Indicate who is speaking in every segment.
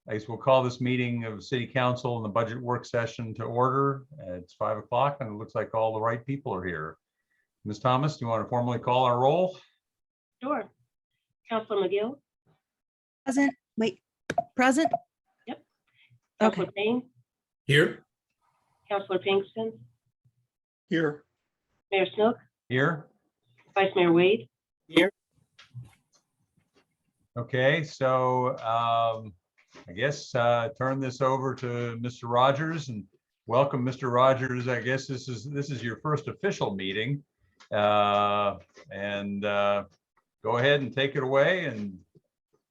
Speaker 1: I guess we'll call this meeting of City Council and the budget work session to order. It's 5 o'clock and it looks like all the right people are here. Ms. Thomas, do you want to formally call our roll?
Speaker 2: Sure. Councilor McGill?
Speaker 3: Present. Wait, present?
Speaker 2: Yep.
Speaker 3: Okay.
Speaker 2: Councilor Payne?
Speaker 4: Here.
Speaker 2: Councilor Pinkston?
Speaker 4: Here.
Speaker 2: Mayor Snook?
Speaker 1: Here.
Speaker 2: Vice Mayor Wade?
Speaker 1: Okay, so I guess turn this over to Mr. Rogers and welcome, Mr. Rogers. I guess this is your first official meeting, and go ahead and take it away and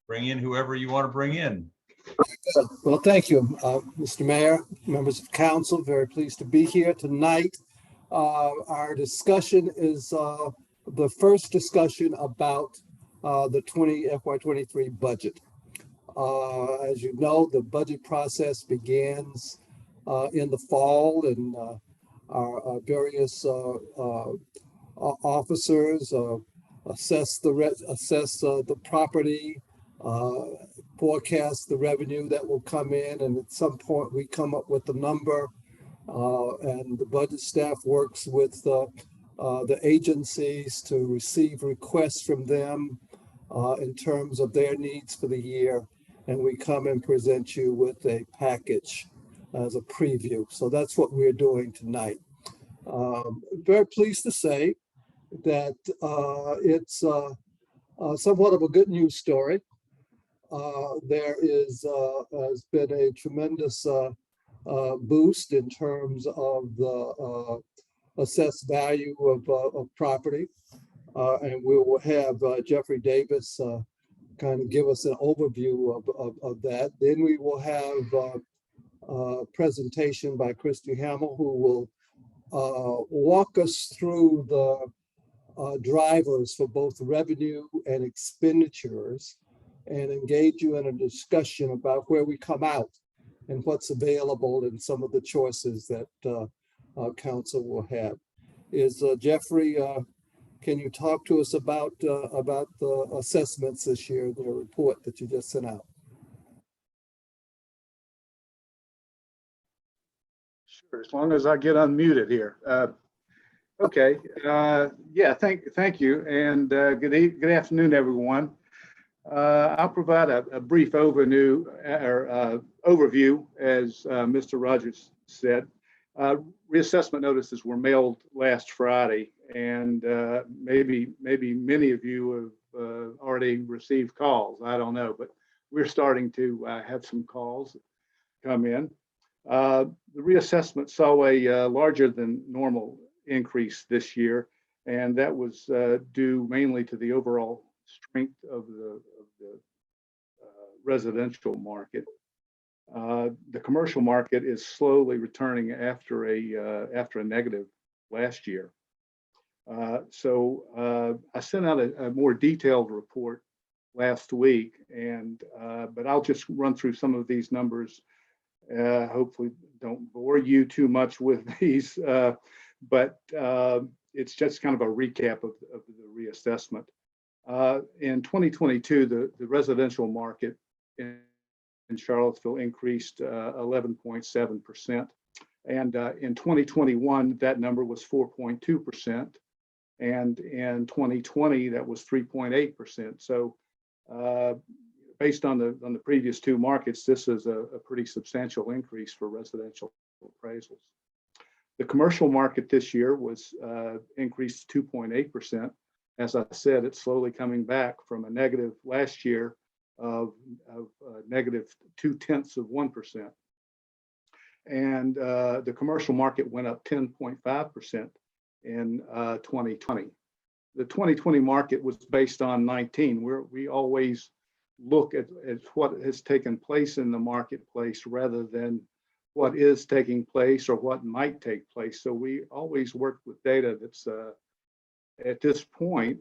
Speaker 1: bring in whoever you want to bring in.
Speaker 5: Well, thank you, Mr. Mayor, members of council. Very pleased to be here tonight. Our discussion is the first discussion about the FY23 budget. As you know, the budget process begins in the fall, and our various officers assess the property, forecast the revenue that will come in, and at some point we come up with the number, and the budget staff works with the agencies to receive requests from them in terms of their needs for the year, and we come and present you with a package as a preview. So that's what we're doing tonight. Very pleased to say that it's somewhat of a good news story. There has been a tremendous boost in terms of the assessed value of property. And we will have Jeffrey Davis kind of give us an overview of that. Then we will have a presentation by Christy Hamill, who will walk us through the drivers for both revenue and expenditures and engage you in a discussion about where we come out and what's available and some of the choices that council will have. Is Jeffrey, can you talk to us about the assessments this year, the report that you just sent out?
Speaker 4: Sure, as long as I get unmuted here. Okay. Yeah. Thank you, and good afternoon, everyone. I'll provide a brief overview, as Mr. Rogers said. Reassessment notices were mailed last Friday, and maybe many of you have already received calls. I don't know, but we're starting to have some calls come in. The reassessment saw a larger than normal increase this year, and that was due mainly to the overall strength of the residential market. The commercial market is slowly returning after a negative last year. So I sent out a more detailed report last week, and but I'll just run through some of these numbers. Hopefully don't bore you too much with these, but it's just kind of a recap of the reassessment. In 2022, the residential market in Charlottesville increased 11.7%. And in 2021, that number was 4.2%. And in 2020, that was 3.8%. So based on the previous two markets, this is a pretty substantial increase for residential appraisals. The commercial market this year was increased 2.8%. As I said, it's slowly coming back from a negative last year of negative 0.2%. And the commercial market went up 10.5% in 2020. The 2020 market was based on 19, where we always look at what has taken place in the marketplace rather than what is taking place or what might take place. So we always work with data that's at this point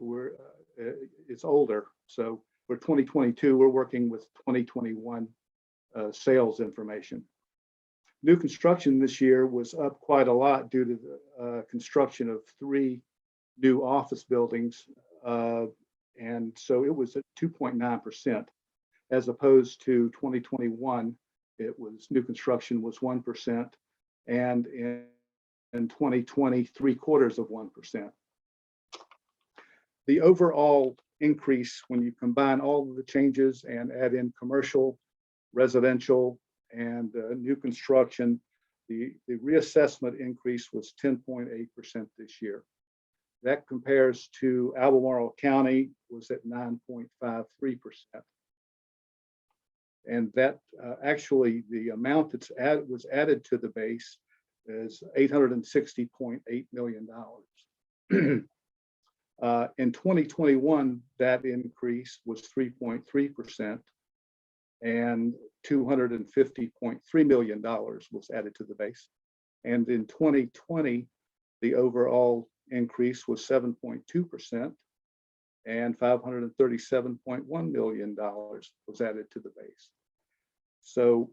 Speaker 4: it's older. So for 2022, we're working with 2021 sales information. New construction this year was up quite a lot due to the construction of 3 new office buildings. And so it was at 2.9%. as opposed to 2021, new construction was 1%, and in 2020, 0.75%. The overall increase, when you combine all of the changes and add in commercial, residential, and new construction, the reassessment increase was 10.8% this year. That compares to Albemarle County was at 9.53%. And that actually the amount was added to the base is $860.8 million. In 2021, that increase was 3.3%, and $250.3 million was added to the base. And in 2020, the overall increase was 7.2%, and $537.1 million was added to the base. So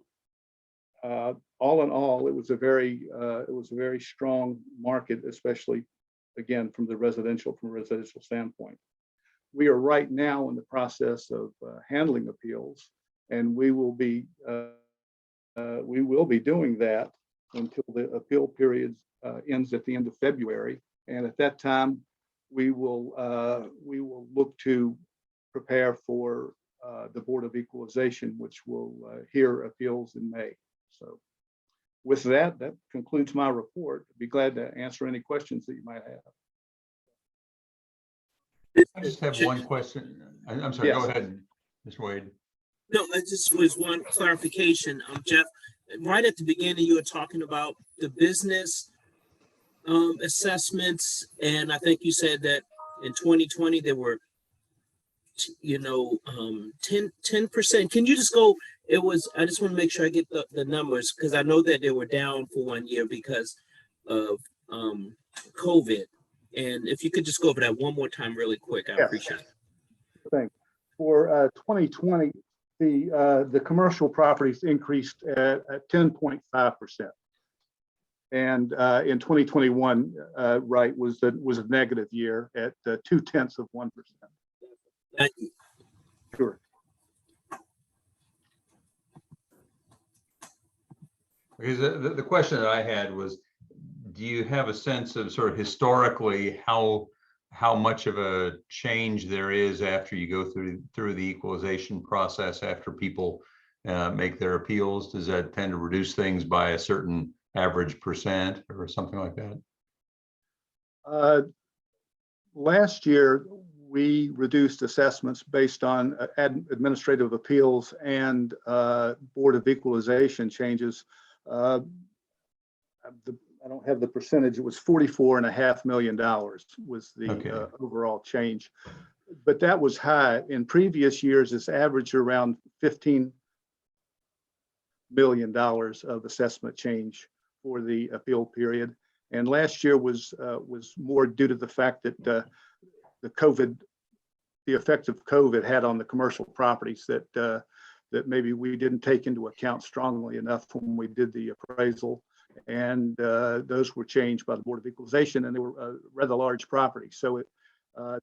Speaker 4: all in all, it was a very strong market, especially again from a residential standpoint. We are right now in the process of handling appeals, and we will be doing that until the appeal period ends at the end of February. And at that time, we will look to prepare for the Board of Equalization, which will hear appeals in May. So with that, that concludes my report. I'd be glad to answer any questions that you might have.
Speaker 1: I just have one question. I'm sorry,
Speaker 4: Yes.
Speaker 1: Go ahead, Mr. Wade.
Speaker 6: No, it just was one clarification. Jeff, right at the beginning, you were talking about the business assessments, and I think you said that in 2020 there were 10%. Can you just go, I just want to make sure I get the numbers, because I know that they were down for 1 year because of COVID. And if you could just go over that one more time really quick, I
Speaker 4: Yes.
Speaker 6: appreciate it.
Speaker 4: Thanks. For 2020, the commercial properties increased at 10.5%. And in 2021, was a negative year at 0.2%.
Speaker 6: Thank you.
Speaker 4: Sure.
Speaker 1: Because the question that I had was, do you have a sense of sort of historically how much of a change there is after you go through the equalization process, after people make their appeals? Does that tend to reduce things by a certain average percent or something like that?
Speaker 4: Last year, we reduced assessments based on administrative appeals and Board of Equalization changes. I don't have the percentage. It was $44.5 million was the overall change, but that was high. In previous years, it's averaged around $15 million of assessment change for the appeal period. And last year was more due to the fact that the effect of COVID had on the commercial properties that maybe we didn't take into account strongly enough when we did the appraisal. And those were changed by the Board of Equalization, and they were rather large properties. So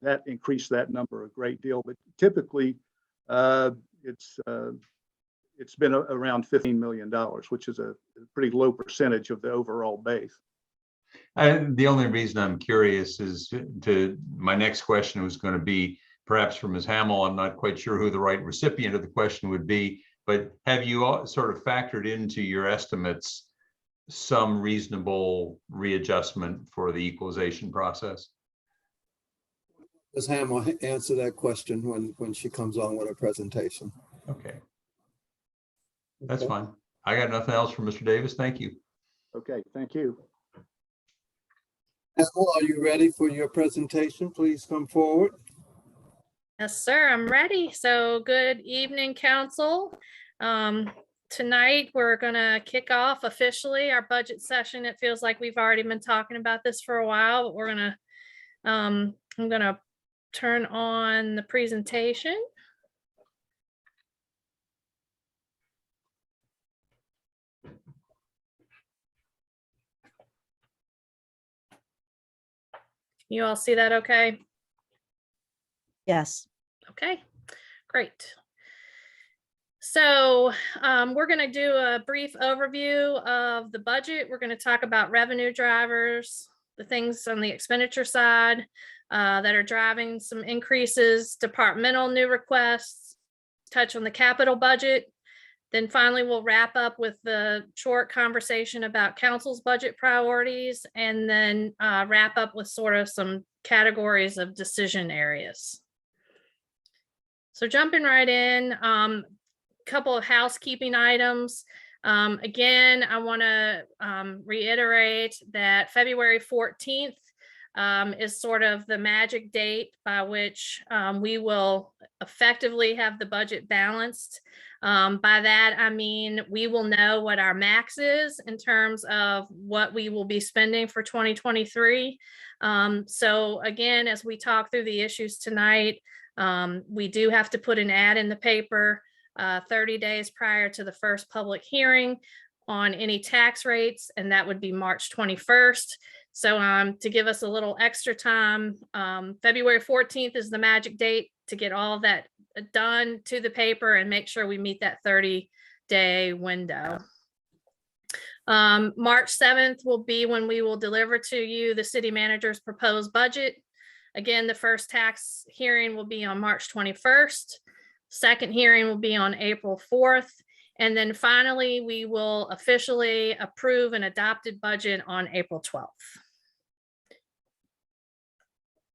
Speaker 4: that increased that number a great deal. But typically, it's been around $15 million, which is a pretty low percentage of the overall base.
Speaker 1: The only reason I'm curious is my next question was going to be perhaps for Ms. Hamill. I'm not quite sure who the right recipient of the question would be, but have you all sort of factored into your estimates some reasonable readjustment for the equalization process?
Speaker 5: Ms. Ham will answer that question when she comes on with her presentation.
Speaker 1: Okay, that's
Speaker 5: Okay.
Speaker 1: fine. I got nothing else from Mr. Davis. Thank you.
Speaker 4: Okay, thank you.
Speaker 5: Ethel, are you ready for your presentation? Please come forward.
Speaker 7: Yes, sir, I'm ready. So good evening, council. Tonight, we're gonna kick off officially our budget session. It feels like we've already been talking about this for a while, but we're gonna, I'm gonna turn on the presentation. You all see that okay?
Speaker 3: Yes.
Speaker 7: Okay, great. So we're going to do a brief overview of the budget. We're going to talk about revenue drivers, the things on the expenditure side that are driving some increases, departmental new requests, touch on the capital budget. Then finally, we'll wrap up with the short conversation about council's budget priorities, and then wrap up with sort of some categories of decision areas. So jumping right in, couple of housekeeping items. Again, I want to reiterate that February 14th is sort of the magic date by which we will effectively have the budget balanced. By that, I mean, we will know what our max is in terms of what we will be spending for 2023. So again, as we talk through the issues tonight, we do have to put an ad in the paper 30 days prior to the first public hearing on any tax rates, and that would be March 21st. So to give us a little extra time, February 14th is the magic date to get all of that done to the paper and make sure we meet that 30-day window. March 7th will be when we will deliver to you the city manager's proposed budget. Again, the first tax hearing will be on March 21st. Second hearing will be on April 4th. And then finally, we will officially approve an adopted budget on April 12th.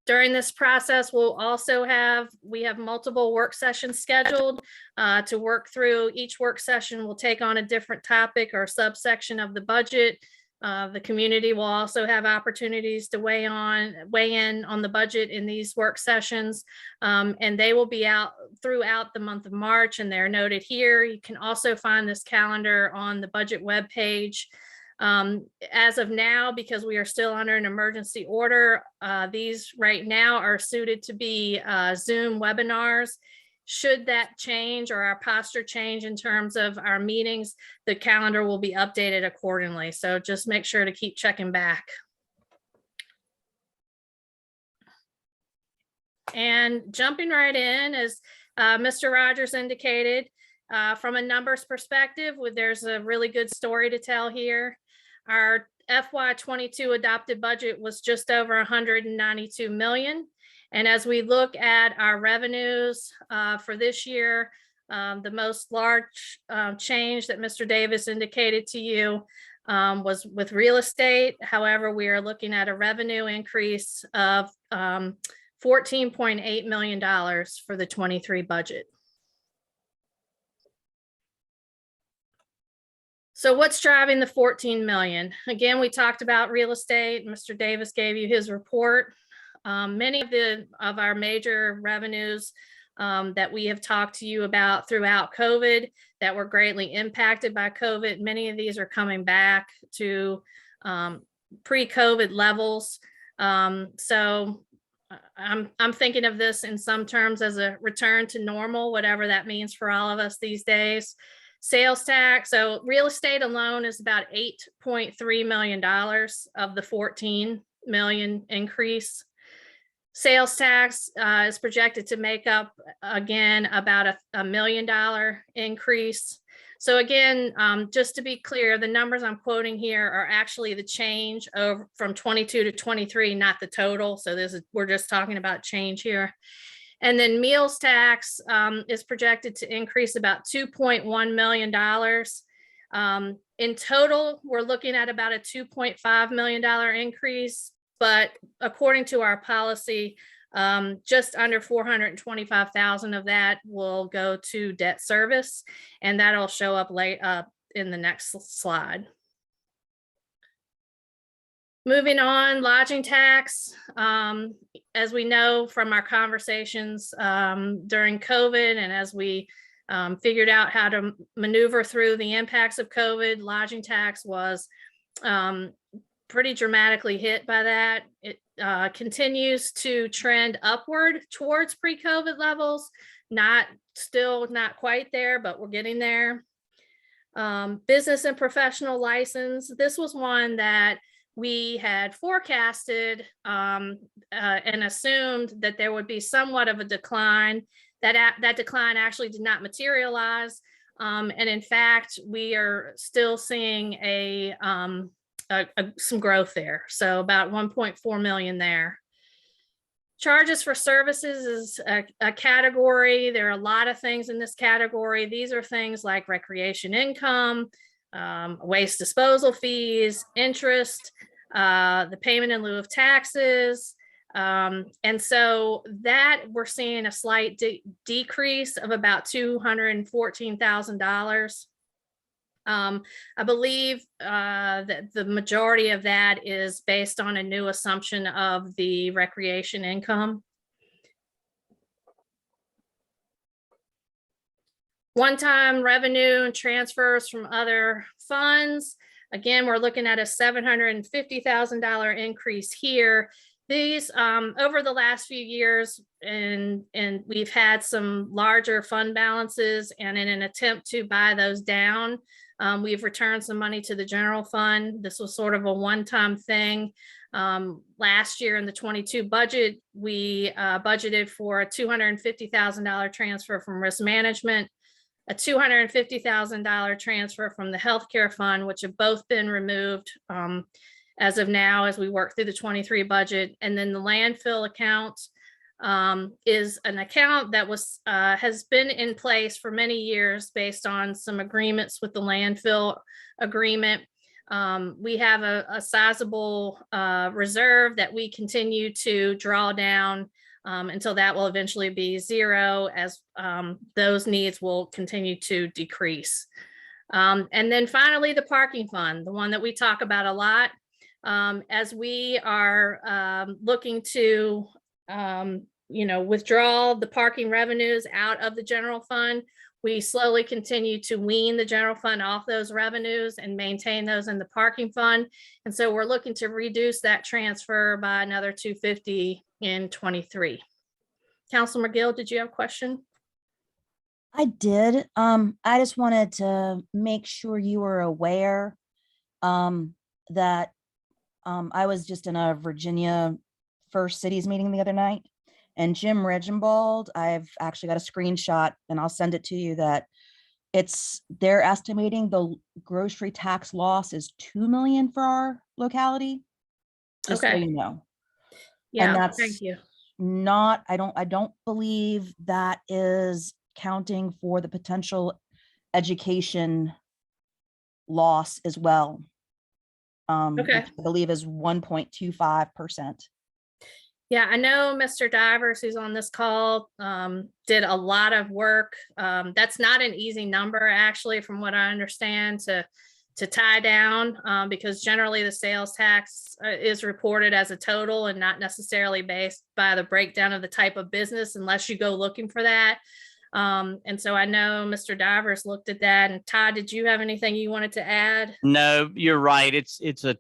Speaker 7: During this process, we have multiple work sessions scheduled to work through. Each work session will take on a different topic or subsection of the budget. The community will also have opportunities to weigh in on the budget in these work sessions, and they will be out throughout the month of March, and they're noted here. You can also find this calendar on the budget webpage. As of now, because we are still under an emergency order, these right now are suited to be Zoom webinars. Should that change or our posture change in terms of our meetings, the calendar will be updated accordingly. So just make sure to keep checking back. And jumping right in, as Mr. Rogers indicated, from a numbers perspective, there's a really good story to tell here. Our FY22 adopted budget was just over 192 million. And as we look at our revenues for this year, the most large change that Mr. Davis indicated to you was with real estate. However, we are looking at a revenue increase of $14.8 million for the 23 budget. So what's driving the 14 million? Again, we talked about real estate. Mr. Davis gave you his report. Many of our major revenues that we have talked to you about throughout COVID that were greatly impacted by COVID, many of these are coming back to pre-COVID levels. So I'm thinking of this in some terms as a return to normal, whatever that means for all of us these days. Sales tax, so real estate alone is about $8.3 million of the 14 million increase. Sales tax is projected to make up, again, about a $1 million increase. So again, just to be clear, the numbers I'm quoting here are actually the change from 22 to 23, not the total. So we're just talking about change here. And then meals tax is projected to increase about $2.1 million. In total, we're looking at about a $2.5 million increase. But according to our policy, just under 425,000 of that will go to debt service, and that'll show up late in the next slide. Moving on, lodging tax. As we know from our conversations during COVID, and as we figured out how to maneuver through the impacts of COVID, lodging tax was pretty dramatically hit by that. It continues to trend upward towards pre-COVID levels, still not quite there, but we're getting there. Business and professional license. This was one that we had forecasted and assumed that there would be somewhat of a decline. That decline actually did not materialize. And in fact, we are still seeing some growth there. So about 1.4 million there. Charges for services is a category. There are a lot of things in this category. These are things like recreation income, waste disposal fees, interest, the payment in lieu of taxes. And so that we're seeing a slight decrease of about $214,000. I believe that the majority of that is based on a new assumption of the recreation income. One-time revenue and transfers from other funds. Again, we're looking at a $750,000 increase here. These over the last few years, and we've had some larger fund balances, and in an attempt to buy those down, we've returned some money to the general fund. This was sort of a one-time thing. Last year in the 22 budget, we budgeted for a $250,000 transfer from risk management, a $250,000 transfer from the healthcare fund, which have both been removed as of now as we work through the 23 budget. And then the landfill account is an account that has been in place for many years based on some agreements with the landfill agreement. We have a sizable reserve that we continue to draw down until that will eventually be zero, as those needs will continue to decrease. And then finally, the parking fund, the one that we talk about a lot, as we are looking to withdraw the parking revenues out of the general fund. We slowly continue to wean the general fund off those revenues and maintain those in the parking fund. And so we're looking to reduce that transfer by another $250,000 in 23. Councilor McGill, did you have a question?
Speaker 3: I did. I just wanted to make sure you were aware that I was just in a Virginia First Cities meeting the other night, and Jim Regenbald, I've actually got a screenshot and I'll send it to you, that they're estimating the grocery tax loss is 2 million for our locality. Just so
Speaker 7: Okay.
Speaker 3: you know.
Speaker 7: Yeah,
Speaker 3: that's
Speaker 7: thank you.
Speaker 3: I don't believe that is counting for the potential education loss as well.
Speaker 7: Okay.
Speaker 3: Which I believe is 1.25%.
Speaker 7: Yeah, I know Mr. Divers, who's on this call, did a lot of work. That's not an easy number, actually, from what I understand, to tie down, because generally the sales tax is reported as a total and not necessarily based by the breakdown of the type of business, unless you go looking for that. And so I know Mr. Divers looked at that. And Todd, did you have anything you wanted to add?
Speaker 8: No, you're right. It's a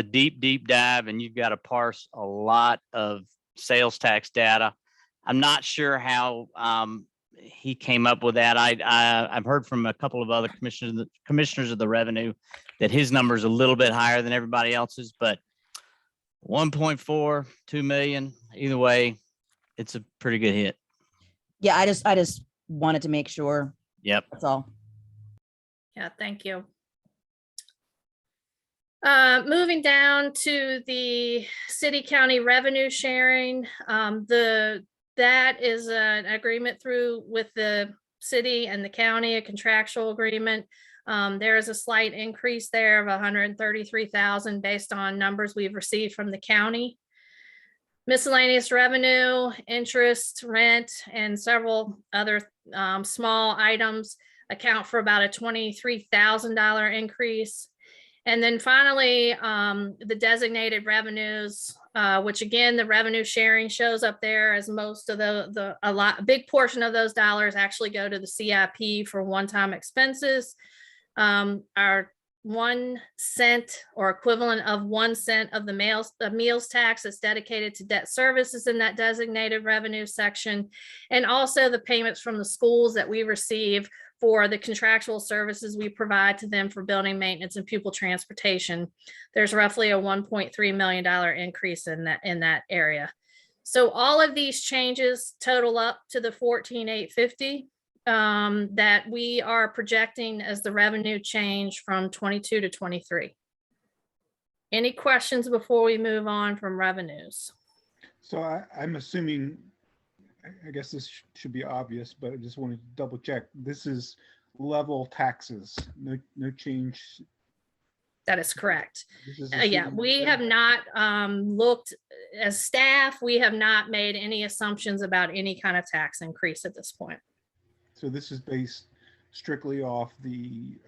Speaker 8: deep dive, and you've got to parse a lot of sales tax data. I'm not sure how he came up with that. I've heard from a couple of other commissioners of the revenue that his number is a little bit higher than everybody else's, but 1.4, 2 million, either way, it's a pretty good hit.
Speaker 3: Yeah, I just wanted to make sure.
Speaker 8: Yep.
Speaker 3: That's all.
Speaker 7: Yeah, thank you. Moving down to the city-county revenue sharing, that is an agreement with the city and the county, a contractual agreement. There is a slight increase there of 133,000 based on numbers we've received from the county. Miscellaneous revenue, interest, rent, and several other small items account for about a $23,000 increase. And then finally, the designated revenues, which again, the revenue sharing shows up there, as most of a big portion of those dollars actually go to the CIP for one-time expenses. Our 1 cent or equivalent of 1 cent of the meals tax is dedicated to debt services in that designated revenue section. And also the payments from the schools that we receive for the contractual services we provide to them for building maintenance and pupil transportation. There's roughly a $1.3 million increase in that area. So all of these changes total up to the 14,850. that we are projecting as the revenue change from 22 to 23. Any questions before we move on from revenues?
Speaker 9: So I'm assuming, I guess this should be obvious, but I just wanted to double check. This is level taxes, no change.
Speaker 7: That is correct.
Speaker 9: This is
Speaker 7: Yeah,
Speaker 9: assuming
Speaker 7: we
Speaker 9: that-
Speaker 7: have not looked, as staff, we have not made any assumptions about any kind of tax increase at this point.
Speaker 9: So this is based strictly off the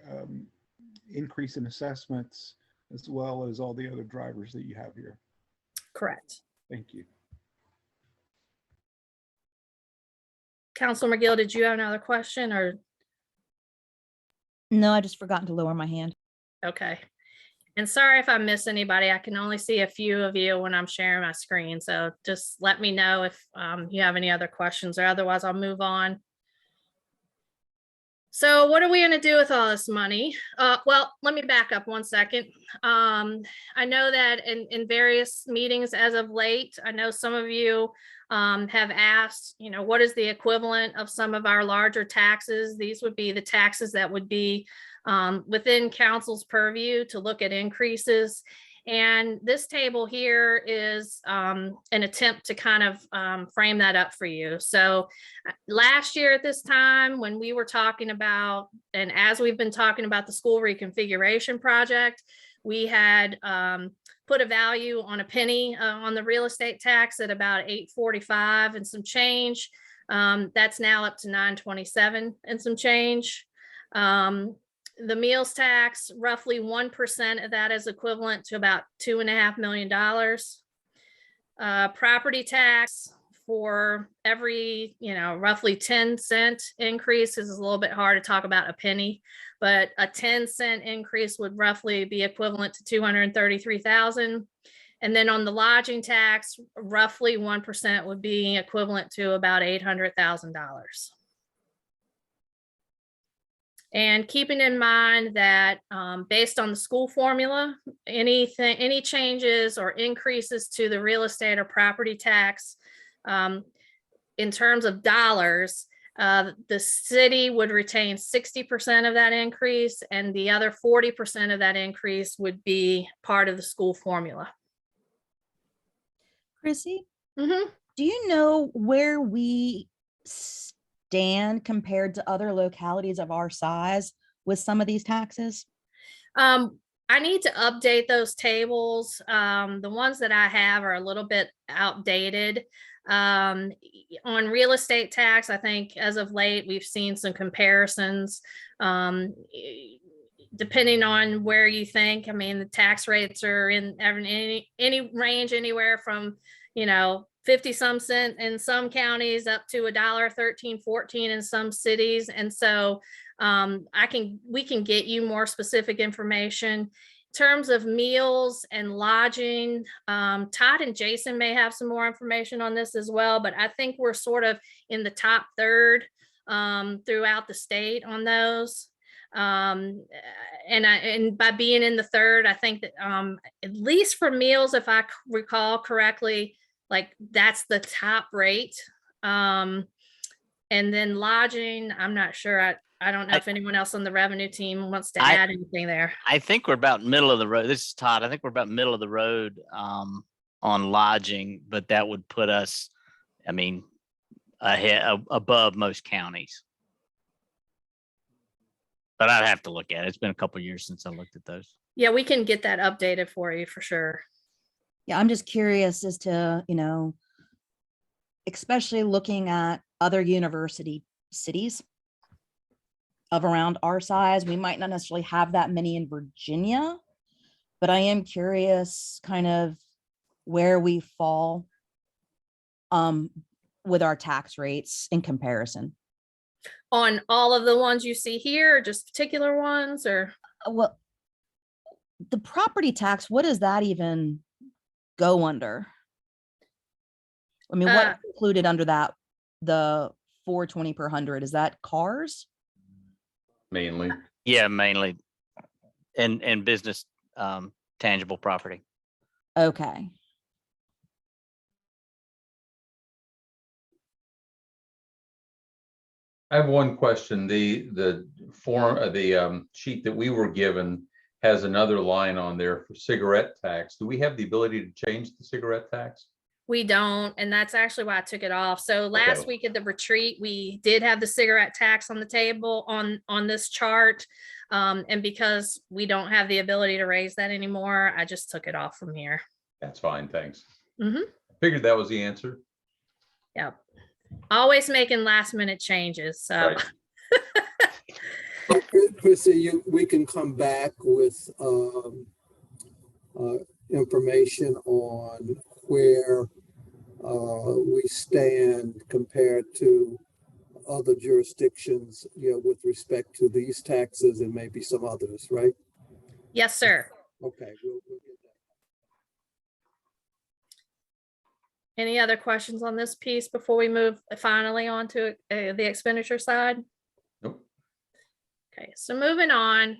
Speaker 9: increase in assessments as well as all the other drivers that you have here.
Speaker 7: Correct.
Speaker 9: Thank you.
Speaker 7: Counselor McGill, did you have another question or?
Speaker 3: No, I just forgotten to lower my hand.
Speaker 7: Okay. And sorry if I miss anybody. I can only see a few of you when I'm sharing my screen. So just let me know if you have any other questions, or otherwise I'll move on. So what are we going to do with all this money? Well, let me back up one second. I know that in various meetings as of late, I know some of you have asked, what is the equivalent of some of our larger taxes? These would be the taxes that would be within council's purview to look at increases. And this table here is an attempt to kind of frame that up for you. So last year at this time, when we were talking about, and as we've been talking about the school reconfiguration project, we had put a value on a penny on the real estate tax at about $8.45 and some change. That's now up to $9.27 and some change. The meals tax, roughly 1% of that is equivalent to about $2.5 million. Property tax for every, roughly 10-cent increase is a little bit hard to talk about a penny, but a 10-cent increase would roughly be equivalent to $233,000. And then on the lodging tax, roughly 1% would be equivalent to about $800,000. And keeping in mind that based on the school formula, any changes or increases to the real estate or property tax in terms of dollars, the city would retain 60% of that increase, and the other 40% of that increase would be part of the school formula.
Speaker 3: Chrissy,
Speaker 7: Mm-hmm.
Speaker 3: do you know where we stand compared to other localities of our size with some of these taxes?
Speaker 7: I need to update those tables. The ones that I have are a little bit outdated. On real estate tax, I think as of late, we've seen some comparisons. Depending on where you think, I mean, the tax rates are in any range anywhere from, 50 some cent in some counties up to $1.13, 14 in some cities. And so we can get you more specific information. In terms of meals and lodging, Todd and Jason may have some more information on this as well, but I think we're sort of in the top third throughout the state on those. And by being in the third, I think that at least for meals, if I recall correctly, like that's the top rate. And then lodging, I'm not sure. I don't know if anyone else on the revenue team wants to add anything there.
Speaker 8: I think we're about middle of the road. This is Todd. I think we're about middle of the road on lodging, but that would put us, ahead above most counties. But I'd have to look at it. It's been a couple of years since I looked at those.
Speaker 7: Yeah, we can get that updated for you for sure.
Speaker 3: Yeah, I'm just curious as to, especially looking at other university cities of around our size. We might not necessarily have that many in Virginia, but I am curious kind of where we fall with our tax rates in comparison.
Speaker 7: On all of the ones you see here, or just particular ones, or?
Speaker 3: Well, the property tax, what does that even go under? I mean, what's included under that, the 420 per 100, is that cars?
Speaker 1: Mainly.
Speaker 8: Yeah, mainly. And business tangible property.
Speaker 3: Okay.
Speaker 1: I have one question. The form, the sheet that we were given has another line on there for cigarette tax. Do we have the ability to change the cigarette tax?
Speaker 7: We don't, and that's actually why I took it off. So last
Speaker 1: Okay.
Speaker 7: week at the retreat, we did have the cigarette tax on the table on this chart. And because we don't have the ability to raise that anymore, I just took it off from here.
Speaker 1: That's fine, thanks.
Speaker 7: Mhm.
Speaker 1: I figured that was the answer.
Speaker 7: Yep. Always making last minute changes, so.
Speaker 1: Right.
Speaker 5: Chrissy, we can come back with information on where we stand compared to other jurisdictions, with respect to these taxes and maybe some others, right?
Speaker 7: Yes, sir.
Speaker 5: Okay. We'll get that.
Speaker 7: Any other questions on this piece before we move finally on to the expenditure side?
Speaker 1: Nope.
Speaker 7: Okay, so moving on.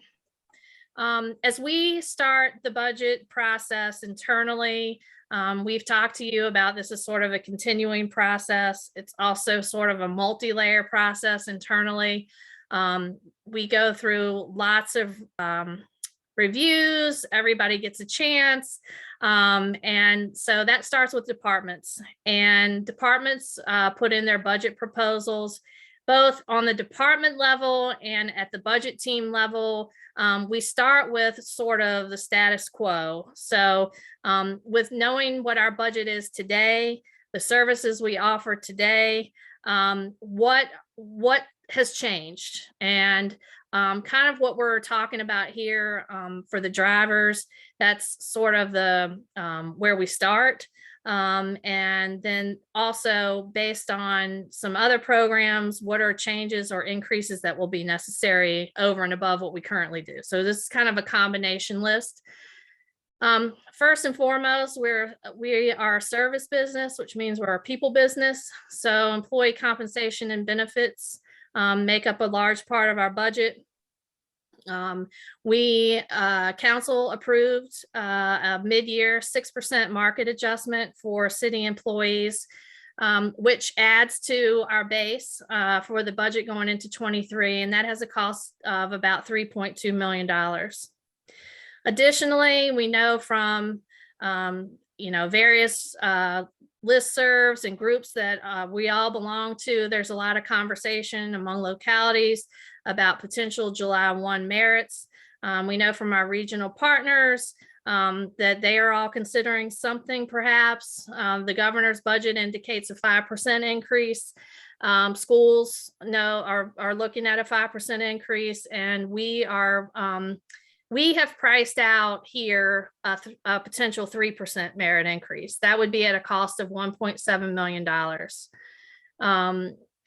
Speaker 7: As we start the budget process internally, we've talked to you about this is sort of a continuing process. It's also sort of a multi-layer process internally. We go through lots of reviews, everybody gets a chance. And so that starts with departments, and departments put in their budget proposals, both on the department level and at the budget team level. We start with sort of the status quo. So with knowing what our budget is today, the services we offer today, what has changed, and kind of what we're talking about here for the drivers, that's sort of the where we start. And then also based on some other programs, what are changes or increases that will be necessary over and above what we currently do. So this is kind of a combination list. First and foremost, we are a service business, which means we're a people business. So employee compensation and benefits make up a large part of our budget. Council approved a mid-year 6% market adjustment for city employees, which adds to our base for the budget going into 23, and that has a cost of about $3.2 million. Additionally, we know from various listservs and groups that we all belong to, there's a lot of conversation among localities about potential July 1 merits. We know from our regional partners that they are all considering something perhaps. The governor's budget indicates a 5% increase. Schools are looking at a 5% increase, and we have priced out here a potential 3% merit increase. That would be at a cost of $1.7 million.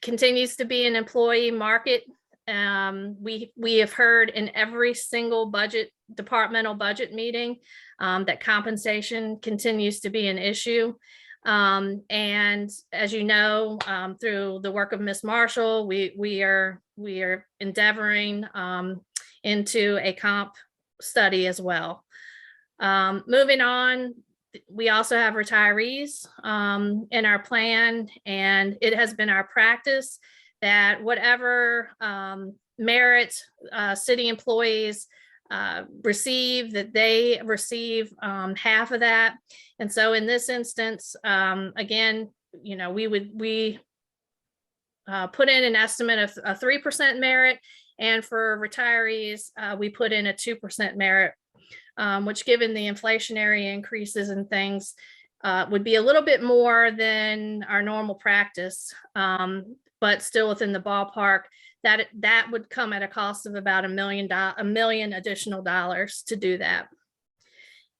Speaker 7: Continues to be an employee market. We have heard in every single departmental budget meeting that compensation continues to be an issue. And as you know, through the work of Ms. Marshall, we are endeavoring into a comp study as well. Moving on, we also have retirees in our plan, and it has been our practice that whatever merit city employees receive, that they receive half of that. And so in this instance, again, we put in an estimate of a 3% merit, and for retirees, we put in a 2% merit, which, given the inflationary increases and things, would be a little bit more than our normal practice, but still within the ballpark. That would come at a cost of about $1 million additional dollars to do that.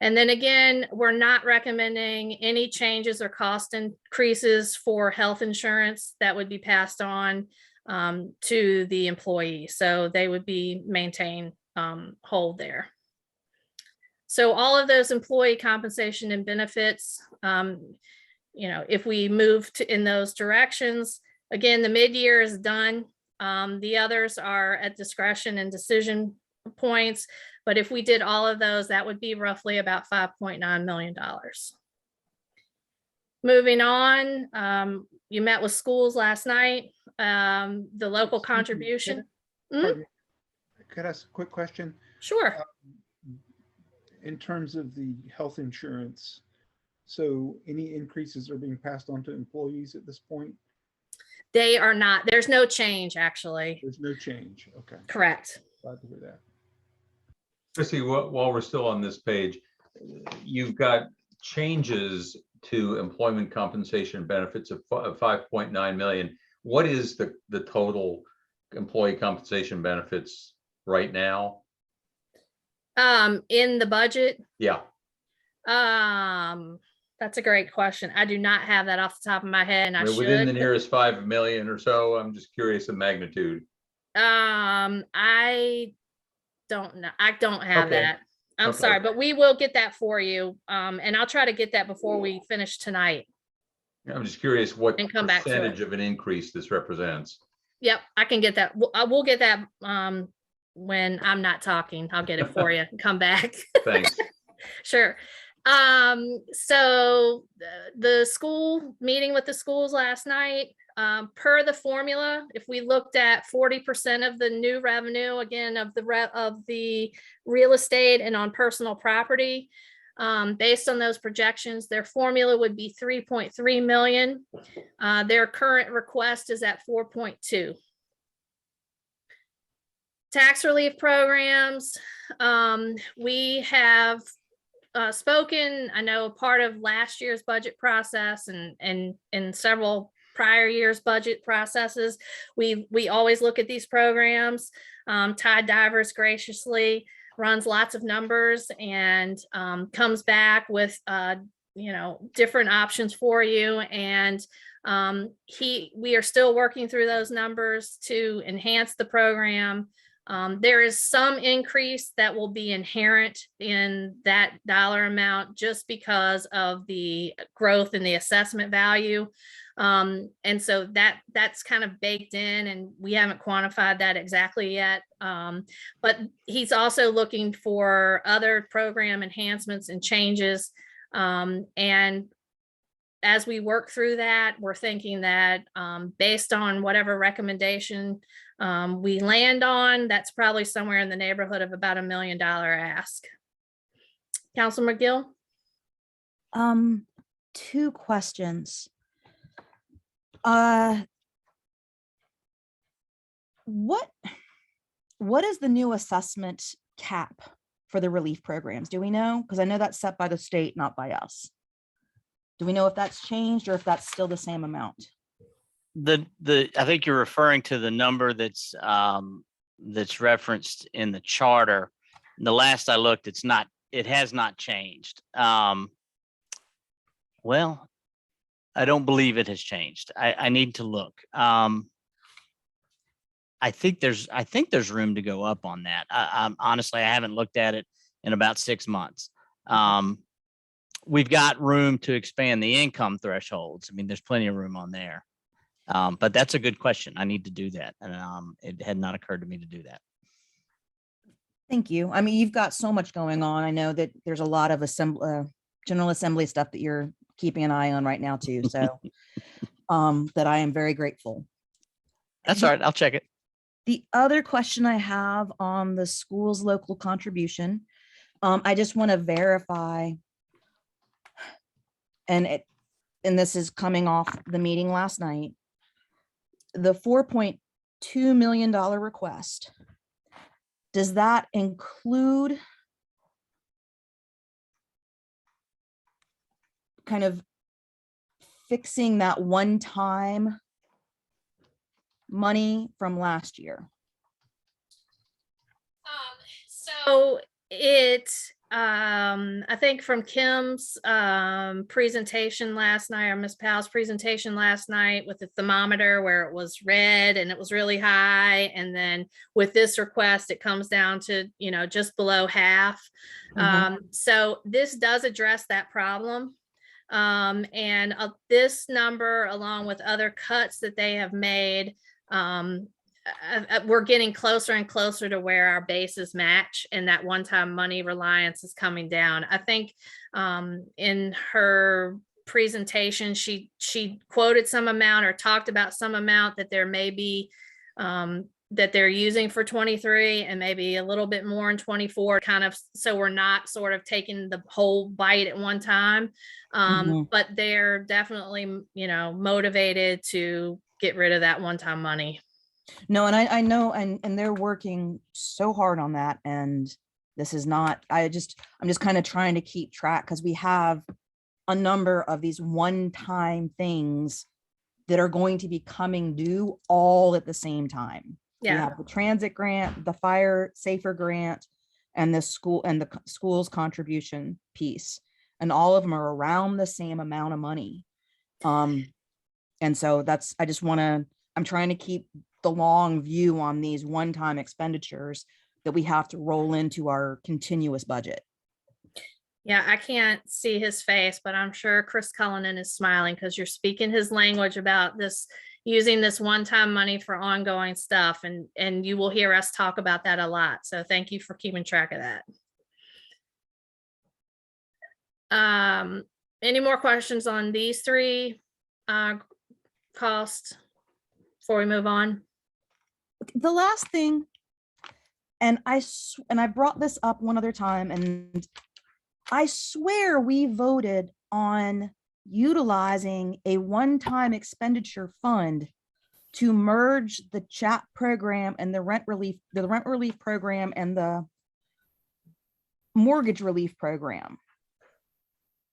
Speaker 7: And then again, we're not recommending any changes or cost increases for health insurance that would be passed on to the employee. So they would be maintained whole there. So all of those employee compensation and benefits, if we move in those directions, again, the mid-year is done. The others are at discretion and decision points. But if we did all of those, that would be roughly about $5.9 million. Moving on, you met with schools last night. the local contribution. Mhm.
Speaker 9: Pardon me. Could I ask a quick question?
Speaker 7: Sure.
Speaker 9: In terms of the health insurance, so any increases are being passed on to employees at this point?
Speaker 7: They are not, there's no change, actually.
Speaker 9: There's no change. Okay,
Speaker 7: Correct.
Speaker 9: glad to hear that.
Speaker 1: Chrissy, while we're still on this page, you've got changes to employment compensation benefits of 5.9 million. What is the total employee compensation benefits right now?
Speaker 7: In the budget,
Speaker 1: Yeah,
Speaker 7: that's a great question. I do not have that off the top of my head, and I
Speaker 1: within the
Speaker 7: should.
Speaker 1: nearest 5 million or so. I'm just curious of magnitude.
Speaker 7: I don't know. I don't have
Speaker 1: Okay.
Speaker 7: that. I'm
Speaker 1: Okay.
Speaker 7: sorry, but we will get that for you. And I'll try to get that before we finish tonight.
Speaker 1: I'm just curious what
Speaker 7: And come back to it.
Speaker 1: percentage of an increase this represents.
Speaker 7: Yep, I can get that. I will get that when I'm not talking. I'll get it for you and come back.
Speaker 1: Thanks.
Speaker 7: Sure. So the school meeting with the schools last night, per the formula, if we looked at 40% of the new revenue, again, of the real estate and on personal property, based on those projections, their formula would be 3.3 million. Their current request is at 4.2. Tax relief programs, we have spoken, I know, part of last year's budget process and in several prior years' budget processes, we always look at these programs. Tide Divers graciously runs lots of numbers and comes back with different options for you. And we are still working through those numbers to enhance the program. There is some increase that will be inherent in that dollar amount just because of the growth in the assessment value. And so that's kind of baked in, and we haven't quantified that exactly yet. But he's also looking for other program enhancements and changes. And as we work through that, we're thinking that based on whatever recommendation we land on, that's probably somewhere in the neighborhood of about $1 million ask. Councilor McGill?
Speaker 3: 2 questions. What is the new assessment cap for the relief programs? Do we know? Because I know that's set by the state, not by us. Do we know if that's changed or if that's still the same amount?
Speaker 8: I think you're referring to the number that's referenced in the charter. The last I looked, it has not changed. Well, I don't believe it has changed. I need to look. I think there's room to go up on that. Honestly, I haven't looked at it in about 6 months. We've got room to expand the income thresholds. I mean, there's plenty of room on there. But that's a good question. I need to do that. And it had not occurred to me to do that.
Speaker 3: Thank you. I mean, you've got so much going on. I know that there's a lot of General Assembly stuff that you're keeping an eye on right now too. So that I am very grateful.
Speaker 8: That's all right. I'll check it.
Speaker 3: The other question I have on the school's local contribution, I just want to verify, and this is coming off the meeting last night, the $4.2 million request, does that include kind of fixing that one-time money from last year?
Speaker 7: So I think from Kim's presentation last night, or Ms. Powell's presentation last night with the thermometer where it was red and it was really high. And then with this request, it comes down to, just below half. So this does address that problem. And this number, along with other cuts that they have made, we're getting closer and closer to where our bases match, and that one-time money reliance is coming down. I think in her presentation, she quoted some amount or talked about some amount that there may be that they're using for 23 and maybe a little bit more in 24, kind of, so we're not sort of taking the whole bite at one time. But they're definitely, you know, motivated to get rid of that one-time money.
Speaker 3: No, and I know, and they're working so hard on that. And this is not, I'm just kind of trying to keep track, because we have a number of these one-time things that are going to be coming due all at the same time. We
Speaker 7: Yeah.
Speaker 3: have the transit grant, the fire safer grant, and the school's contribution piece. And all of them are around the same amount of money. And so I'm trying to keep the long view on these one-time expenditures that we have to roll into our continuous budget.
Speaker 7: Yeah, I can't see his face, but I'm sure Chris Cullinan is smiling because you're speaking his language about this, using this one-time money for ongoing stuff. And you will hear us talk about that a lot. So thank you for keeping track of that. Any more questions on these three costs before we move on?
Speaker 3: The last thing, and I brought this up one other time, and I swear we voted on utilizing a one-time expenditure fund to merge the CHAP program and the rent relief program and the mortgage relief program,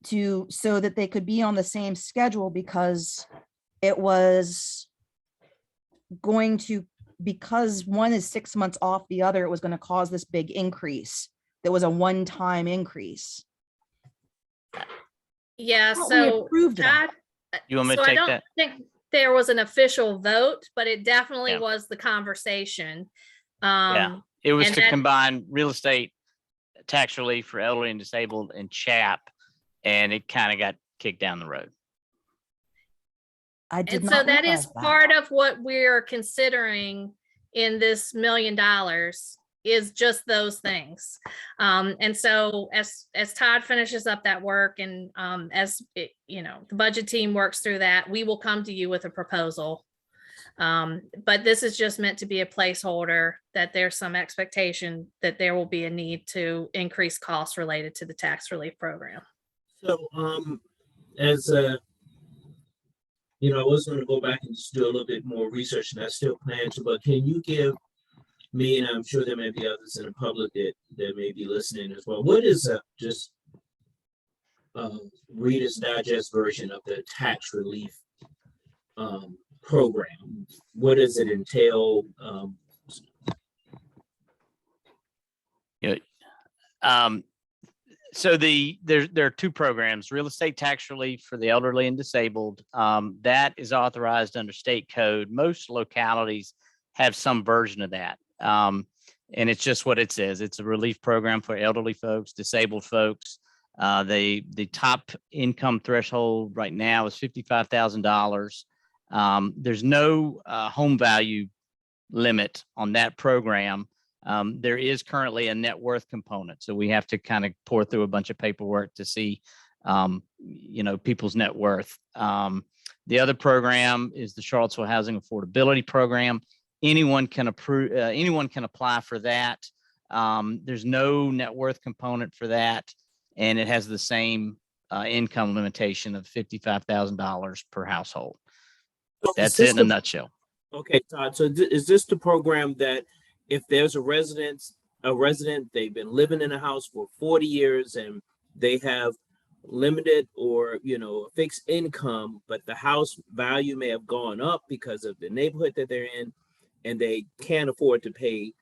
Speaker 3: so that they could be on the same schedule, because it was going to, because one is 6 months off the other, it was going to cause this big increase. That was a one-time increase.
Speaker 7: Yeah,
Speaker 3: Thought we
Speaker 7: so
Speaker 3: approved that.
Speaker 8: You want me to
Speaker 7: so I
Speaker 8: take
Speaker 7: don't
Speaker 8: that?
Speaker 7: think there was an official vote, but it definitely
Speaker 8: Yeah.
Speaker 7: was the conversation.
Speaker 8: Yeah, it was
Speaker 7: and
Speaker 8: to
Speaker 7: that-
Speaker 8: combine real estate tax relief for elderly and disabled and CHAP, and it kind of got kicked down the road.
Speaker 3: I did
Speaker 7: And
Speaker 3: not
Speaker 7: so that
Speaker 3: realize
Speaker 7: is part of what we're considering in this $1 million is just those things. And so as Todd finishes up that work and the budget team works through that, we will come to you with a proposal. But this is just meant to be a placeholder, that there's some expectation that there will be a need to increase costs related to the tax relief program.
Speaker 6: So, as I was going to go back and just do a little bit more research, and I still plan to, but can you give me, and I'm sure there may be others in the public that may be listening as well, what is just Reader's Digest version of the tax relief program? What does it entail?
Speaker 8: So there are two programs: real estate tax relief for the elderly and disabled. That is authorized under state code. Most localities have some version of that. And it's just what it says. It's a relief program for elderly folks, disabled folks. The top income threshold right now is $55,000. There's no home value limit on that program. There is currently a net worth component. So we have to kind of pour through a bunch of paperwork to see, people's net worth. The other program is the Charlottesville Housing Affordability Program. Anyone can apply for that. There's no net worth component for that. And it has the same income limitation of $55,000 per household. That's it in a nutshell.
Speaker 6: Okay, Todd. So is this the program that if there's a resident, they've been living in a house for 40 years and they have limited or, a fixed income, but the house value may have gone up because of the neighborhood that they're in, and they can't afford to pay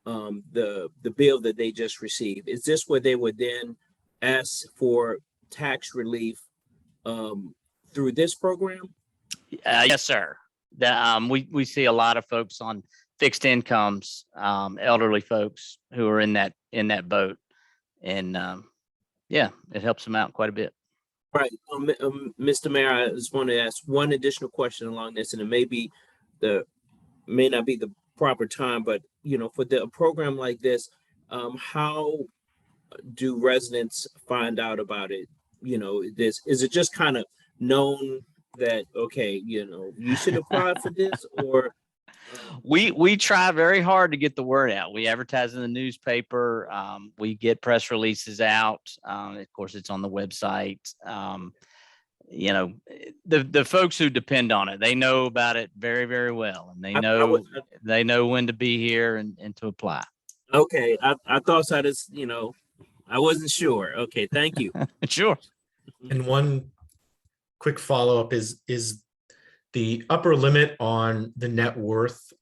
Speaker 6: the bill that they just received? Is this where they would then ask for tax relief through this program?
Speaker 8: Yes, sir. We see a lot of folks on fixed incomes, elderly folks who are in that boat, and it helps them out quite a bit.
Speaker 6: Right, Mr. Mayor, I just want to ask one additional question along this, and it may not be the proper time, but for a program like this, how do residents find out about it? Is it just kind of known that, okay, you should apply for this, or
Speaker 8: We try very hard to get the word out. We advertise in the newspaper. We get press releases out. Of course, it's on the website. The folks who depend on it, they know about it very, very well, and they know when to be here and to apply.
Speaker 6: okay, I thought so. Just, I wasn't sure. Okay, thank you.
Speaker 8: Sure.
Speaker 10: And one quick follow-up is the upper limit on the net worth,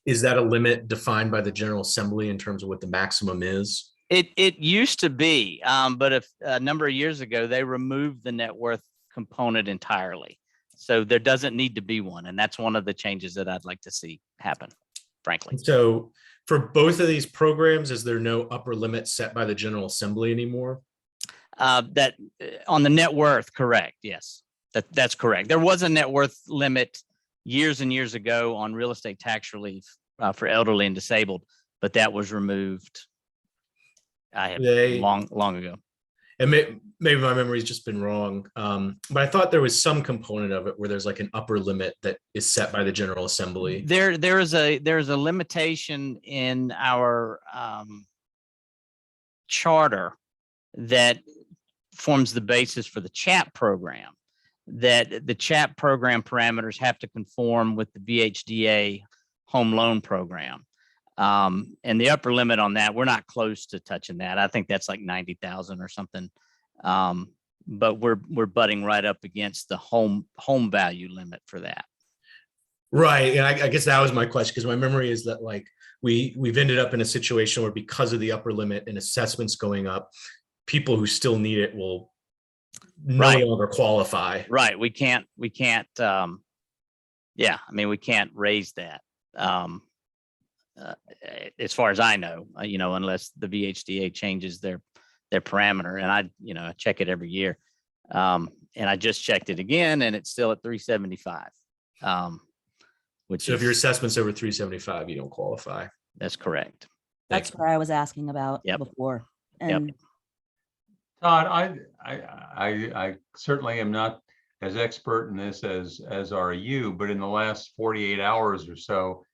Speaker 10: is that a limit defined by the General Assembly in terms of what the maximum is?
Speaker 8: It used to be, but a number of years ago, they removed the net worth component entirely. So there doesn't need to be one. And that's one of the changes that I'd like to see happen, frankly.
Speaker 10: So for both of these programs, is there no upper limit set by the General Assembly anymore?
Speaker 8: That on the net worth, correct. Yes, that's correct. There was a net worth limit years and years ago on real estate tax relief for elderly and disabled, but that was removed. Long ago.
Speaker 10: And maybe my memory's just been wrong, but I thought there was some component of it where there's like an upper limit that is set by the General Assembly.
Speaker 8: There is a limitation in our charter that forms the basis for the CHAP program, that the CHAP program parameters have to conform with the VHDA home loan program. And the upper limit on that, we're not close to touching that. I think that's like 90,000 or something. But we're butting right up against the home value limit for that.
Speaker 10: Right. And I guess that was my question, because my memory is that like we've ended up in a situation where because of the upper limit and assessments going up, people who still need it will no longer qualify.
Speaker 8: Right. We can't we can't raise that. As far as I know, unless the VHDA changes their parameter, and I check it every year. And I just checked it again, and it's still at 375.
Speaker 10: So if your assessment's over 375, you don't qualify.
Speaker 8: That's correct.
Speaker 3: That's what I was asking about
Speaker 8: Yep.
Speaker 3: before.
Speaker 8: Yep.
Speaker 3: And
Speaker 1: Todd, I certainly am not as expert in this as are you, but in the last 48 hours or so,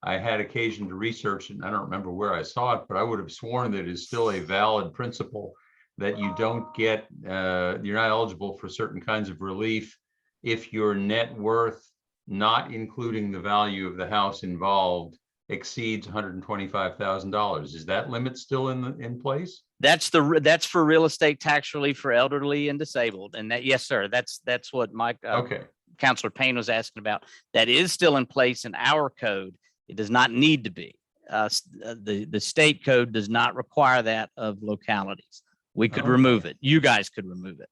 Speaker 1: I had occasion to research it, and I don't remember where I saw it, but I would have sworn that it is still a valid principle that you don't get, you're not eligible for certain kinds of relief if your net worth, not including the value of the house involved, exceeds $125,000. Is that limit still in place?
Speaker 8: That's for real estate tax relief for elderly and disabled. And that, yes, sir, that's what Mike,
Speaker 1: Okay.
Speaker 8: Councilor Payne was asking about. That is still in place in our code. It does not need to be. The state code does not require that of localities. We could remove it. You guys could remove it.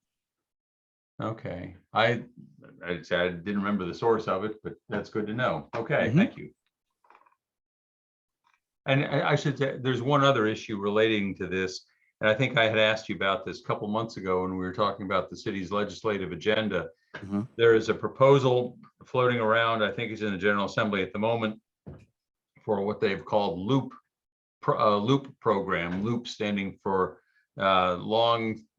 Speaker 1: Okay. I didn't remember the source of it, but that's good to know. Okay,
Speaker 8: Mhm.
Speaker 1: thank you. And I should say, there's one other issue relating to this, and I think I had asked you about this a couple months ago when we were talking about the city's legislative agenda.
Speaker 8: Mhm.
Speaker 1: There is a proposal floating around, I think it's in the General Assembly at the moment, for what they've called LOOP program, LOOP standing for long-term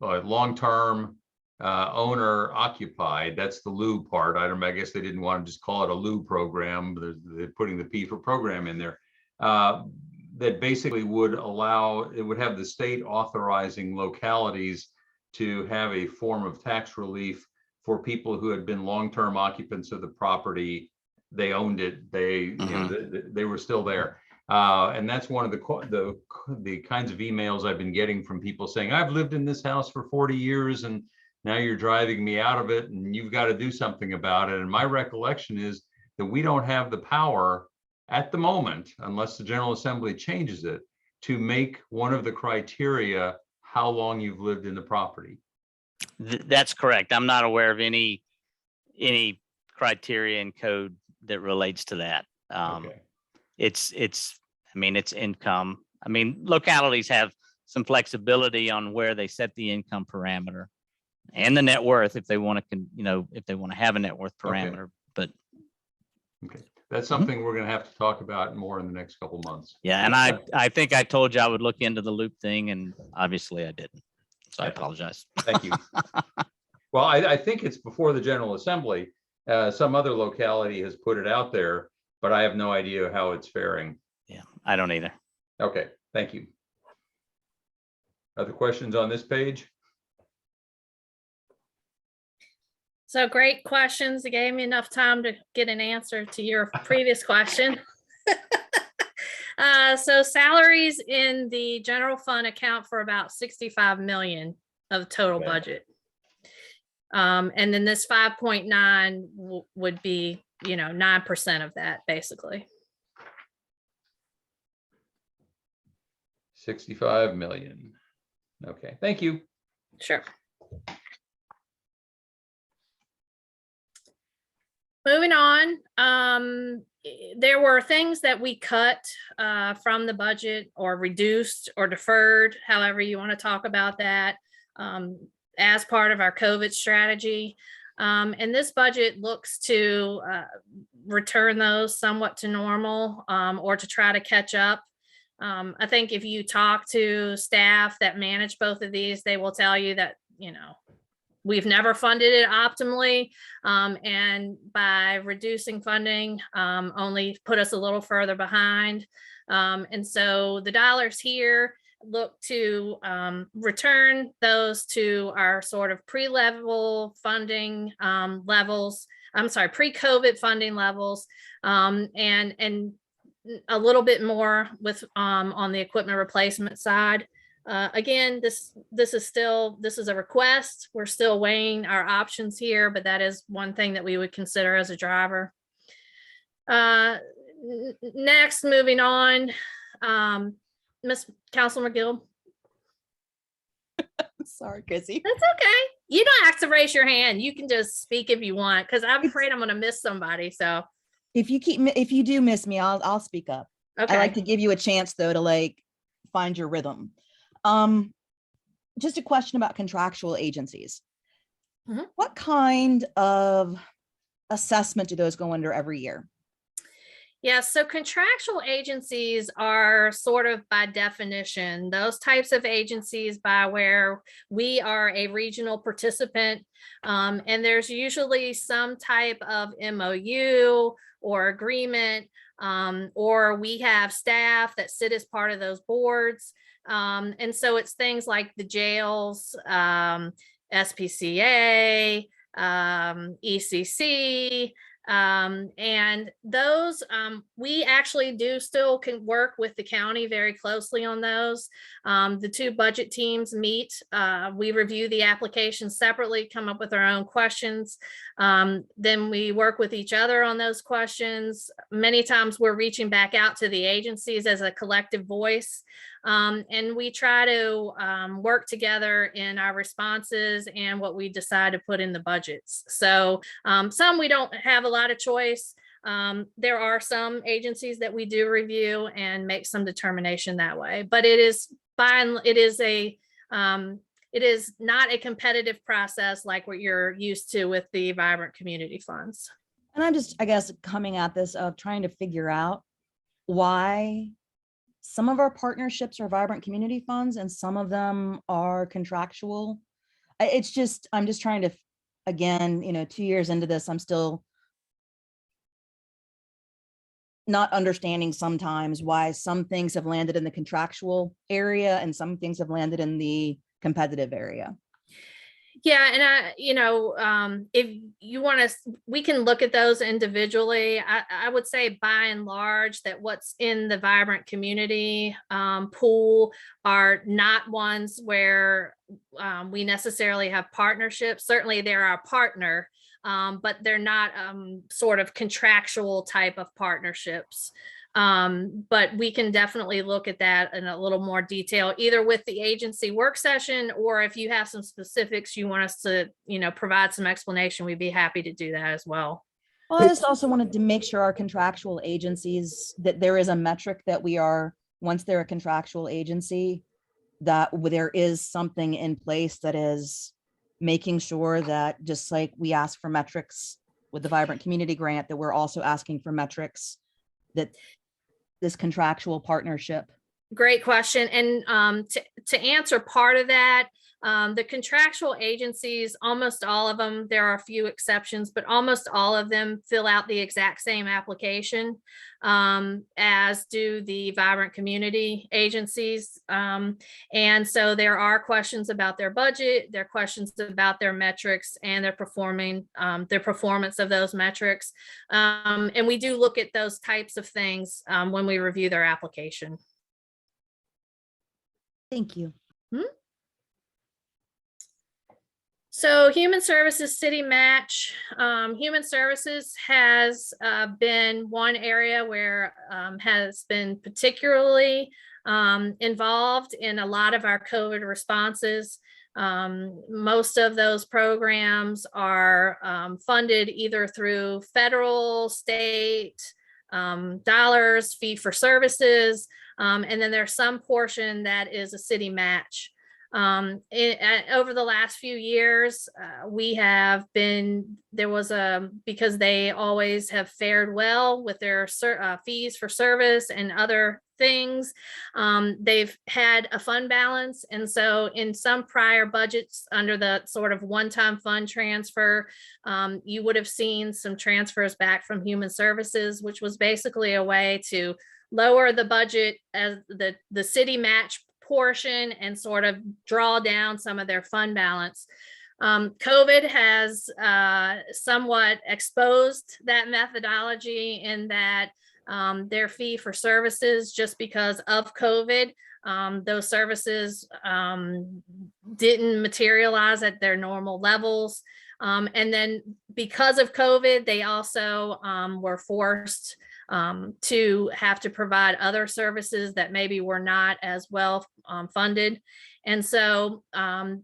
Speaker 1: owner occupied. That's the LOO part. I guess they didn't want to just call it a LOO program. They're putting the P for program in there. That basically would have the state authorizing localities to have a form of tax relief for people who had been long-term occupants of the property. They owned it. They were still there. And that's one of the kinds of emails I've been getting from people saying, I've lived in this house for 40 years and now you're driving me out of it and you've got to do something about it. And my recollection is that we don't have the power at the moment, unless the General Assembly changes it, to make one of the criteria how long you've lived in the property.
Speaker 8: That's correct. I'm not aware of any criteria in code that relates to that.
Speaker 1: Okay.
Speaker 8: It's income. I mean, localities have some flexibility on where they set the income parameter and the net worth if they want to have a net worth parameter. But
Speaker 1: Okay. That's something we're going to have to talk about more in the next couple months.
Speaker 8: yeah, and I think I told you I would look into the LOOP thing, and obviously I didn't. So I apologize.
Speaker 1: Thank you. Well, I think it's before the General Assembly. Some other locality has put it out there, but I have no idea how it's faring.
Speaker 8: Yeah, I don't either.
Speaker 1: Okay, thank you. Other questions on this page?
Speaker 7: So great questions. It gave me enough time to get an answer to your previous question. So salaries in the general fund account for about 65 million of total
Speaker 1: Okay.
Speaker 7: budget. And then this 5.9 would be, 9% of that, basically.
Speaker 1: 65 million. Okay, thank you.
Speaker 7: Sure. Moving on, there were things that we cut from the budget or reduced or deferred, however you want to talk about that, as part of our COVID strategy. And this budget looks to return those somewhat to normal or to try to catch up. I think if you talk to staff that manage both of these, they will tell you that, we've never funded it optimally. And by reducing funding, only put us a little further behind. And so the dollars here look to return those to our sort of pre-level funding levels. I'm sorry, pre-COVID funding levels, and a little bit more with on the equipment replacement side. Again, this is a request. We're still weighing our options here, but that is one thing that we would consider as a driver. Next, moving on, Ms. Councilor McGill.
Speaker 3: Sorry, Chrissy.
Speaker 7: That's okay. You don't have to raise your hand. You can just speak if you want, because I'm afraid I'm going to miss somebody. So
Speaker 3: If you do miss me, I'll speak up.
Speaker 7: okay.
Speaker 3: I like to give you a chance though to find your rhythm. Just a question about contractual agencies.
Speaker 7: Mhm.
Speaker 3: What kind of assessment do those go under every year?
Speaker 7: Yeah, so contractual agencies are sort of by definition, those types of agencies by where we are a regional participant. And there's usually some type of MOU or agreement, or we have staff that sit as part of those boards. And so it's things like the jails, SPCA, ECC, and those we actually do still can work with the county very closely on those. The two budget teams meet, we review the applications separately, come up with our own questions. Then we work with each other on those questions. Many times we're reaching back out to the agencies as a collective voice. And we try to work together in our responses and what we decide to put in the budgets. So some we don't have a lot of choice. There are some agencies that we do review and make some determination that way, but it is not a competitive process like what you're used to with the Vibrant Community Funds.
Speaker 3: And I'm just, I guess, coming at this of trying to figure out why some of our partnerships are Vibrant Community Funds and some of them are contractual. I'm just trying to, again, 2 years into this, I'm still not understanding sometimes why some things have landed in the contractual area and some things have landed in the competitive area.
Speaker 7: Yeah, and if you want to, we can look at those individually. I would say by and large that what's in the Vibrant Community pool are not ones where we necessarily have partnerships. Certainly they're our partner, but they're not sort of contractual type of partnerships. But we can definitely look at that in a little more detail, either with the agency work session, or if you have some specifics you want us to, provide some explanation, we'd be happy to do that as well.
Speaker 3: Well, I just also wanted to make sure our contractual agencies, that there is a metric that we are, once they're a contractual agency, that there is something in place that is making sure that, just like we ask for metrics with the Vibrant Community Grant, that we're also asking for metrics that this contractual partnership.
Speaker 7: Great question. And to answer part of that, The contractual agencies, almost all of them, there are a few exceptions, but almost all of them fill out the exact same application as do the vibrant community agencies. And so there are questions about their budget, there are questions about their metrics and their performance of those metrics. And we do look at those types of things when we review their application.
Speaker 3: Thank you.
Speaker 7: So Human Services City Match, Human Services has been one area where has been particularly involved in a lot of our COVID responses. Most of those programs are funded either through federal, state dollars, fee for services, and then there's some portion that is a city match. Over the last few years, we have been, because they always have fared well with their fees for service and other things, they've had a fund balance. And so in some prior budgets under the sort of one-time fund transfer, you would have seen some transfers back from Human Services, which was basically a way to lower the budget as the city match portion and sort of draw down some of their fund balance. COVID has somewhat exposed that methodology in that their fee for services, just because of COVID, those services didn't materialize at their normal levels. And then because of COVID, they also were forced to have to provide other services that maybe were not as well funded. And so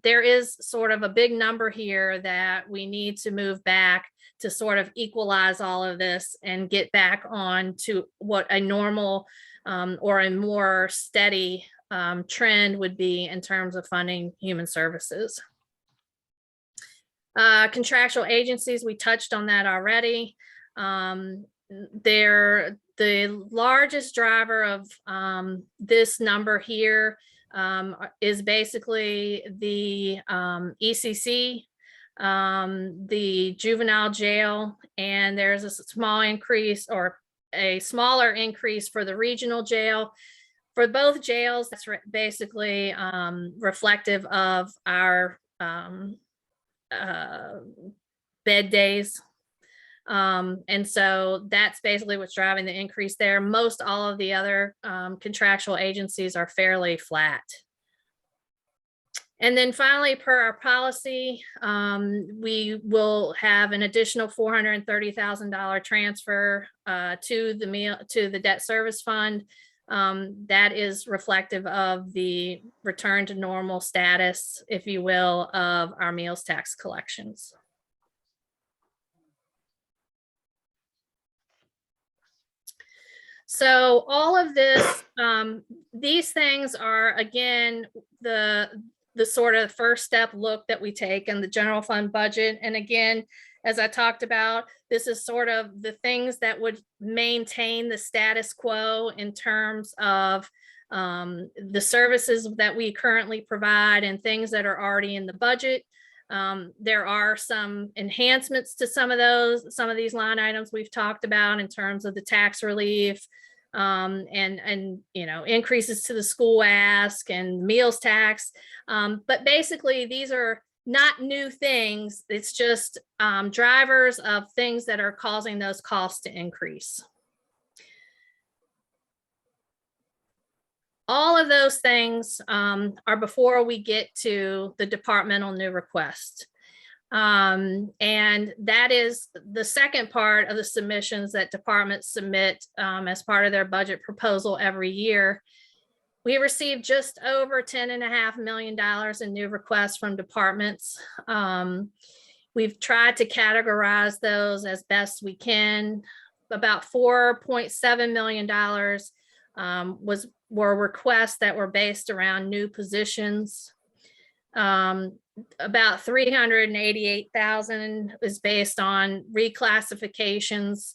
Speaker 7: there is sort of a big number here that we need to move back to sort of equalize all of this and get back on to what a normal or a more steady trend would be in terms of funding human services. Contractual agencies, we touched on that already. They're the largest driver of this number here is basically the ECC, the juvenile jail, and there's a small increase or a smaller increase for the regional jail. For both jails, that's basically reflective of our bed days. And so that's basically what's driving the increase there. Most all of the other contractual agencies are fairly flat. And then finally, per our policy, we will have an additional $430,000 transfer to the debt service fund. That is reflective of the return to normal status, if you will, of our meals tax collections. So all of this, these things are, again, the sort of first step look that we take in the general fund budget. And again, as I talked about, this is sort of the things that would maintain the status quo in terms of the services that we currently provide and things that are already in the budget. There are some enhancements to some of these line items we've talked about in terms of the tax relief and you know, increases to the school ask and meals tax. But basically these are not new things. It's just drivers of things that are causing those costs to increase. All of those things are before we get to the departmental new request. And that is the second part of the submissions that departments submit as part of their budget proposal every year. We received just over $10.5 million in new requests from departments. We've tried to categorize those as best we can. About $4.7 million were requests that were based around new positions. About 388,000 is based on reclassifications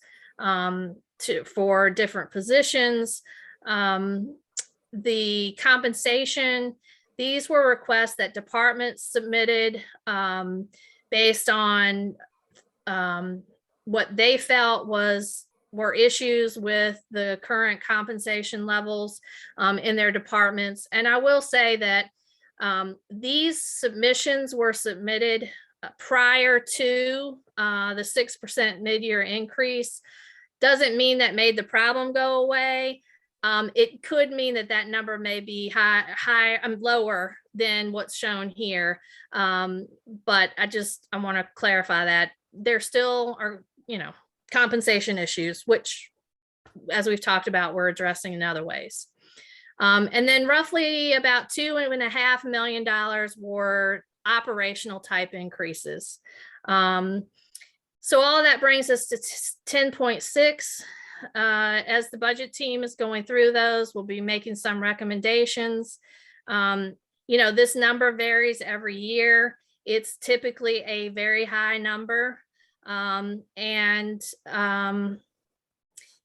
Speaker 7: for different positions. The compensation, these were requests that departments submitted based on what they felt were issues with the current compensation levels in their departments. And I will say that these submissions were submitted prior to the 6% mid-year increase. Doesn't mean that made the problem go away. It could mean that that number may be lower than what's shown here. But I want to clarify that there still are, compensation issues, which, as we've talked about, we're addressing in other ways. And then roughly about $2.5 million were operational type increases. So all of that brings us to 10.6. As the budget team is going through those, we'll be making some recommendations. This number varies every year. It's typically a very high number.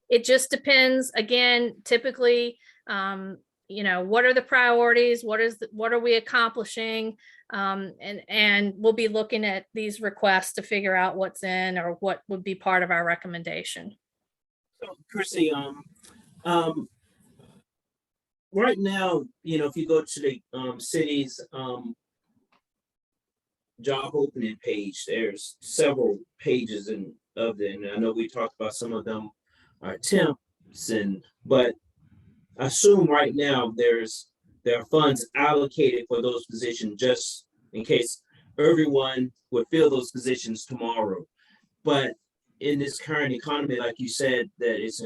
Speaker 7: It just depends, again, typically, what are the priorities? What are we accomplishing? And we'll be looking at these requests to figure out what's in or what would be part of our recommendation.
Speaker 6: So, Chrissy, right now, if you go to the city's job opening page, there's several pages of it. And I know we talked about some of them are temps, but I assume right now there are funds allocated for those positions just in case everyone would fill those positions tomorrow. But in this current economy, like you said, that it's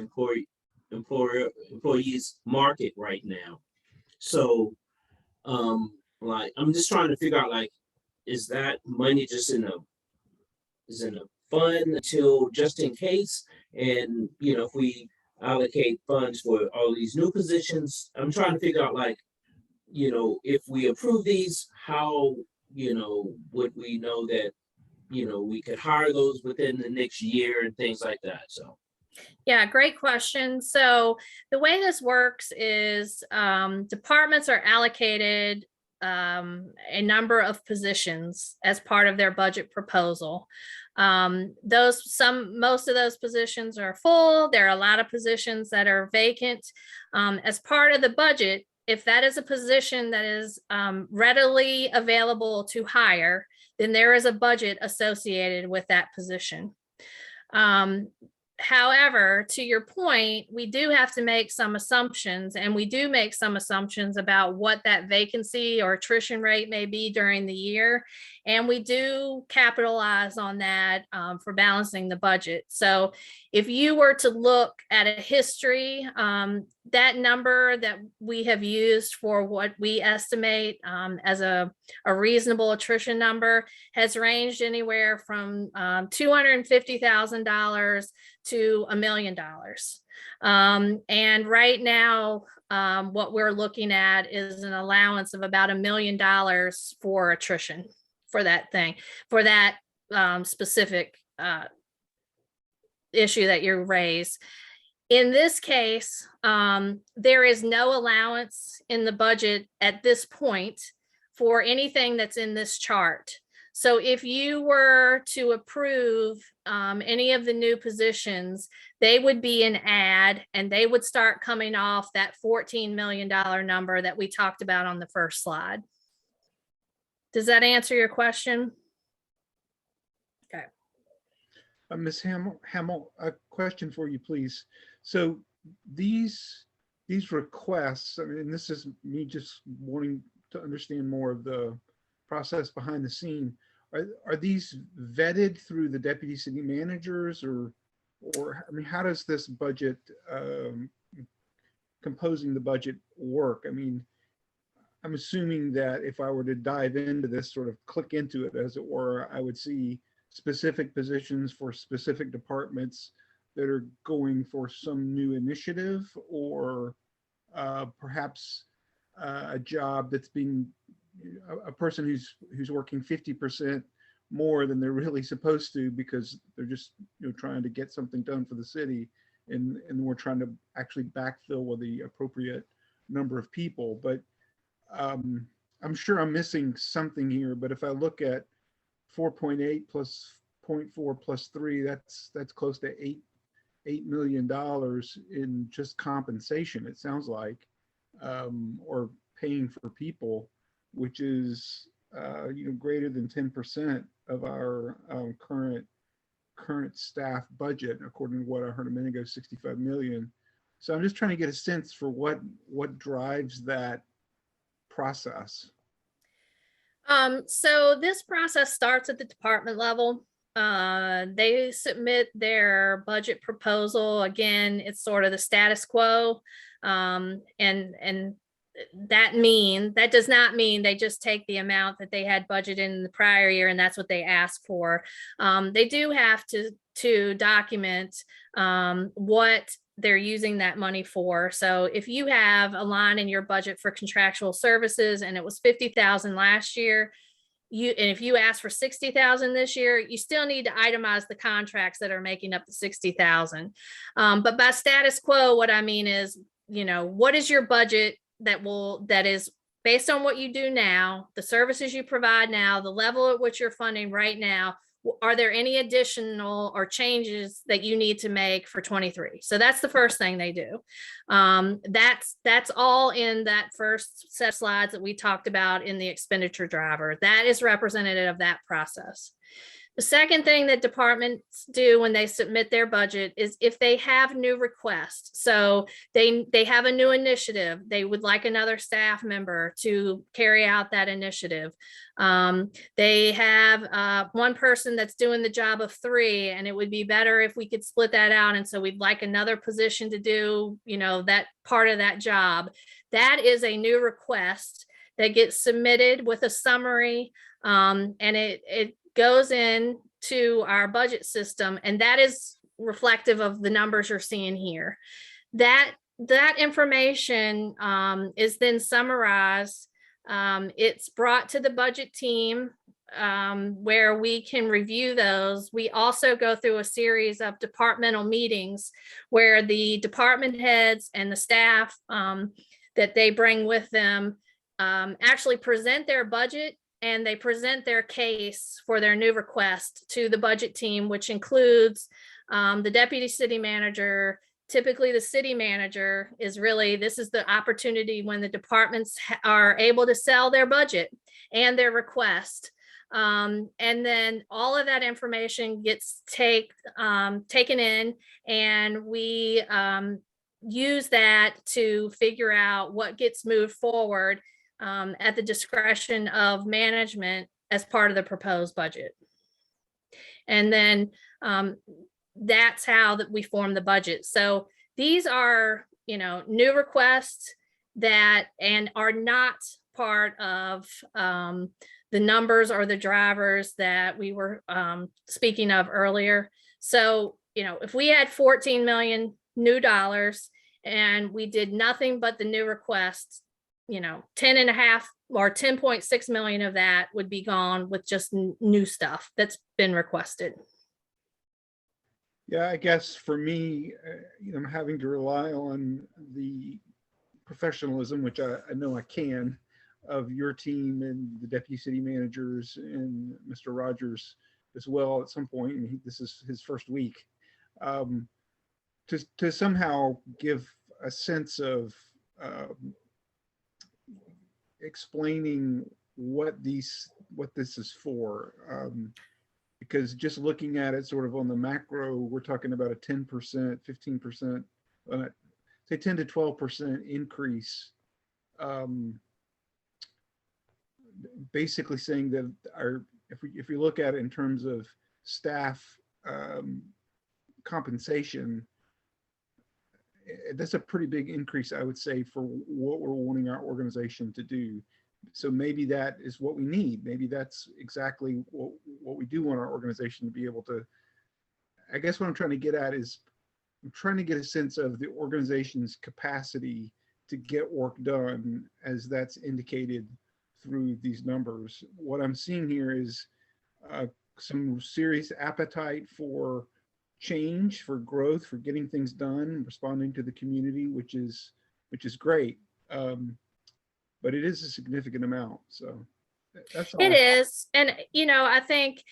Speaker 6: employees market right now. So I'm just trying to figure out, is that money just in a fund until just in case? And if we allocate funds for all these new positions, I'm trying to figure out if we approve these, how would we know that we could hire those within the next year and things like that? So
Speaker 7: yeah, great question. So the way this works is departments are allocated a number of positions as part of their budget proposal. Most of those positions are full. There are a lot of positions that are vacant. As part of the budget, if that is a position that is readily available to hire, then there is a budget associated with that position. However, to your point, we do have to make some assumptions, and we do make some assumptions about what that vacancy or attrition rate may be during the year. And we do capitalize on that for balancing the budget. So if you were to look at a history, that number that we have used for what we estimate as a reasonable attrition number has ranged anywhere from $250,000 to $1 million. And right now, what we're looking at is an allowance of about $1 million for attrition for that specific issue that you raised. In this case, there is no allowance in the budget at this point for anything that's in this chart. So if you were to approve any of the new positions, they would be an add, and they would start coming off that $14 million number that we talked about on the first slide. Does that answer your question? Okay.
Speaker 9: Ms. Hamel, a question for you, please. So these requests, I mean, this is me just wanting to understand more of the process behind the scene. Are these vetted through the deputy city managers, or I mean, how does this budget, composing the budget work? I mean, I'm assuming that if I were to dive into this, sort of click into it, as it were, I would see specific positions for specific departments that are going for some new initiative, or perhaps a job that's being a person who's working 50% more than they're really supposed to because they're just trying to get something done for the city, and we're trying to actually backfill with the appropriate number of people. But I'm sure I'm missing something here, but if I look at 4.8 plus 0.4 plus 3, that's close to $8 million in just compensation, it sounds like, or paying for people, which is greater than 10% of our current staff budget, according to what I heard a minute ago, 65 million. So I'm just trying to get a sense for what drives that process.
Speaker 7: So this process starts at the department level. They submit their budget proposal. Again, it's sort of the status quo. And that does not mean they just take the amount that they had budgeted in the prior year and that's what they ask for. They do have to document what they're using that money for. So if you have a line in your budget for contractual services and it was 50,000 last year, and if you ask for 60,000 this year, you still need to itemize the contracts that are making up the 60,000. But by status quo, what I mean is, what is your budget that is based on what you do now, the services you provide now, the level at which you're funding right now? Are there any additional or changes that you need to make for 23? So that's the first thing they do. That's all in that first set of slides that we talked about in the expenditure driver. That is representative of that process. The second thing that departments do when they submit their budget is if they have new requests. So they have a new initiative, they would like another staff member to carry out that initiative. They have one person that's doing the job of 3, and it would be better if we could split that out. And so we'd like another position to do, that part of that job. That is a new request that gets submitted with a summary, and it goes in to our budget system, and that is reflective of the numbers you're seeing here. That information is then summarized. It's brought to the budget team where we can review those. We also go through a series of departmental meetings where the department heads and the staff that they bring with them actually present their budget, and they present their case for their new request to the budget team, which includes the deputy city manager. Typically, the city manager this is the opportunity when the departments are able to sell their budget and their request. And then all of that information gets taken in, and we use that to figure out what gets moved forward at the discretion of management as part of the proposed budget. And then that's how that we form the budget. So these are, new requests that and are not part of the numbers or the drivers that we were speaking of earlier. So, if we had 14 million new dollars and we did nothing but the new requests, 10.5 or 10.6 million of that would be gone with just new stuff that's been requested.
Speaker 9: Yeah, I guess for me, I'm having to rely on the professionalism, which I know I can, of your team and the deputy city managers and Mr. Rogers as well at some point. And this is his first week, to somehow give a sense of explaining what this is for, because just looking at it sort of on the macro, we're talking about a 10%, 15%, say 10 to 12% increase. Basically saying that if we look at it in terms of staff compensation, that's a pretty big increase, I would say, for what we're wanting our organization to do. So maybe that is what we need. Maybe that's exactly what we do want our organization to be able to. I guess what I'm trying to get at is I'm trying to get a sense of the organization's capacity to get work done as that's indicated through these numbers. What I'm seeing here is some serious appetite for change, for growth, for getting things done, responding to the community, which is great. but it is a significant amount. So that's all.
Speaker 7: It is. And, I think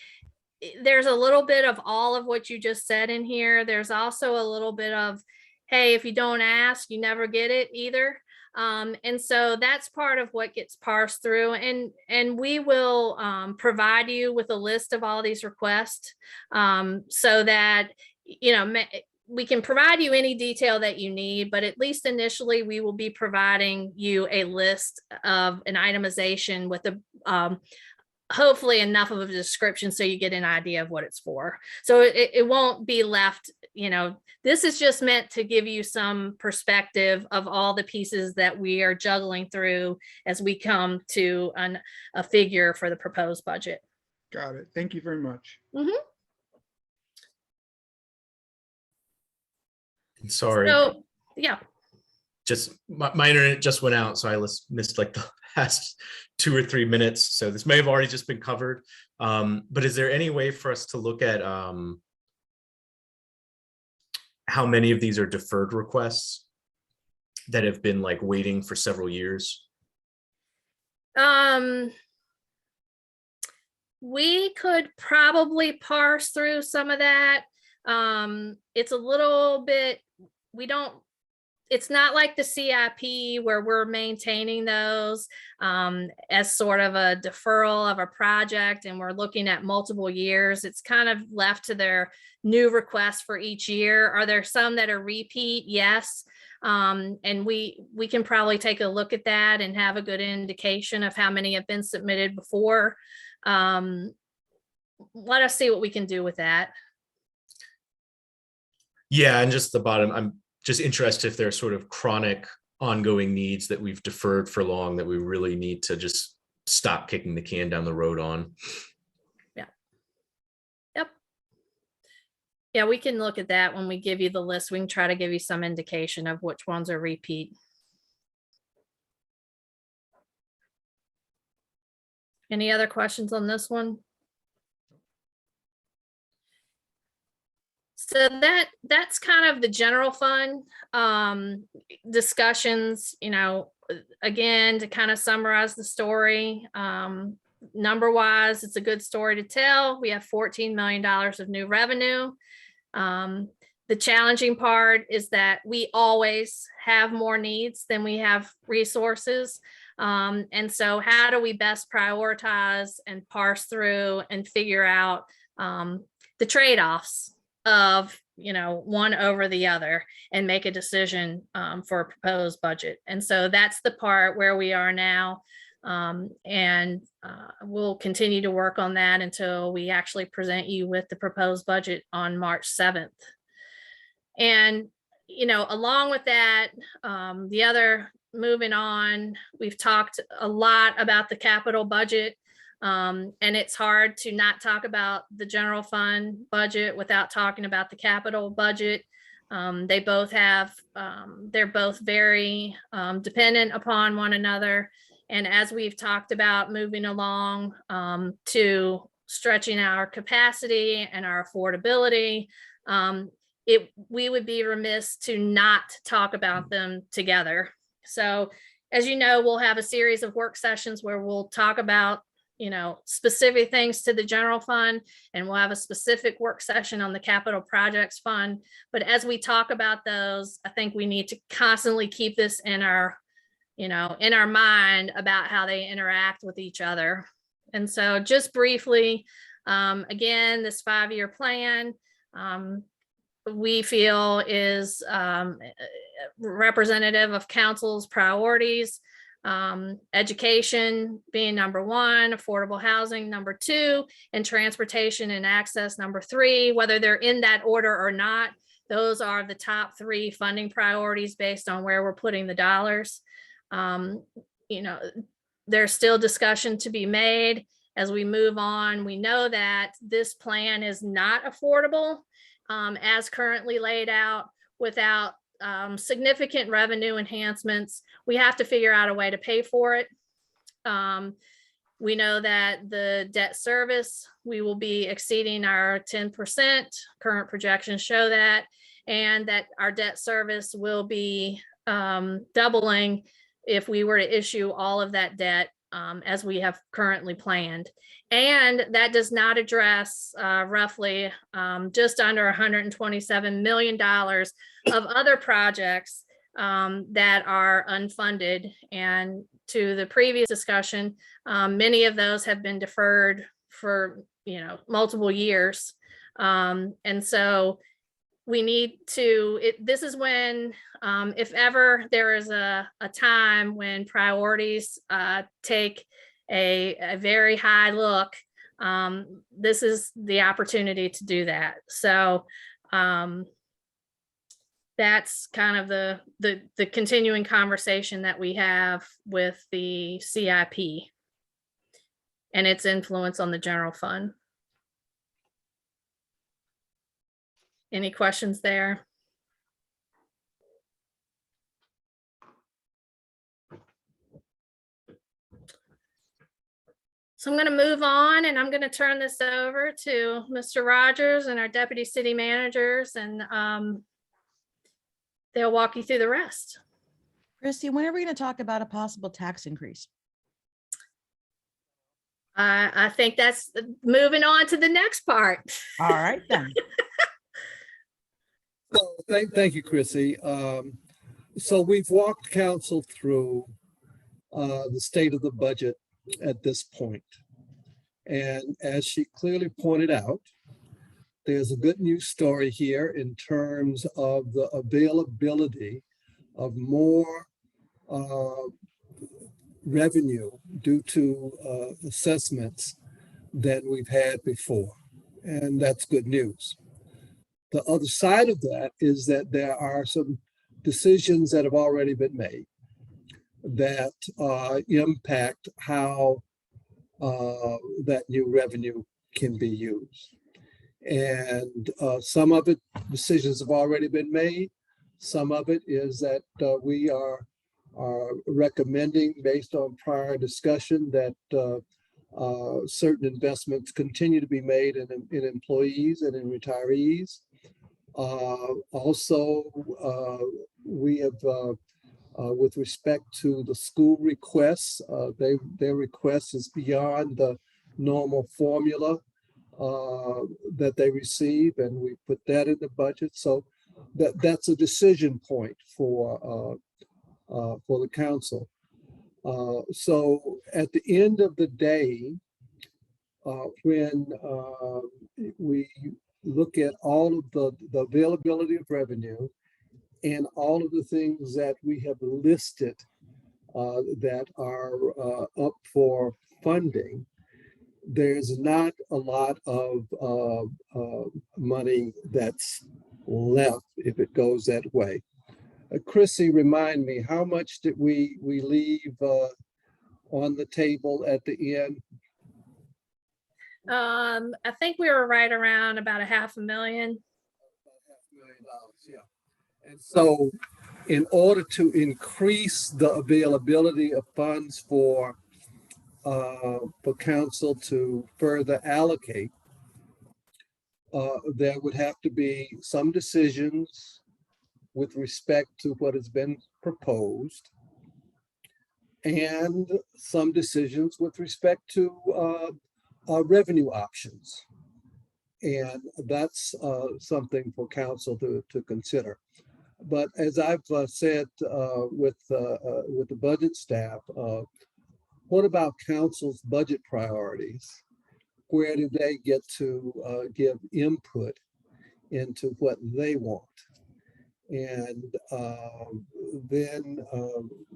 Speaker 7: there's a little bit of all of what you just said in here. There's also a little bit of, hey, if you don't ask, you never get it either. And so that's part of what gets parsed through, and we will provide you with a list of all these requests so that, we can provide you any detail that you need, but at least initially we will be providing you a list of an itemization with a hopefully enough of a description so you get an idea of what it's for. So it won't be left, this is just meant to give you some perspective of all the pieces that we are juggling through as we come to a figure for the proposed budget.
Speaker 9: Got it. Thank you very much.
Speaker 10: Sorry,
Speaker 7: So, yeah.
Speaker 10: just my internet just went out, so I missed like the past 2 or 3 minutes. So this may have already just been covered. But is there any way for us to look at how many of these are deferred requests that have been like waiting for several years?
Speaker 7: We could probably parse through some of that. It's a little bit, it's not like the CIP where we're maintaining those as sort of a deferral of a project and we're looking at multiple years. It's kind of left to their new requests for each year. Are there some that are repeat? Yes. And we can probably take a look at that and have a good indication of how many have been submitted before. Let us see what we can do with that.
Speaker 10: Yeah, and just the bottom, I'm just interested if there are sort of chronic ongoing needs that we've deferred for long that we really need to just stop kicking the can down the road on.
Speaker 7: Yeah. Yep. Yeah, we can look at that when we give you the list. We can try to give you some indication of which ones are repeat. Any other questions on this one? So that's kind of the general fund discussions, again, to kind of summarize the story. Number wise, it's a good story to tell. We have $14 million of new revenue. The challenging part is that we always have more needs than we have resources. And so how do we best prioritize and parse through and figure out the trade-offs of one over the other and make a decision for a proposed budget. And so that's the part where we are now. And we'll continue to work on that until we actually present you with the proposed budget on March 7th. And, along with that, the other moving on, we've talked a lot about the capital budget. And it's hard to not talk about the general fund budget without talking about the capital budget. They both have, they're both very dependent upon one another. And as we've talked about moving along to stretching our capacity and our affordability, we would be remiss to not talk about them together. So as you know, we'll have a series of work sessions where we'll talk about specific things to the general fund, and we'll have a specific work session on the capital projects fund. But as we talk about those, I think we need to constantly keep this in our mind about how they interact with each other. And so just briefly, again, this 5-year plan, we feel is representative of council's priorities. Education being number 1, affordable housing number 2, and transportation and access number 3. Whether they're in that order or not, those are the top 3 funding priorities based on where we're putting the dollars. There's still discussion to be made as we move on. We know that this plan is not affordable as currently laid out without significant revenue enhancements. We have to figure out a way to pay for it. We know that the debt service, we will be exceeding our 10%. Current projections show that, and that our debt service will be doubling if we were to issue all of that debt as we have currently planned. And that does not address roughly just under $127 million of other projects that are unfunded. And to the previous discussion, many of those have been deferred for, multiple years. And so we need to, this is when, if ever there is a time when priorities take a very high look, this is the opportunity to do that. So that's kind of the continuing conversation that we have with the CIP and its influence on the general fund. Any questions there? So I'm going to move on, and I'm going to turn this over to Mr. Rogers and our deputy city managers, and they'll walk you through the rest.
Speaker 3: Christy, when are we going to talk about a possible tax increase?
Speaker 7: I think that's moving on to the next part.
Speaker 3: All right, then.
Speaker 5: So thank you, Chrissy. So we've walked council through the state of the budget at this point. And as she clearly pointed out, there's a good news story here in terms of the availability of more revenue due to assessments than we've had before. And that's good news. The other side of that is that there are some decisions that have already been made that impact how that new revenue can be used. And some of it, decisions have already been made. Some of it is that we are recommending, based on prior discussion, that certain investments continue to be made in employees and in retirees. Also, we have, with respect to the school requests, their request is beyond the normal formula that they receive, and we put that in the budget. So that's a decision point for the council. So at the end of the day, when we look at all of the availability of revenue and all of the things that we have listed that are up for funding, there's not a lot of money that's left if it goes that way. Chrissy, remind me, how much did we leave on the table at the end?
Speaker 7: I think we were right around about $500,000.
Speaker 5: Yeah. And so in order to increase the availability of funds for council to further allocate, there would have to be some decisions with respect to what has been proposed and some decisions with respect to revenue options. And that's something for council to consider. But as I've said with the budget staff, what about council's budget priorities? Where do they get to give input into what they want? And then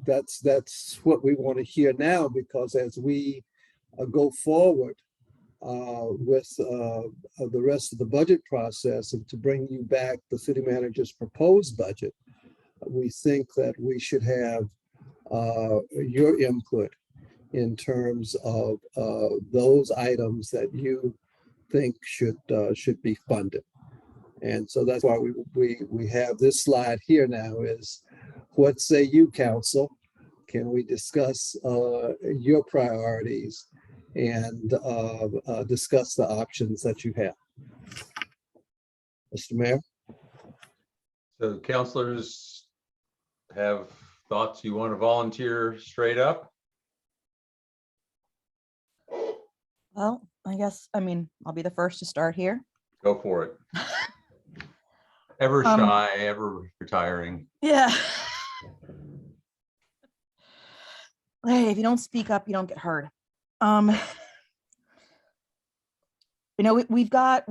Speaker 5: that's what we want to hear now, because as we go forward with the rest of the budget process and to bring you back the city manager's proposed budget, we think that we should have your input in terms of those items that you think should be funded. And so that's why we have this slide here now is, what say you, council? Can we discuss your priorities and discuss the options that you have? Mr. Mayor?
Speaker 1: So councilors have thoughts? You want to volunteer straight up?
Speaker 3: Well, I guess, I mean, I'll be the first to start here.
Speaker 1: Go for it. Ever
Speaker 3: Um,
Speaker 1: shy, ever retiring.
Speaker 3: Yeah. Hey, if you don't speak up, you don't get heard. You know, we've got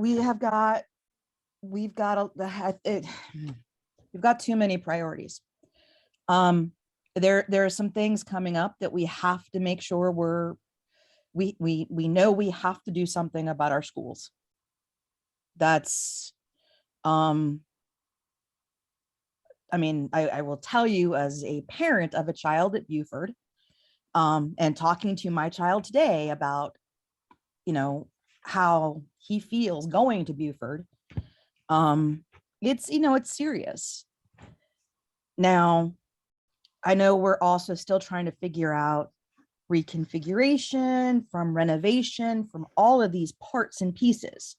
Speaker 3: too many priorities. There are some things coming up that we have to make sure we know we have to do something about our schools. That's, I mean, I will tell you as a parent of a child at Buford, and talking to my child today about, you know, how he feels going to Buford. It's, you know, it's serious. Now, I know we're also still trying to figure out reconfiguration from renovation, from all of these parts and pieces.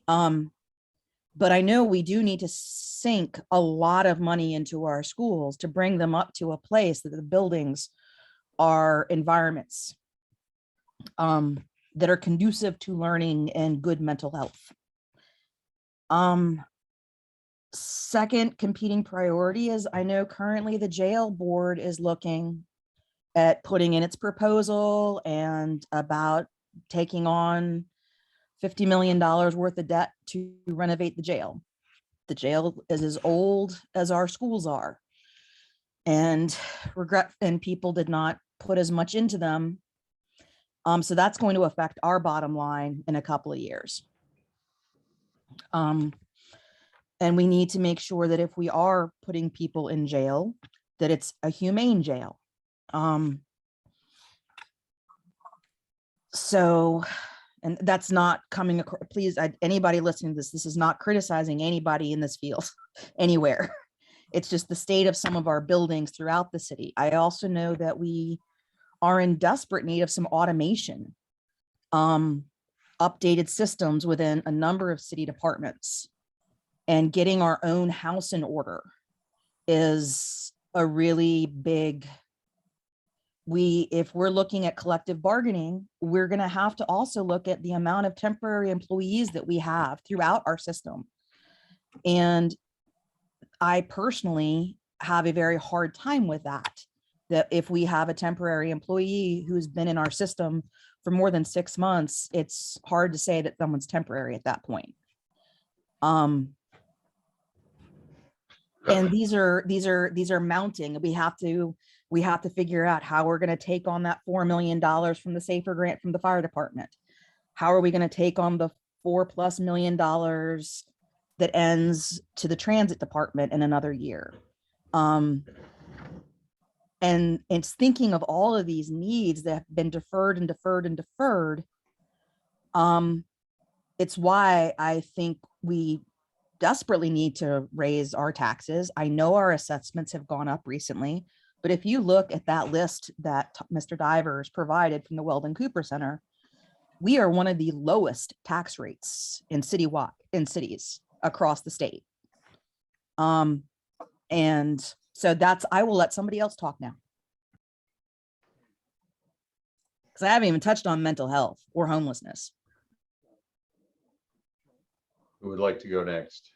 Speaker 3: But I know we do need to sink a lot of money into our schools to bring them up to a place that the buildings are environments that are conducive to learning and good mental health. Second competing priority is, I know currently the jail board is looking at putting in its proposal and about taking on $50 million worth of debt to renovate the jail. The jail is as old as our schools are. And people did not put as much into them. So that's going to affect our bottom line in a couple of years. And we need to make sure that if we are putting people in jail, that it's a humane jail. So, and that's not coming across, please, anybody listening to this is not criticizing anybody in this field anywhere. It's just the state of some of our buildings throughout the city. I also know that we are in desperate need of some automation, updated systems within a number of city departments, and getting our own house in order is a really big, if we're looking at collective bargaining, we're going to have to also look at the amount of temporary employees that we have throughout our system. And I personally have a very hard time with that if we have a temporary employee who's been in our system for more than 6 months, it's hard to say that someone's temporary at that point. And these are mounting. We have to figure out how we're going to take on that $4 million from the SAFER grant from the fire department. How are we going to take on the $4+ million that ends to the transit department in another year? And it's thinking of all of these needs that have been deferred and deferred and deferred. It's why I think we desperately need to raise our taxes. I know our assessments have gone up recently, but if you look at that list that Mr. Divers provided from the Weldon Cooper Center, we are one of the lowest tax rates in cities across the state. And so I will let somebody else talk now. Because I haven't even touched on mental health or homelessness.
Speaker 1: Who would like to go next?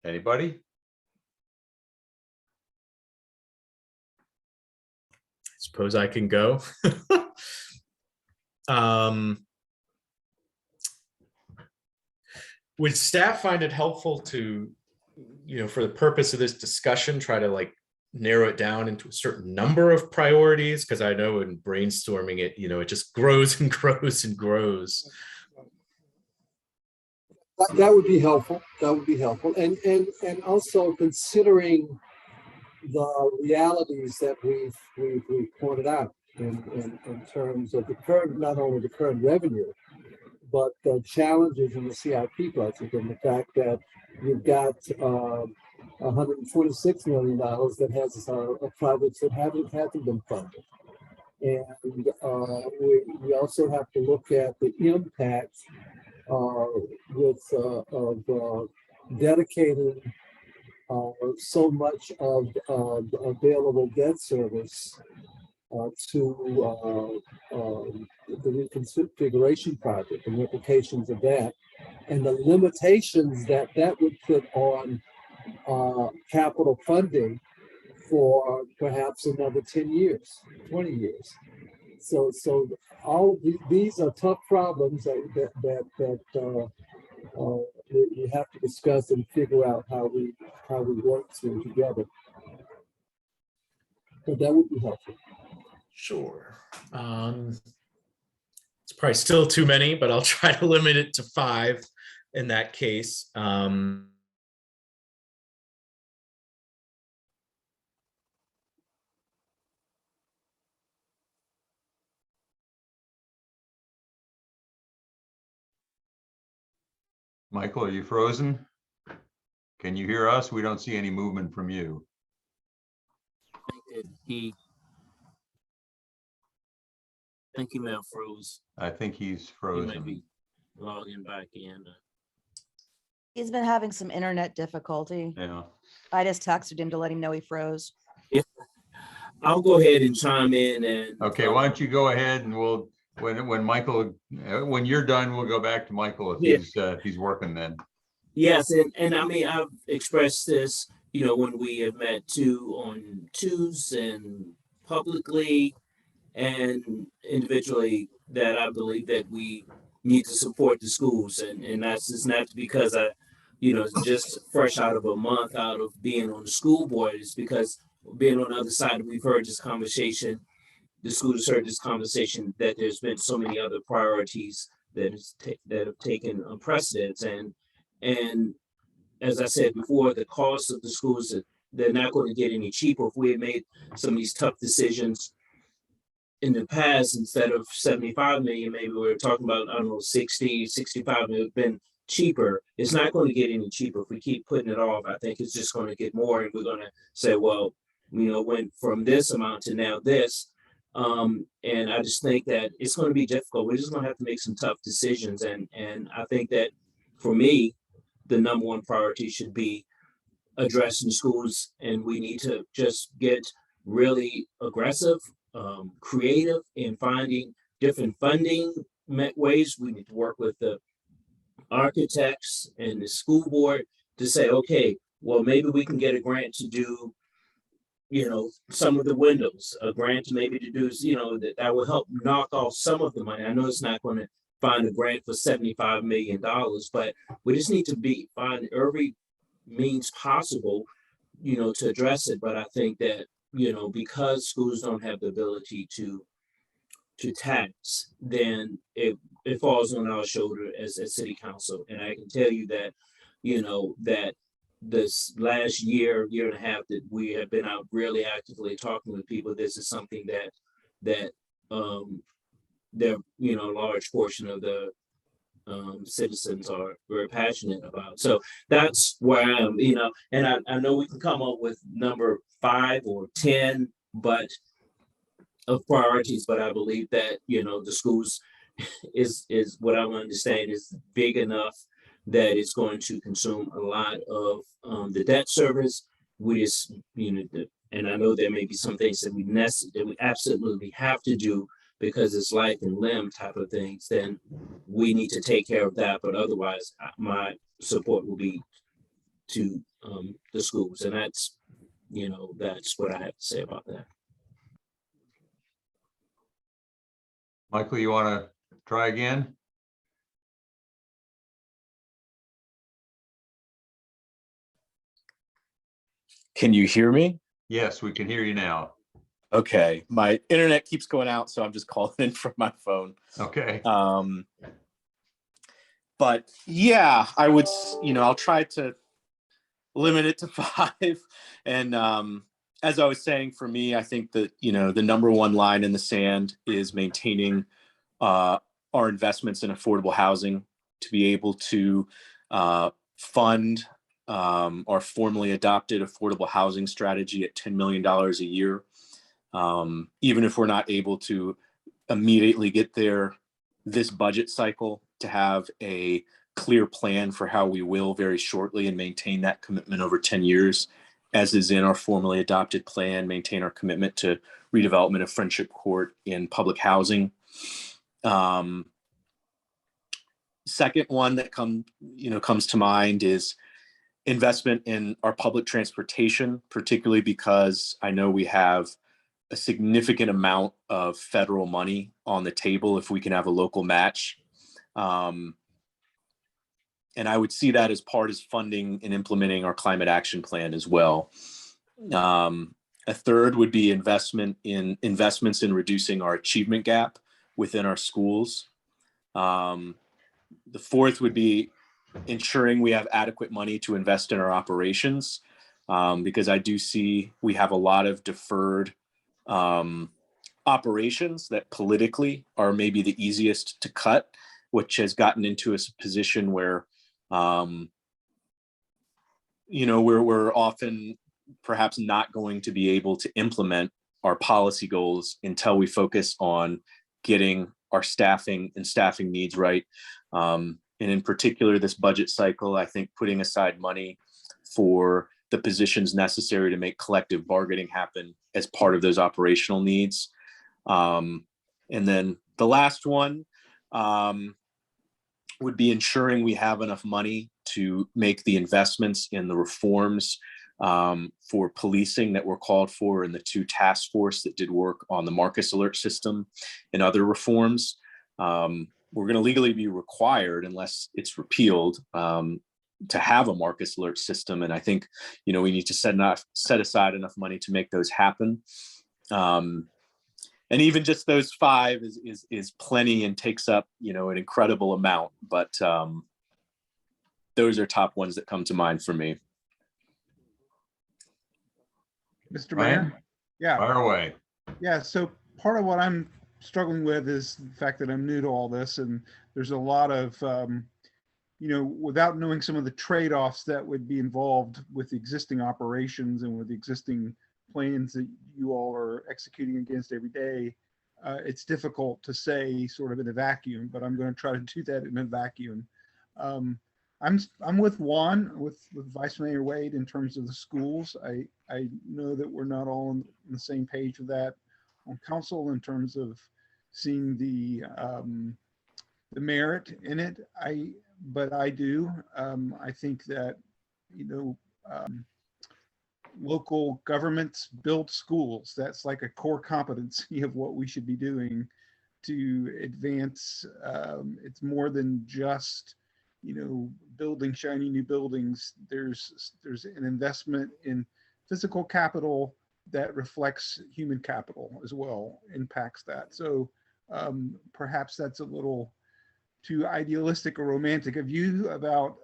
Speaker 1: Anybody?
Speaker 10: Suppose I can go. Would staff find it helpful to, for the purpose of this discussion, try to like narrow it down into a certain number of priorities? Because I know in brainstorming it, it just grows and grows and grows.
Speaker 5: That would be helpful. That would be helpful. And also considering the realities that we've pointed out in terms of the current, not only the current revenue, but the challenges in the CIP budget, and the fact that you've got $146 million that has projects that hasn't been funded. And we also have to look at the impact dedicating so much of the available debt service to the reconfiguration project and the implications of that, and the limitations that that would put on capital funding for perhaps another 10 years, 20 years. So all these are tough problems that we have to discuss and figure out how we work through together. But that would be helpful.
Speaker 10: Sure. It's probably still too many, but I'll try to limit it to 5 in that case.
Speaker 1: Michael, are you frozen? Can you hear us? We don't see any movement from you.
Speaker 6: I think he may have froze.
Speaker 1: I think he's
Speaker 6: He may
Speaker 1: frozen.
Speaker 6: be logging back in.
Speaker 3: He's been having some internet difficulty.
Speaker 1: Yeah.
Speaker 3: I just texted him to let him know he froze.
Speaker 6: I'll go ahead and chime in and.
Speaker 1: Okay, why don't you go ahead and we'll, when Michael, when you're done, we'll go back to Michael if he's working then.
Speaker 6: Yes, and I mean, I've expressed this, you know, when we have met too on twos and publicly and individually, that I believe that we need to support the schools. And that's just not because I, you know, just fresh out of a month out of being on the school board. It's because being on the other side, we've heard this conversation, the school has heard this conversation, that there's been so many other priorities that have taken precedence. And as I said before, the cost of the schools, they're not going to get any cheaper. If we had made some of these tough decisions in the past, instead of 75 million, maybe we were talking about, I don't know, 60, 65, it would have been cheaper. It's not going to get any cheaper if we keep putting it off. I think it's just going to get more, and we're going to say, well, you know, went from this amount to now this. And I just think that it's going to be difficult. We're just going to have to make some tough decisions. And I think that for me, the number one priority should be addressing schools, and we need to just get really aggressive, creative in finding different funding ways. We need to work with the architects and the school board to say, okay, well, maybe we can get a grant to do, you know, some of the windows, a grant maybe to do, you know, that will help knock off some of the money. I know it's not going to find a grant for $75 million, but we just need to find every means possible, you know, to address it. But I think that, you know, because schools don't have the ability to tax, then it falls on our shoulder as a city council. And I can tell you that, you know, that this last year and a half that we have been out really actively talking with people, this is something that they're, you know, a large portion of the citizens are very passionate about. So that's where I am, you know, and I know we can come up with number 5 or 10, but of priorities, but I believe that, you know, the schools is what I understand is big enough that it's going to consume a lot of the debt service. We just, you know, and I know there may be some things that we absolutely have to do because it's life and limb type of things, then we need to take care of that. But otherwise, my support will be to the schools. And that's, you know, that's what I have to say about that.
Speaker 1: Michael, you want to try again?
Speaker 11: Can you hear me?
Speaker 1: Yes, we can hear you now.
Speaker 11: Okay, my internet keeps going out, so I'm just calling in from my phone.
Speaker 1: Okay.
Speaker 11: But yeah, I would, you know, I'll try to limit it to 5. And as I was saying, for me, I think that, you know, the number one line in the sand is maintaining our investments in affordable housing to be able to fund our formally adopted affordable housing strategy at $10 million a year. Even if we're not able to immediately get there this budget cycle, to have a clear plan for how we will very shortly and maintain that commitment over 10 years, as is in our formally adopted plan, maintain our commitment to redevelopment of Friendship Court in public housing. Second one that comes to mind is investment in our public transportation, particularly because I know we have a significant amount of federal money on the table if we can have a local match. And I would see that as part of funding and implementing our climate action plan as well. A third would be investments in reducing our achievement gap within our schools. The fourth would be ensuring we have adequate money to invest in our operations, because I do see we have a lot of deferred operations that politically are maybe the easiest to cut, which has gotten into a position where we're often perhaps not going to be able to implement our policy goals until we focus on getting our staffing needs right. And in particular, this budget cycle, I think putting aside money for the positions necessary to make collective bargaining happen as part of those operational needs. And then the last one would be ensuring we have enough money to make the investments in the reforms for policing that were called for in the 2 task force that did work on the Marcus alert system and other reforms. We're going to legally be required, unless it's repealed, to have a Marcus alert system. And I think, we need to set aside enough money to make those happen. And even just those 5 is plenty and takes up, an incredible amount. But those are top ones that come to mind for me.
Speaker 9: Mr.
Speaker 1: Ryan?
Speaker 9: Mayor? Yeah.
Speaker 1: Fire away.
Speaker 9: Yeah, so part of what I'm struggling with is the fact that I'm new to all this, and there's a lot of, without knowing some of the trade-offs that would be involved with the existing operations and with the existing plans that you all are executing against every day, it's difficult to say sort of in a vacuum, but I'm going to try to do that in a vacuum. I'm with Juan, with Vice Mayor Wade in terms of the schools. I know that we're not all on the same page with that on council in terms of seeing the merit in it. But I do. I think that, local governments build schools. That's like a core competency of what we should be doing to advance. It's more than just, building shiny new buildings. There's an investment in physical capital that reflects human capital as well, impacts that. So perhaps that's a little too idealistic or romantic a view about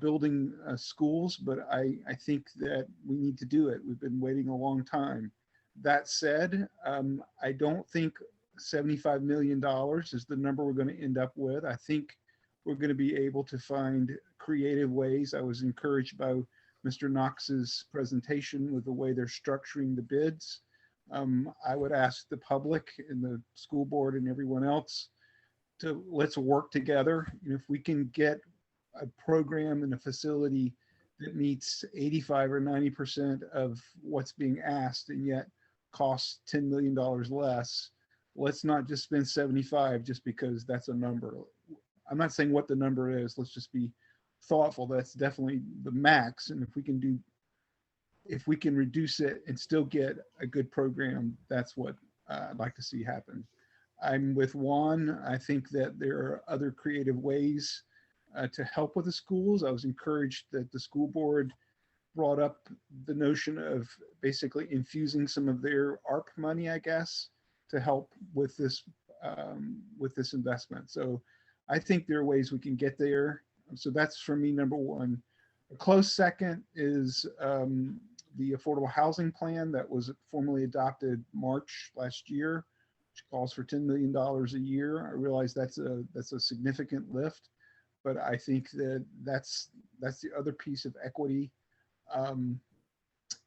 Speaker 9: building schools, but I think that we need to do it. We've been waiting a long time. That said, I don't think $75 million is the number we're going to end up with. I think we're going to be able to find creative ways. I was encouraged by Mr. Knox's presentation with the way they're structuring the bids. I would ask the public and the school board and everyone else to let's work together. If we can get a program and a facility that meets 85 or 90% of what's being asked and yet costs $10 million less, let's not just spend 75 just because that's a number. I'm not saying what the number is. Let's just be thoughtful. That's definitely the max. And if we can reduce it and still get a good program, that's what I'd like to see happen. I'm with Juan. I think that there are other creative ways to help with the schools. I was encouraged that the school board brought up the notion of basically infusing some of their ARP money, I guess, to help with this investment. So I think there are ways we can get there. So that's for me, number one. A close second is the affordable housing plan that was formally adopted March last year, which calls for $10 million a year. I realize that's a significant lift, but I think that that's the other piece of equity. And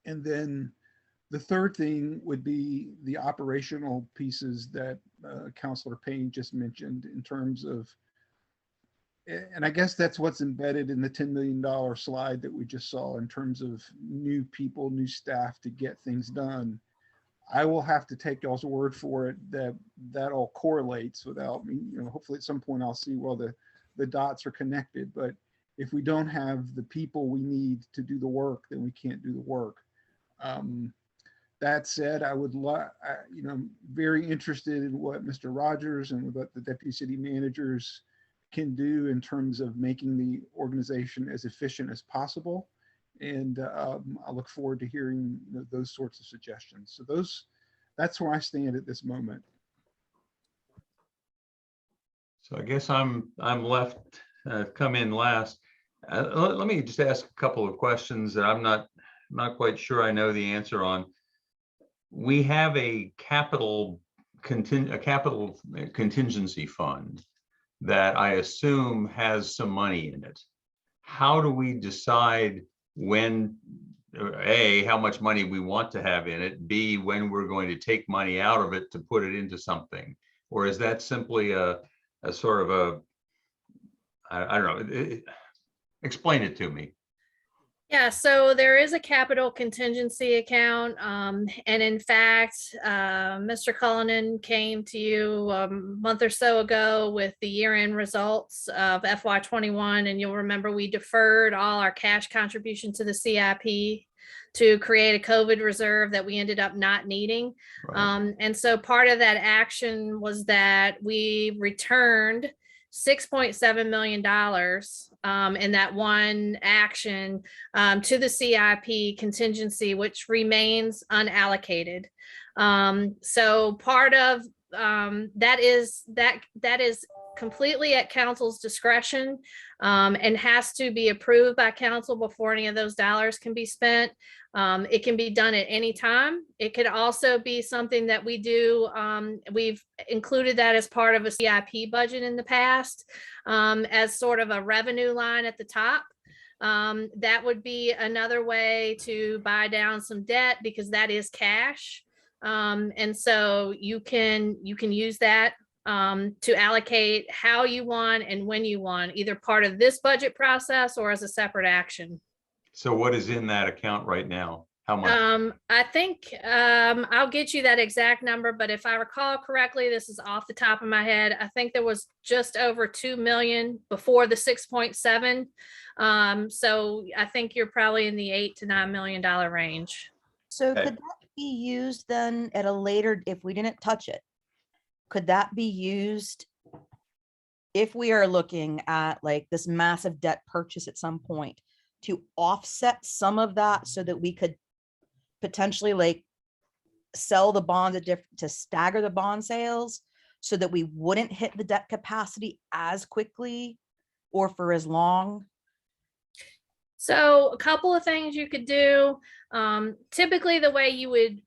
Speaker 9: then the third thing would be the operational pieces that Councilor Payne just mentioned in terms of And I guess that's what's embedded in the $10 million slide that we just saw in terms of new people, new staff to get things done. I will have to take y'all's word for it that that all correlates without me, hopefully at some point I'll see, well, the dots are connected, but if we don't have the people we need to do the work, then we can't do the work. That said, I would very interested in what Mr. Rogers and what the deputy city managers can do in terms of making the organization as efficient as possible. And I look forward to hearing those sorts of suggestions. So that's where I stand at this moment.
Speaker 1: So I guess I'm left, come in last. Let me just ask a couple of questions that I'm not quite sure I know the answer on. We have a capital contingency fund that I assume has some money in it. How do we decide when, A, how much money we want to have in it, B, when we're going to take money out of it to put it into something? Or is that simply a sort of a, I don't know, explain it to me.
Speaker 7: Yeah, so there is a capital contingency account. And in fact, Mr. Cullinan came to you a month or so ago with the year-end results of FY21. And you'll remember we deferred all our cash contribution to the CIP to create a COVID reserve that we ended up not needing.
Speaker 1: Right.
Speaker 7: And so part of that action was that we returned $6.7 million in that one action to the CIP contingency, which remains unallocated. So part of that is completely at council's discretion and has to be approved by council before any of those dollars can be spent. It can be done at any time. It could also be something that we do. We've included that as part of a CIP budget in the past as sort of a revenue line at the top. That would be another way to buy down some debt because that is cash. And so you can use that to allocate how you want and when you want, either part of this budget process or as a separate action.
Speaker 1: So what is in that account right now? How much?
Speaker 7: I think I'll get you that exact number, but if I recall correctly, this is off the top of my head. I think there was just over 2 million before the 6.7. So I think you're probably in the $8 to $9 million range.
Speaker 3: So
Speaker 1: Okay.
Speaker 3: could that be used then at a later, if we didn't touch it? Could that be used if we are looking at like this massive debt purchase at some point to offset some of that so that we could potentially like sell the bonds to stagger the bond sales so that we wouldn't hit the debt capacity as quickly or for as long?
Speaker 7: So a couple of things you could do. Typically the way you would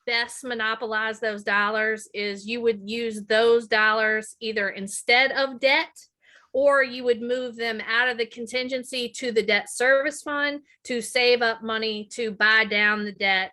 Speaker 7: best monopolize those dollars is you would use those dollars either instead of debt, or you would move them out of the contingency to the debt service fund to save up money to buy down the debt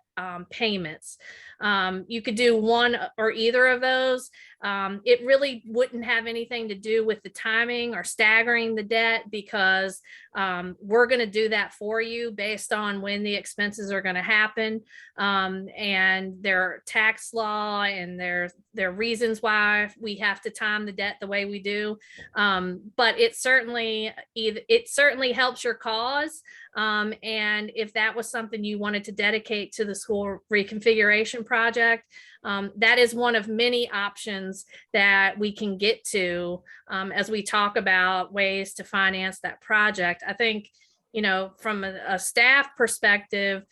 Speaker 7: payments. You could do one or either of those. It really wouldn't have anything to do with the timing or staggering the debt because we're going to do that for you based on when the expenses are going to happen. And their tax law and their reasons why we have to time the debt the way we do. But it certainly helps your cause. And if that was something you wanted to dedicate to the school reconfiguration project, that is one of many options that we can get to as we talk about ways to finance that project. I think, from a staff perspective,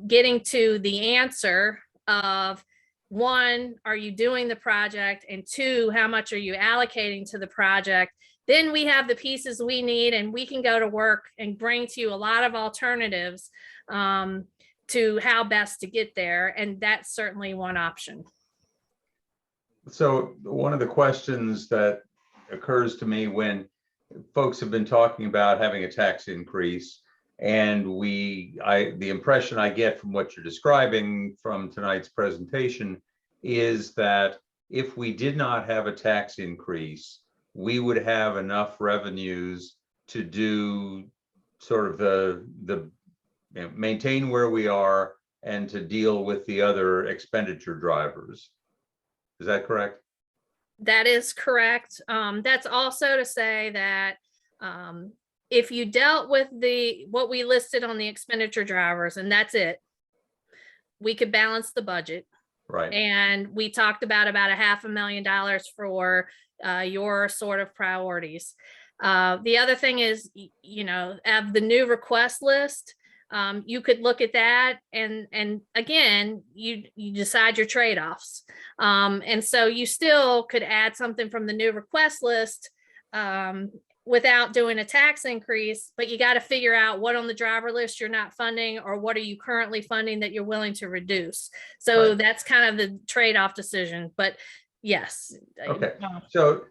Speaker 7: getting to the answer of one, are you doing the project? And two, how much are you allocating to the project? Then we have the pieces we need and we can go to work and bring to you a lot of alternatives to how best to get there. And that's certainly one option.
Speaker 1: So one of the questions that occurs to me when folks have been talking about having a tax increase, and the impression I get from what you're describing from tonight's presentation is that if we did not have a tax increase, we would have enough revenues to do sort of the maintain where we are and to deal with the other expenditure drivers. Is that correct?
Speaker 7: That is correct. That's also to say that if you dealt with what we listed on the expenditure drivers and that's it, we could balance the budget.
Speaker 1: Right.
Speaker 7: And we talked about $500,000 for your sort of priorities. The other thing is, of the new request list, you could look at that and again, you decide your trade-offs. And so you still could add something from the new request list without doing a tax increase, but you got to figure out what on the driver list you're not funding or what are you currently funding that you're willing to reduce. So
Speaker 1: Right.
Speaker 7: that's kind of the trade-off decision, but yes.
Speaker 1: Okay. So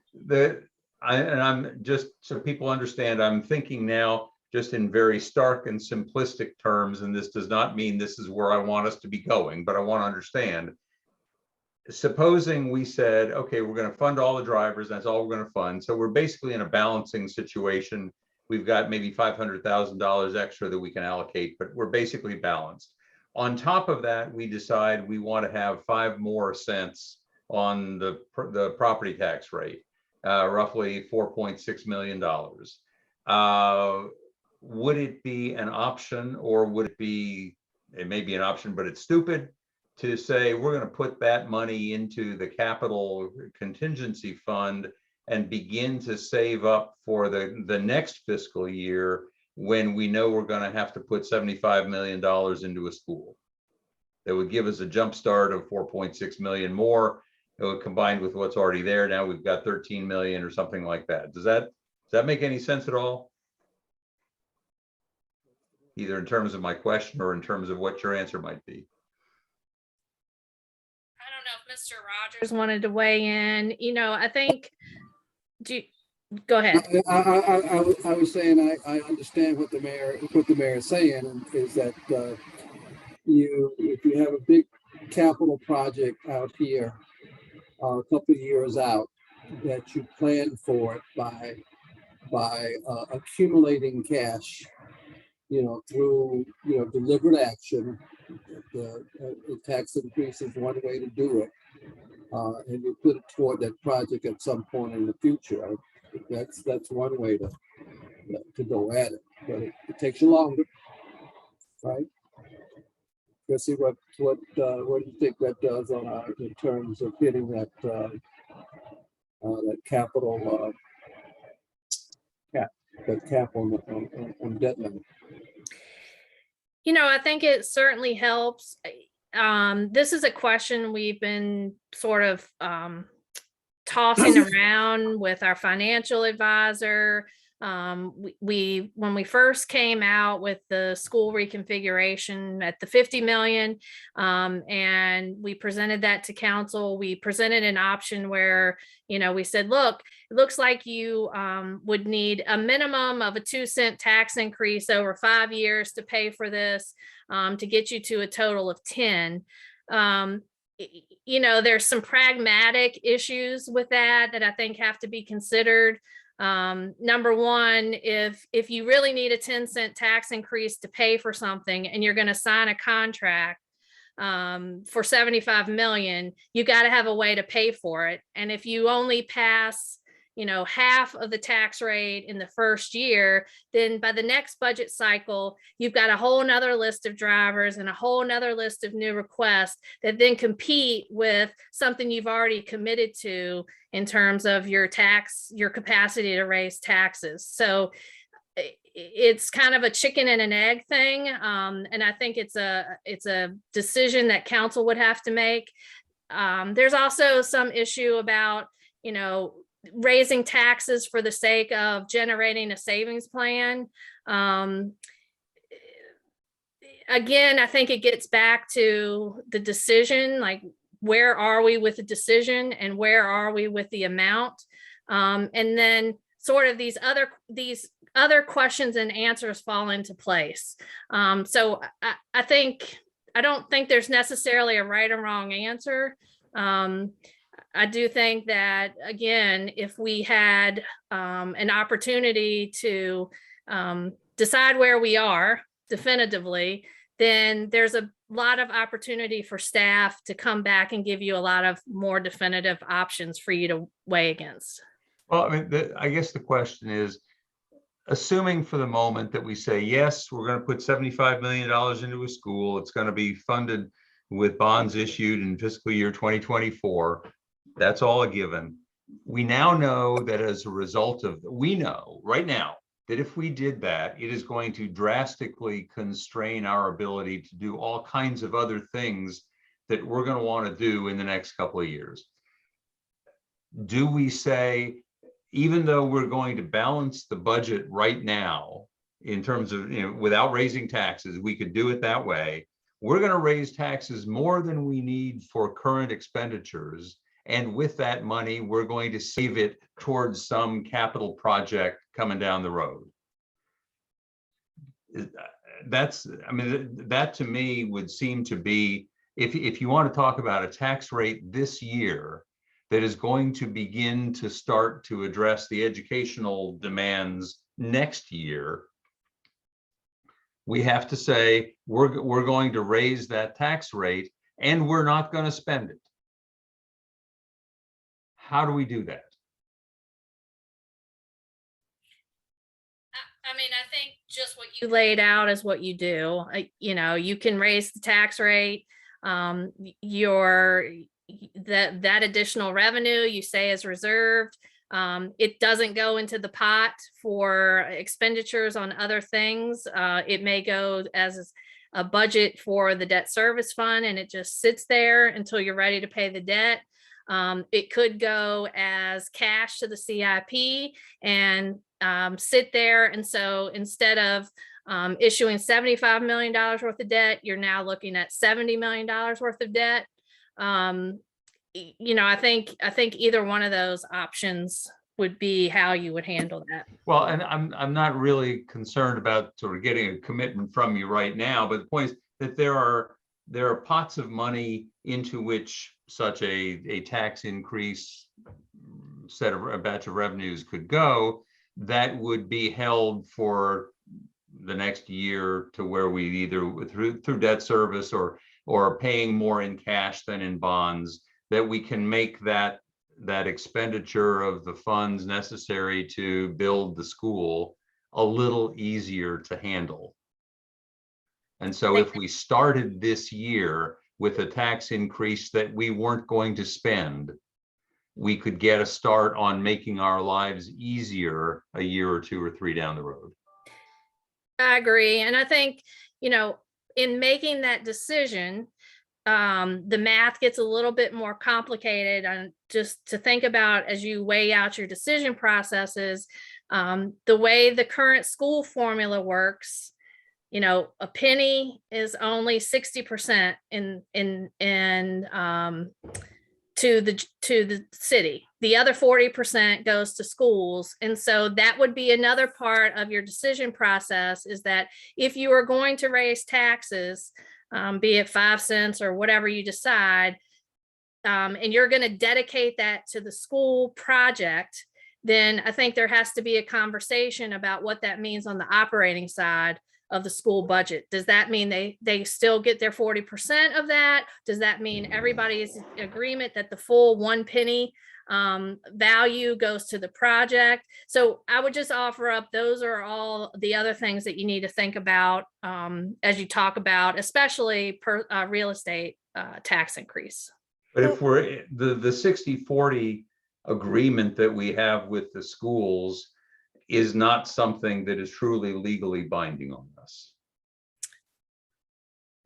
Speaker 1: I'm just so people understand, I'm thinking now just in very stark and simplistic terms, and this does not mean this is where I want us to be going, but I want to understand. Supposing we said, okay, we're going to fund all the drivers, that's all we're going to fund. So we're basically in a balancing situation. We've got maybe $500,000 extra that we can allocate, but we're basically balanced. On top of that, we decide we want to have 5 more cents on the property tax rate, roughly $4.6 million. Would it be an option, or would it be, it may be an option, but it's stupid to say we're going to put that money into the capital contingency fund and begin to save up for the next fiscal year when we know we're going to have to put $75 million into a school? That would give us a jump start of 4.6 million more. It would combine with what's already there. Now we've got 13 million or something like that. Does that make any sense at all? Either in terms of my question or in terms of what your answer might be.
Speaker 7: I don't know if Mr. Rogers wanted to weigh in. I think, go ahead.
Speaker 5: I was saying, I understand what the mayor is saying, and is that if you have a big capital project out here, a couple of years out, that you plan for it by accumulating cash, through deliberate action. The tax increase is one way to do it, and you put it toward that project at some point in the future. That's one way to go at it, but it takes you longer, right? Chrissy, what do you think that does in terms of hitting that capital cap on debt limit?
Speaker 7: I think it certainly helps. This is a question we've been sort of tossing around with our financial advisor. When we first came out with the school reconfiguration at the 50 million, and we presented that to council, we presented an option where, we said, look, it looks like you would need a minimum of a 2-cent tax increase over 5 years to pay for this, to get you to a total of 10. There's some pragmatic issues with that I think have to be considered. Number one, if you really need a 10-cent tax increase to pay for something and you're going to sign a contract for 75 million, you got to have a way to pay for it. And if you only pass, half of the tax rate in the first year, then by the next budget cycle, you've got a whole nother list of drivers and a whole nother list of new requests that then compete with something you've already committed to in terms of your capacity to raise taxes. So it's kind of a chicken and an egg thing. And I think it's a decision that council would have to make. There's also some issue about, raising taxes for the sake of generating a savings plan. Again, I think it gets back to the decision, like where are we with the decision and where are we with the amount? And then sort of these other questions and answers fall into place. So I don't think there's necessarily a right or wrong answer. I do think that, again, if we had an opportunity to decide where we are definitively, then there's a lot of opportunity for staff to come back and give you a lot of more definitive options for you to weigh against.
Speaker 1: Well, I mean, I guess the question is, assuming for the moment that we say, yes, we're going to put $75 million into a school, it's going to be funded with bonds issued in fiscal year 2024. That's all a given. We now know that as a result of, we know right now that if we did that, it is going to drastically constrain our ability to do all kinds of other things that we're going to want to do in the next couple of years. Do we say, even though we're going to balance the budget right now in terms of, without raising taxes, we could do it that way. We're going to raise taxes more than we need for current expenditures. And with that money, we're going to save it towards some capital project coming down the road. That's, I mean, that to me would seem to be, if you want to talk about a tax rate this year that is going to begin to start to address the educational demands next year, we have to say we're going to raise that tax rate and we're not going to spend it. How do we do that?
Speaker 7: I mean, I think just what you laid out is what you do. You can raise the tax rate. That additional revenue you say is reserved. It doesn't go into the pot for expenditures on other things. It may go as a budget for the debt service fund, and it just sits there until you're ready to pay the debt. It could go as cash to the CIP and sit there. And so instead of issuing $75 million worth of debt, you're now looking at $70 million worth of debt. I think either one of those options would be how you would handle that.
Speaker 1: Well, and I'm not really concerned about sort of getting a commitment from you right now, but the point is that there are pots of money into which such a tax increase a batch of revenues could go that would be held for the next year, to where we either through debt service or paying more in cash than in bonds, that we can make that expenditure of the funds necessary to build the school a little easier to handle. And so if we started this year with a tax increase that we weren't going to spend, we could get a start on making our lives easier a year or two or three down the road.
Speaker 7: I agree. And I think, in making that decision, the math gets a little bit more complicated, and just to think about as you weigh out your decision processes, the way the current school formula works, a penny is only 60% to the city. The other 40% goes to schools. And so that would be another part of your decision process, is that if you are going to raise taxes, be it 5 cents or whatever you decide, and you're going to dedicate that to the school project, then I think there has to be a conversation about what that means on the operating side of the school budget. Does that mean they still get their 40% of that? Does that mean everybody's in agreement that the full 1 penny value goes to the project? So I would just offer up, those are all the other things that you need to think about as you talk about, especially real estate tax increase.
Speaker 1: But if we're the 60-40 agreement that we have with the schools is not something that is truly legally binding on us.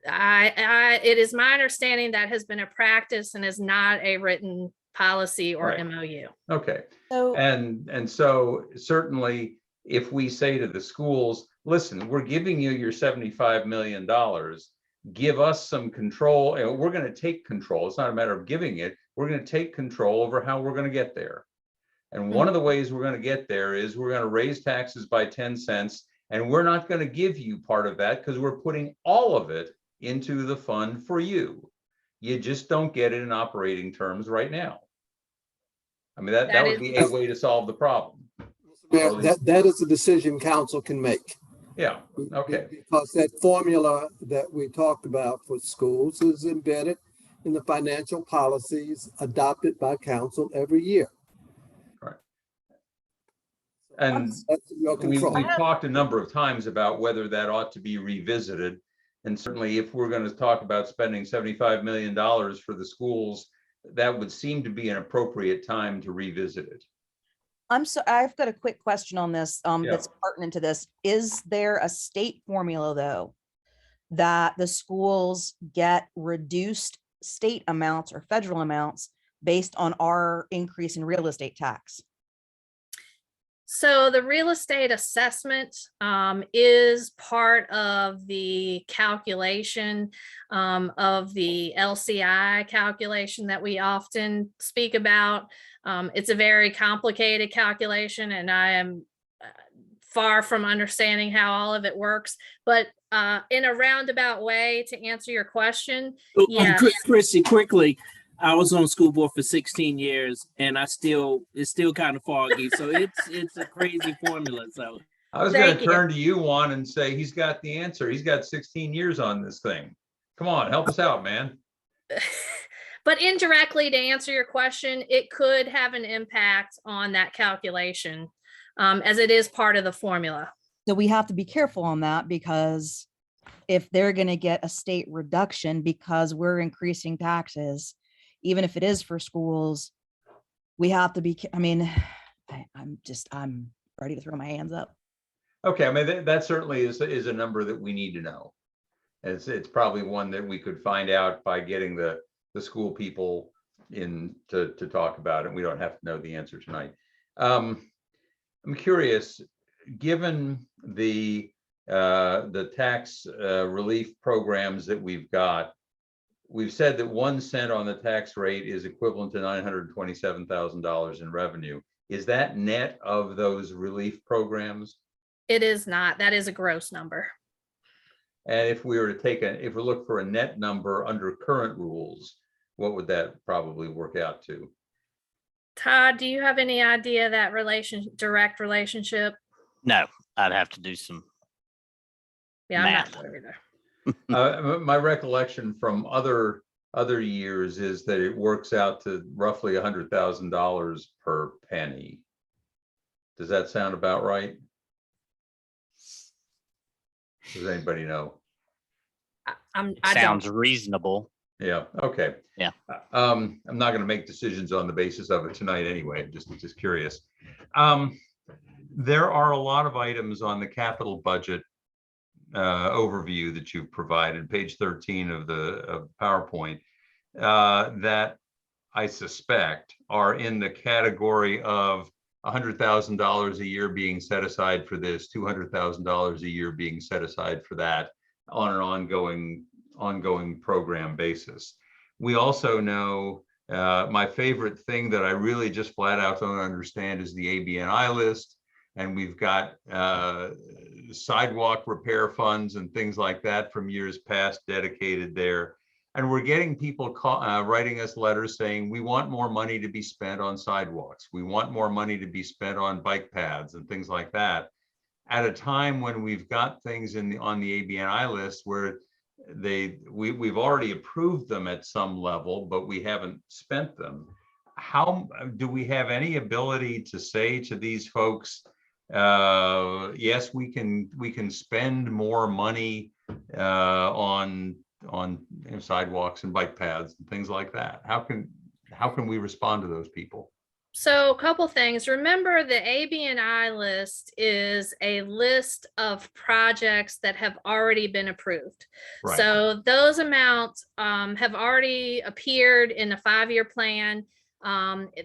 Speaker 7: It is my understanding that has been a practice and is not a written policy or
Speaker 1: Right.
Speaker 7: MOU.
Speaker 1: Okay.
Speaker 3: So
Speaker 1: And so certainly if we say to the schools, listen, we're giving you your $75 million, give us some control. We're going to take control. It's not a matter of giving it. We're going to take control over how we're going to get there. And one of the ways we're going to get there is we're going to raise taxes by 10 cents. And we're not going to give you part of that because we're putting all of it into the fund for you. You just don't get it in operating terms right now. I mean, that
Speaker 7: That
Speaker 1: would be a way to solve the problem.
Speaker 5: Mayor,
Speaker 1: Well,
Speaker 5: that is a decision council can make.
Speaker 1: Yeah, okay.
Speaker 5: Because that formula that we talked about for schools is embedded in the financial policies adopted by council every year.
Speaker 1: And
Speaker 5: That's in your
Speaker 1: we
Speaker 5: control.
Speaker 1: talked a number of times about whether that ought to be revisited. And certainly if we're going to talk about spending $75 million for the schools, that would seem to be an appropriate time to revisit it.
Speaker 3: I've got a quick question on this,
Speaker 1: Yeah.
Speaker 3: that's pertinent to this. Is there a state formula though, that the schools get reduced state amounts or federal amounts based on our increase in real estate tax?
Speaker 7: So the real estate assessment is part of the calculation of the LCI calculation that we often speak about. It's a very complicated calculation, and I am far from understanding how all of it works. But in a roundabout way, to answer your question, yes.
Speaker 6: Chrissy, quickly, I was on school board for 16 years, and it's still kind of foggy. So it's a crazy formula. So
Speaker 1: I was going to turn to you, Juan, and say he's got the answer. He's got 16 years on this thing. Come on, help us out, man.
Speaker 7: But indirectly, to answer your question, it could have an impact on that calculation, as it is part of the formula.
Speaker 3: So we have to be careful on that, because if they're going to get a state reduction because we're increasing taxes, even if it is for schools, we have to be, I mean, I'm ready to throw my hands up.
Speaker 1: Okay, I mean, that certainly is a number that we need to know. It's probably one that we could find out by getting the school people in to talk about it. We don't have to know the answer tonight. I'm curious, given the tax relief programs that we've got, we've said that 1 cent on the tax rate is equivalent to $927,000 in revenue. Is that net of those relief programs?
Speaker 7: It is not. That is a gross number.
Speaker 1: And if we were to if we look for a net number under current rules, what would that probably work out to?
Speaker 7: Todd, do you have any idea that direct relationship?
Speaker 8: No, I'd have to do some
Speaker 7: Yeah,
Speaker 8: math.
Speaker 7: I'm not sure either.
Speaker 1: My recollection from other years is that it works out to roughly $100,000 per penny. Does that sound about right? Does anybody know?
Speaker 7: I
Speaker 8: Sounds
Speaker 7: don't.
Speaker 8: reasonable.
Speaker 1: Yeah, okay.
Speaker 8: Yeah.
Speaker 1: I'm not going to make decisions on the basis of it tonight anyway, just curious. There are a lot of items on the capital budget overview that you've provided, page 13 of the PowerPoint, that I suspect are in the category of $100,000 a year being set aside for this, $200,000 a year being set aside for that on an ongoing program basis. We also know my favorite thing that I really just flat out don't understand is the ABNI list. And we've got sidewalk repair funds and things like that from years past dedicated there. And we're getting people writing us letters saying, we want more money to be spent on sidewalks. We want more money to be spent on bike paths and things like that, at a time when we've got things on the ABNI list where we've already approved them at some level, but we haven't spent them. How do we have any ability to say to these folks, yes, we can spend more money on sidewalks and bike paths and things like that? How can we respond to those people?
Speaker 7: So a couple things. Remember, the ABNI list is a list of projects that have already been approved.
Speaker 1: Right.
Speaker 7: So those amounts have already appeared in the 5-year plan.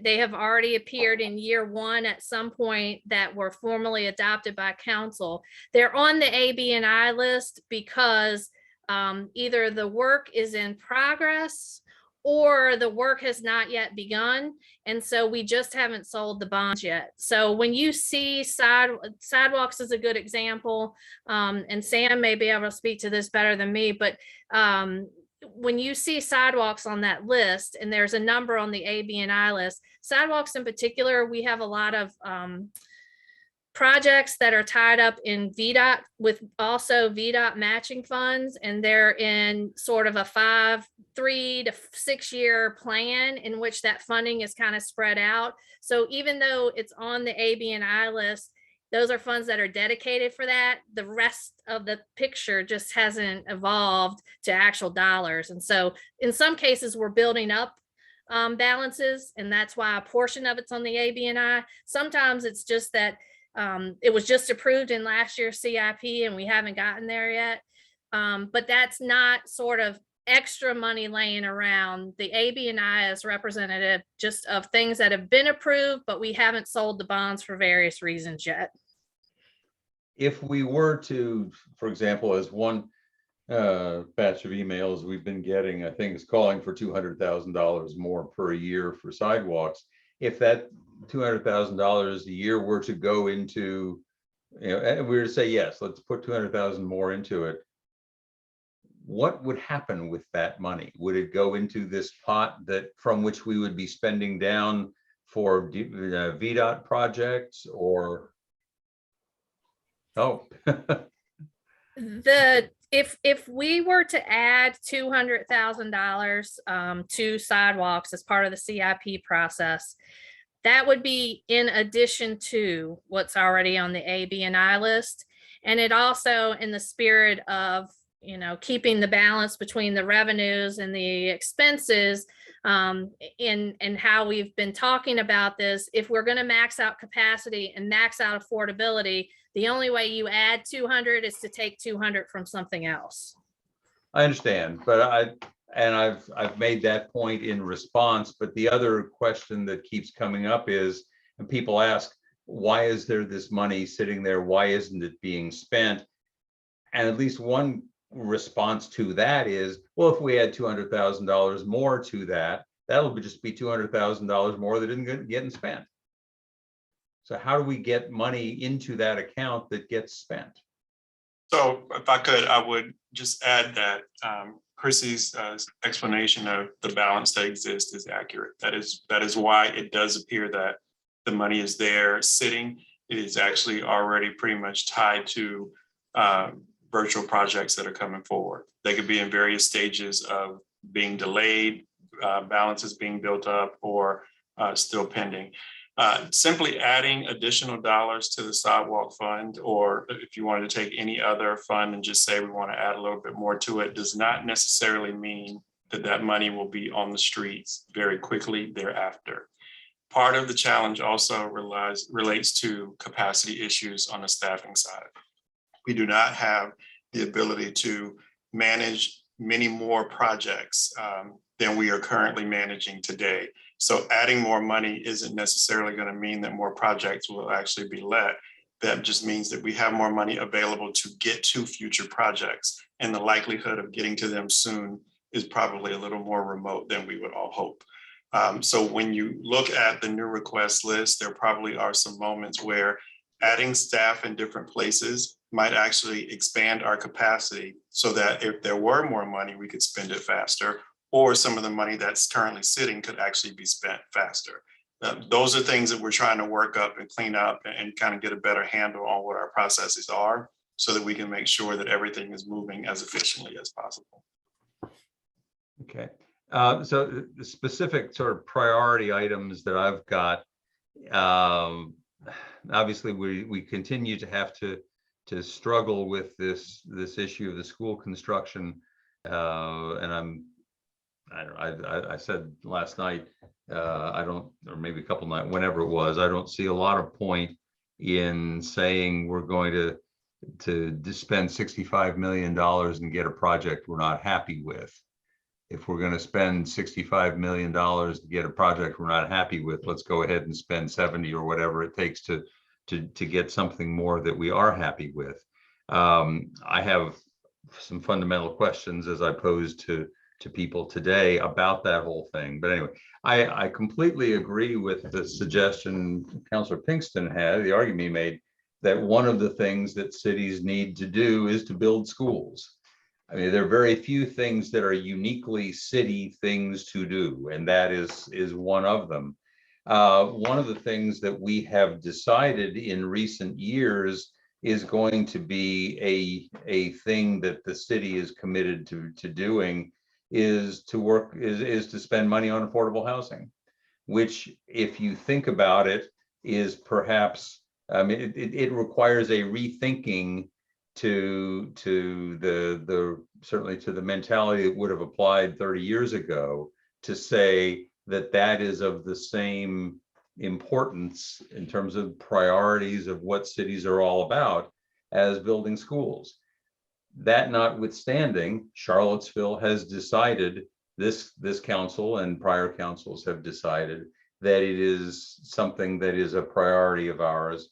Speaker 7: They have already appeared in year 1 at some point that were formally adopted by council. They're on the ABNI list because either the work is in progress or the work has not yet begun. And so we just haven't sold the bonds yet. So when you see sidewalks is a good example, and Sam may be able to speak to this better than me, but when you see sidewalks on that list, and there's a number on the A, B, and I list, sidewalks in particular, we have a lot of projects that are tied up in VDOT with also VDOT matching funds, and they're in sort of a 3 to 6 year plan in which that funding is kind of spread out. So even though it's on the A, B, and I list, those are funds that are dedicated for that. The rest of the picture just hasn't evolved to actual dollars. And so in some cases, we're building up balances, and that's why a portion of it's on the A, B, and I. Sometimes it's just that it was just approved in last year's CIP and we haven't gotten there yet. But that's not sort of extra money laying around. The A, B, and I is representative just of things that have been approved, but we haven't sold the bonds for various reasons yet.
Speaker 1: If we were to, for example, as one batch of emails we've been getting, I think is calling for $200,000 more per year for sidewalks. If that $200,000 a year were to go into, and we were to say, yes, let's put 200,000 more into it, what would happen with that money? Would it go into this pot that from which we would be spending down for VDOT projects, or? Oh.
Speaker 7: If we were to add $200,000 to sidewalks as part of the CIP process, that would be in addition to what's already on the A, B, and I list. And it also, in the spirit of, keeping the balance between the revenues and the expenses, and how we've been talking about this, if we're going to max out capacity and max out affordability, the only way you add 200 is to take 200 from something else.
Speaker 1: I understand, but I've made that point in response, but the other question that keeps coming up is, and people ask, why is there this money sitting there? Why isn't it being spent? And at least one response to that is, well, if we add $200,000 more to that, that'll just be $200,000 more that didn't get spent. So how do we get money into that account that gets spent?
Speaker 12: So if I could, I would just add that Chrissy's explanation of the balance that exists is accurate. That is why it does appear that the money is there sitting. It is actually already pretty much tied to virtual projects that are coming forward. They could be in various stages of being delayed, balances being built up, or still pending. Simply adding additional dollars to the sidewalk fund, or if you wanted to take any other fund and just say we want to add a little bit more to it, does not necessarily mean that that money will be on the streets very quickly thereafter. Part of the challenge also relates to capacity issues on the staffing side. We do not have the ability to manage many more projects than we are currently managing today. So adding more money isn't necessarily going to mean that more projects will actually be let. That just means that we have more money available to get to future projects, and the likelihood of getting to them soon is probably a little more remote than we would all hope. So when you look at the new request list, there probably are some moments where adding staff in different places might actually expand our capacity so that if there were more money, we could spend it faster, or some of the money that's currently sitting could actually be spent faster. Those are things that we're trying to work up and clean up and kind of get a better handle on what our processes are so that we can make sure that everything is moving as efficiently as possible.
Speaker 1: Okay. So the specific sort of priority items that I've got, obviously we continue to have to struggle with this issue of the school construction, and I said last night, or maybe a couple nights, whenever it was, I don't see a lot of point in saying we're going to spend $65 million and get a project we're not happy with. If we're going to spend $65 million to get a project we're not happy with, let's go ahead and spend 70 or whatever it takes to get something more that we are happy with. I have some fundamental questions as I posed to people today about that whole thing. But anyway, I completely agree with the suggestion Councilor Pinkston had, the argument he made, that one of the things that cities need to do is to build schools. I mean, there are very few things that are uniquely city things to do, and that is one of them. One of the things that we have decided in recent years is going to be a thing that the city is committed to doing is to spend money on affordable housing, which, if you think about it, is perhaps it requires a rethinking to the certainly to the mentality that would have applied 30 years ago, to say that that is of the same importance in terms of priorities of what cities are all about as building schools. That notwithstanding, Charlottesville has decided, this council and prior councils have decided, that it is something that is a priority of ours.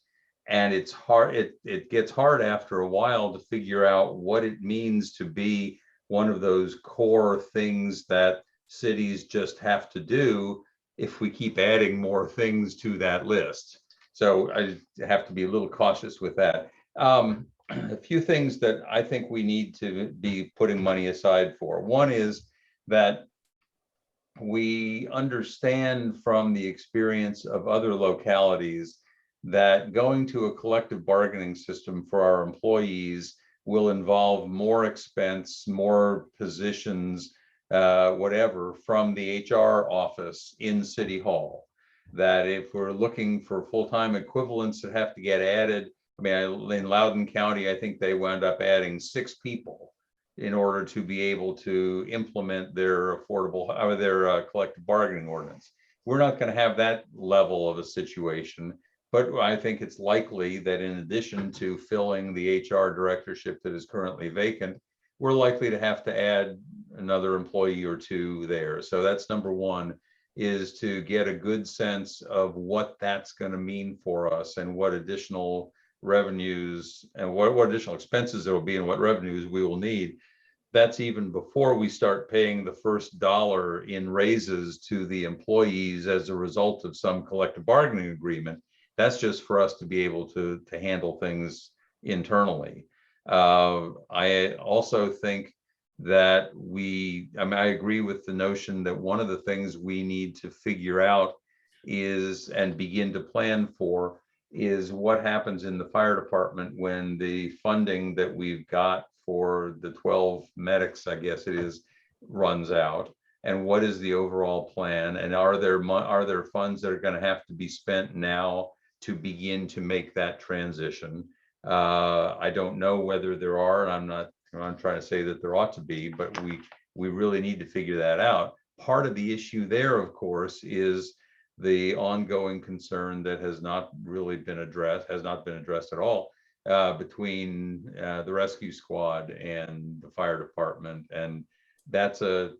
Speaker 1: And it's hard, it gets hard after a while to figure out what it means to be one of those core things that cities just have to do if we keep adding more things to that list. So I have to be a little cautious with that. A few things that I think we need to be putting money aside for. One is that we understand from the experience of other localities that going to a collective bargaining system for our employees will involve more expense, more positions, whatever, from the HR office in City Hall. That if we're looking for full-time equivalents that have to get added, I mean, in Loudoun County, I think they wound up adding 6 people in order to be able to implement their collective bargaining ordinance. We're not going to have that level of a situation, but I think it's likely that in addition to filling the HR directorship that is currently vacant, we're likely to have to add another employee or 2 there. So that's number one, is to get a good sense of what that's going to mean for us and what additional revenues and what additional expenses there will be and what revenues we will need. That's even before we start paying the first dollar in raises to the employees as a result of some collective bargaining agreement. That's just for us to be able to handle things internally. I also think that I agree with the notion that one of the things we need to figure out is, and begin to plan for, is what happens in the fire department when the funding that we've got for the 12 medics, I guess it is, runs out. And what is the overall plan? And are there funds that are going to have to be spent now to begin to make that transition? I don't know whether there are, and I'm trying to say that there ought to be, but we really need to figure that out. Part of the issue there, of course, is the ongoing concern that has not been addressed at all, between the rescue squad and the fire department. And that's an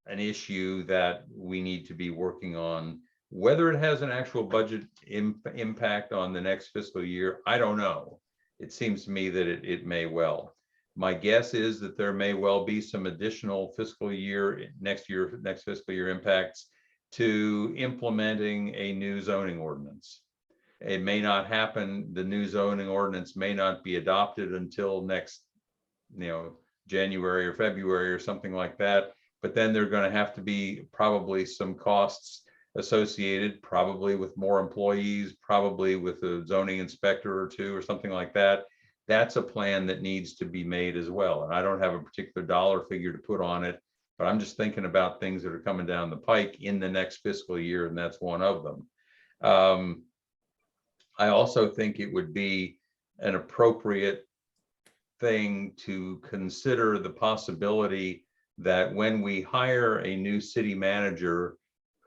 Speaker 1: issue that we need to be working on. Whether it has an actual budget impact on the next fiscal year, I don't know. It seems to me that it may well. My guess is that there may well be some additional next fiscal year impacts to implementing a new zoning ordinance. It may not happen. The new zoning ordinance may not be adopted until next, January or February or something like that. But then there are going to have to be probably some costs associated, probably with more employees, probably with a zoning inspector or 2 or something like that. That's a plan that needs to be made as well. And I don't have a particular dollar figure to put on it, but I'm just thinking about things that are coming down the pike in the next fiscal year, and that's one of them. I also think it would be an appropriate thing to consider the possibility that when we hire a new city manager,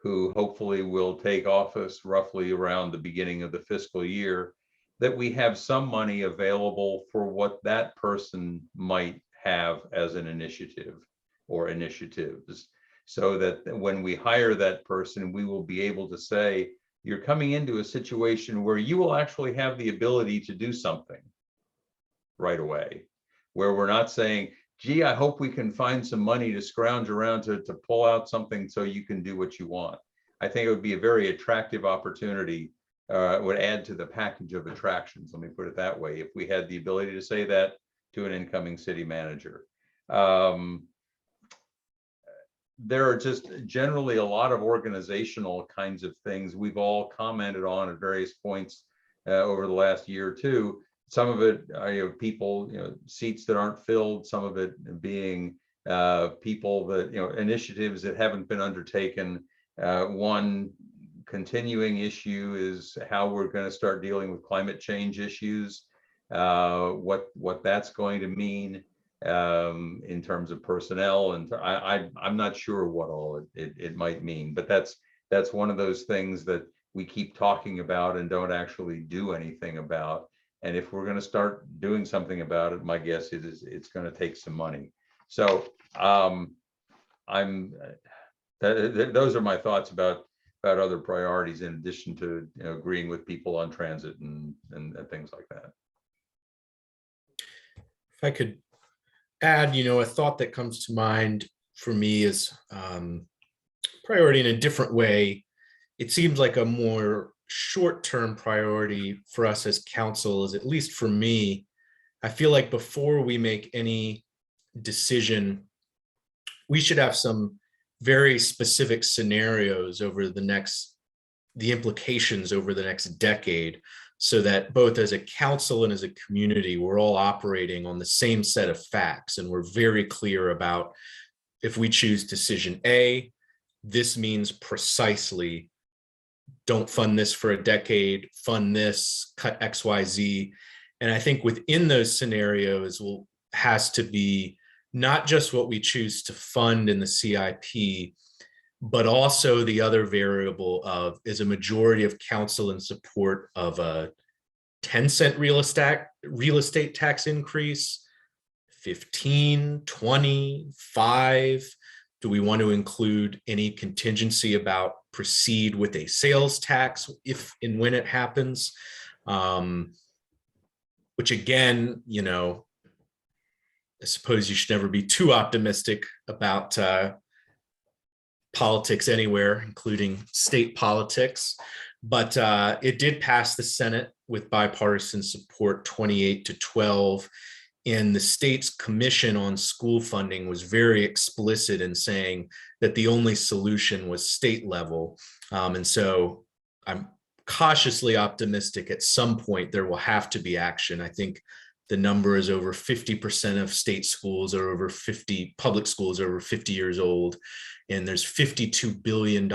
Speaker 1: who hopefully will take office roughly around the beginning of the fiscal year, that we have some money available for what that person might have as an initiative or initiatives, so that when we hire that person, we will be able to say, you're coming into a situation where you will actually have the ability to do something right away, where we're not saying, gee, I hope we can find some money to scrounge around to pull out something so you can do what you want. I think it would be a very attractive opportunity. It would add to the package of attractions, let me put it that way, if we had the ability to say that to an incoming city manager. there are just generally a lot of organizational kinds of things we've all commented on at various points over the last year or two. Some of it, people, seats that aren't filled, some of it being people that, initiatives that haven't been undertaken. One continuing issue is how we're going to start dealing with climate change issues, what that's going to mean in terms of personnel. And I'm not sure what all it might mean, but that's one of those things that we keep talking about and don't actually do anything about. And if we're going to start doing something about it, my guess is it's going to take some money. So those are my thoughts about other priorities, in addition to agreeing with people on transit and things like that.
Speaker 10: If I could add, a thought that comes to mind for me is priority in a different way. It seems like a more short-term priority for us as council is, at least for me, I feel like before we make any decision, we should have some very specific scenarios over the implications over the next decade, so that both as a council and as a community, we're all operating on the same set of facts. And we're very clear about, if we choose decision A, this means precisely don't fund this for a decade, fund this, cut X, Y, Z. And I think within those scenarios has to be not just what we choose to fund in the CIP, but also the other variable of, is a majority of council in support of a 10-cent real estate tax increase, 15, 20, 5? Do we want to include any contingency about proceed with a sales tax if and when it happens? Which again, I suppose you should never be too optimistic about politics anywhere, including state politics. But it did pass the Senate with bipartisan support, 28-12. And the state's commission on school funding was very explicit in saying that the only solution was state level. And so I'm cautiously optimistic at some point there will have to be action. I think the number is over 50% of state schools are over 50, public schools are over 50 years old. And there's $52 billion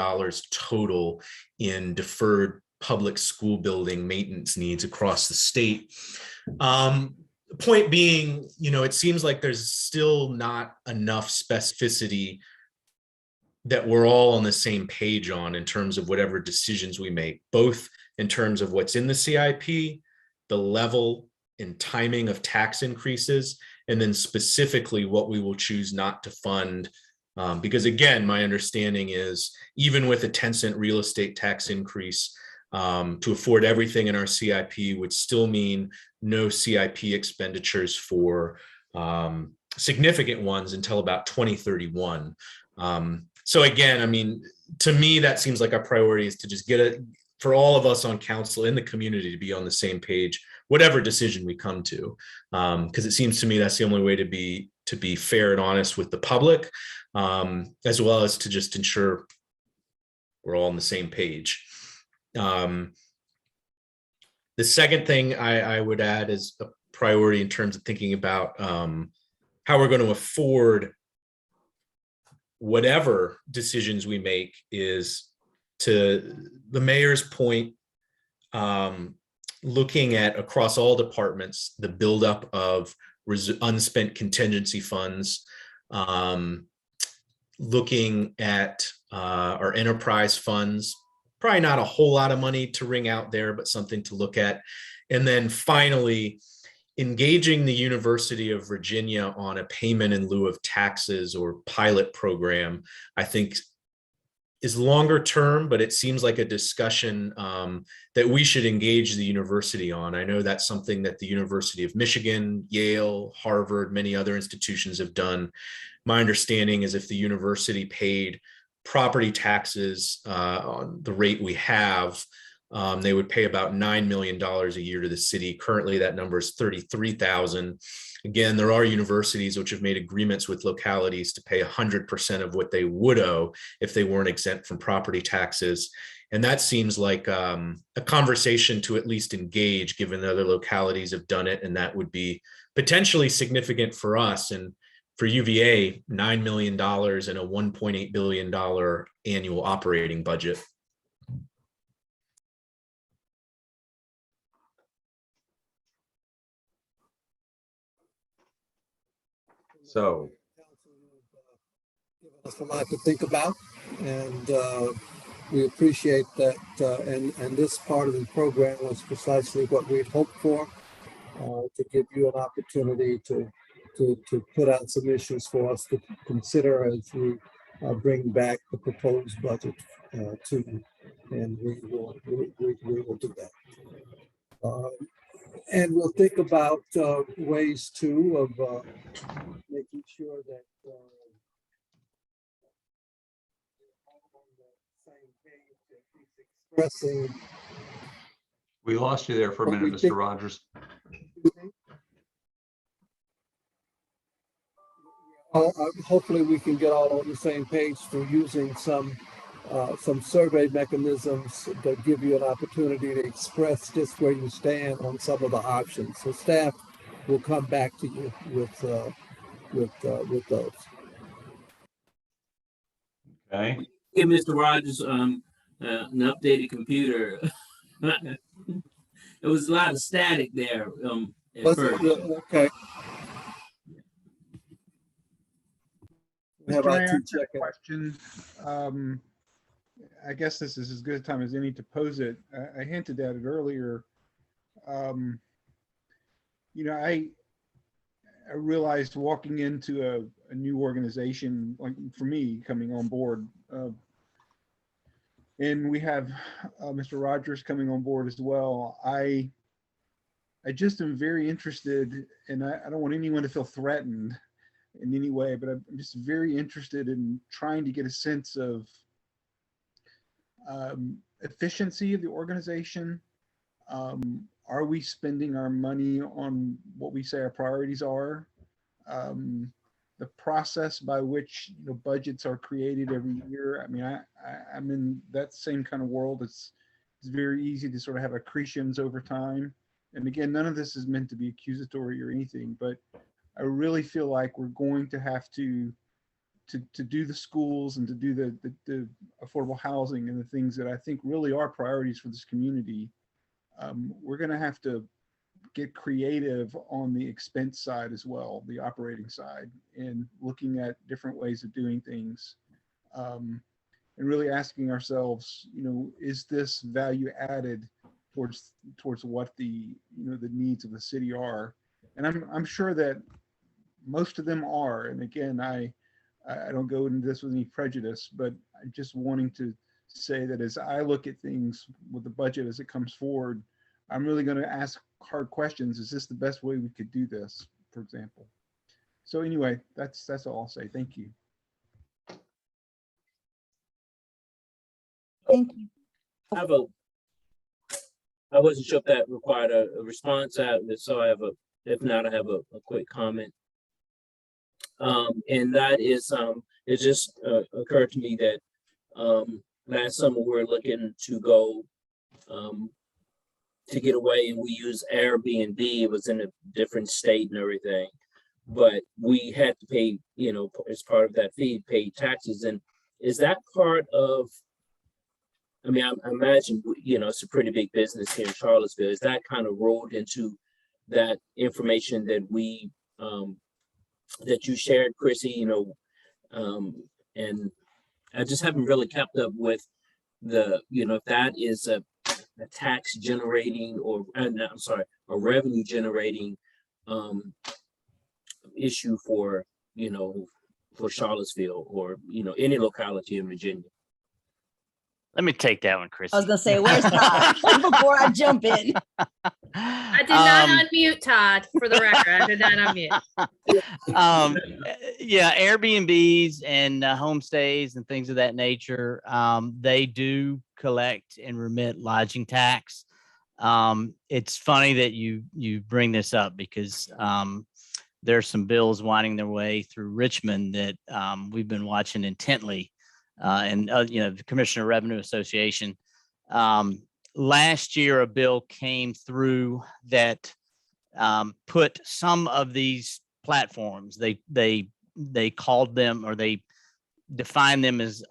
Speaker 10: total in deferred public school building maintenance needs across the state. The point being, it seems like there's still not enough specificity that we're all on the same page on in terms of whatever decisions we make, both in terms of what's in the CIP, the level and timing of tax increases, and then specifically what we will choose not to fund. Because again, my understanding is even with a 10-cent real estate tax increase, to afford everything in our CIP would still mean no CIP expenditures for significant ones until about 2031. So again, to me, that seems like our priority is to just for all of us on council in the community to be on the same page, whatever decision we come to, because it seems to me that's the only way to be fair and honest with the public, as well as to just ensure we're all on the same page. The second thing I would add is a priority in terms of thinking about how we're going to afford whatever decisions we make is, to the mayor's point, looking at across all departments, the buildup of unspent contingency funds, looking at our enterprise funds, probably not a whole lot of money to wring out there, but something to look at. And then finally, engaging the University of Virginia on a payment in lieu of taxes or pilot program, I think is longer term, but it seems like a discussion that we should engage the university on. I know that's something that the University of Michigan, Yale, Harvard, many other institutions have done. My understanding is if the university paid property taxes on the rate we have, They would pay about $9 million a year to the city. Currently, that number is 33,000. Again, there are universities which have made agreements with localities to pay 100% of what they would owe if they weren't exempt from property taxes. And that seems like a conversation to at least engage, given that other localities have done it, and that would be potentially significant for us. And for UVA, $9 million and a $1.8 billion annual operating budget.
Speaker 1: So,
Speaker 5: Given us a lot to think about, and we appreciate that. And this part of the program was precisely what we'd hoped for, to give you an opportunity to put out some issues for us to consider as we bring back the proposed budget to you, and we will do that. And we'll think about ways too of making sure that expressing.
Speaker 1: we lost you there for a
Speaker 5: What we
Speaker 1: minute, Mr.
Speaker 5: think-
Speaker 1: Rogers.
Speaker 5: Hopefully we can get all on the same page through using some survey mechanisms that give you an opportunity to express just where you stand on some of the options. So staff will come back to you with those.
Speaker 1: Okay,
Speaker 6: Give Mr. Rogers an updated computer. It was a lot of static there at first.
Speaker 5: Okay. Have
Speaker 9: Can I
Speaker 5: our
Speaker 9: ask
Speaker 5: two
Speaker 9: a
Speaker 5: check it.
Speaker 9: question? I guess this is as good a time as any to pose it. I hinted at it earlier. I realized walking into a new organization, like for me coming on board, and we have Mr. Rogers coming on board as well. I just am very interested, and I don't want anyone to feel threatened in any way, but I'm just very interested in trying to get a sense of efficiency of the organization. Are we spending our money on what we say our priorities are? The process by which budgets are created every year. I mean, I'm in that same kind of world. It's very easy to sort of have accretions over time. And again, none of this is meant to be accusatory or anything, but I really feel like we're going to have to do the schools and to do the affordable housing and the things that I think really are priorities for this community. We're going to have to get creative on the expense side as well, the operating side, and looking at different ways of doing things, and really asking ourselves, is this value added towards what the the needs of the city are? And I'm sure that most of them are. And again, I don't go into this with any prejudice, but I'm just wanting to say that as I look at things with the budget as it comes forward, I'm really going to ask hard questions. Is this the best way we could do this, for example? So anyway, that's all I'll say. Thank you.
Speaker 3: Thank you.
Speaker 6: I wasn't sure if that required a response, so if not, I have a quick comment. And that is, it just occurred to me that last summer we were looking to go to get away, and we used Airbnb. It was in a different state and everything, but we had to pay, as part of that fee, pay taxes. And is that part of, I mean, I imagine, it's a pretty big business here in Charlottesville. Is that kind of rolled into that information that we, that you shared, Chrissy, and I just haven't really kept up with the, if that is a tax generating or, I'm sorry, a revenue generating issue for, for Charlottesville or, any locality in Virginia.
Speaker 8: Let me take that one, Chris.
Speaker 3: I was gonna say, where's Todd before I jump in?
Speaker 7: I did not unmute Todd, for the record. I did not unmute.
Speaker 8: Yeah, Airbnbs and homestays and things of that nature, they do collect and remit lodging tax. It's funny that you bring this up because there's some bills winding their way through Richmond that we've been watching intently, and the Commissioner Revenue Association. Last year, a bill came through that put some of these platforms, they called them, or they defined them as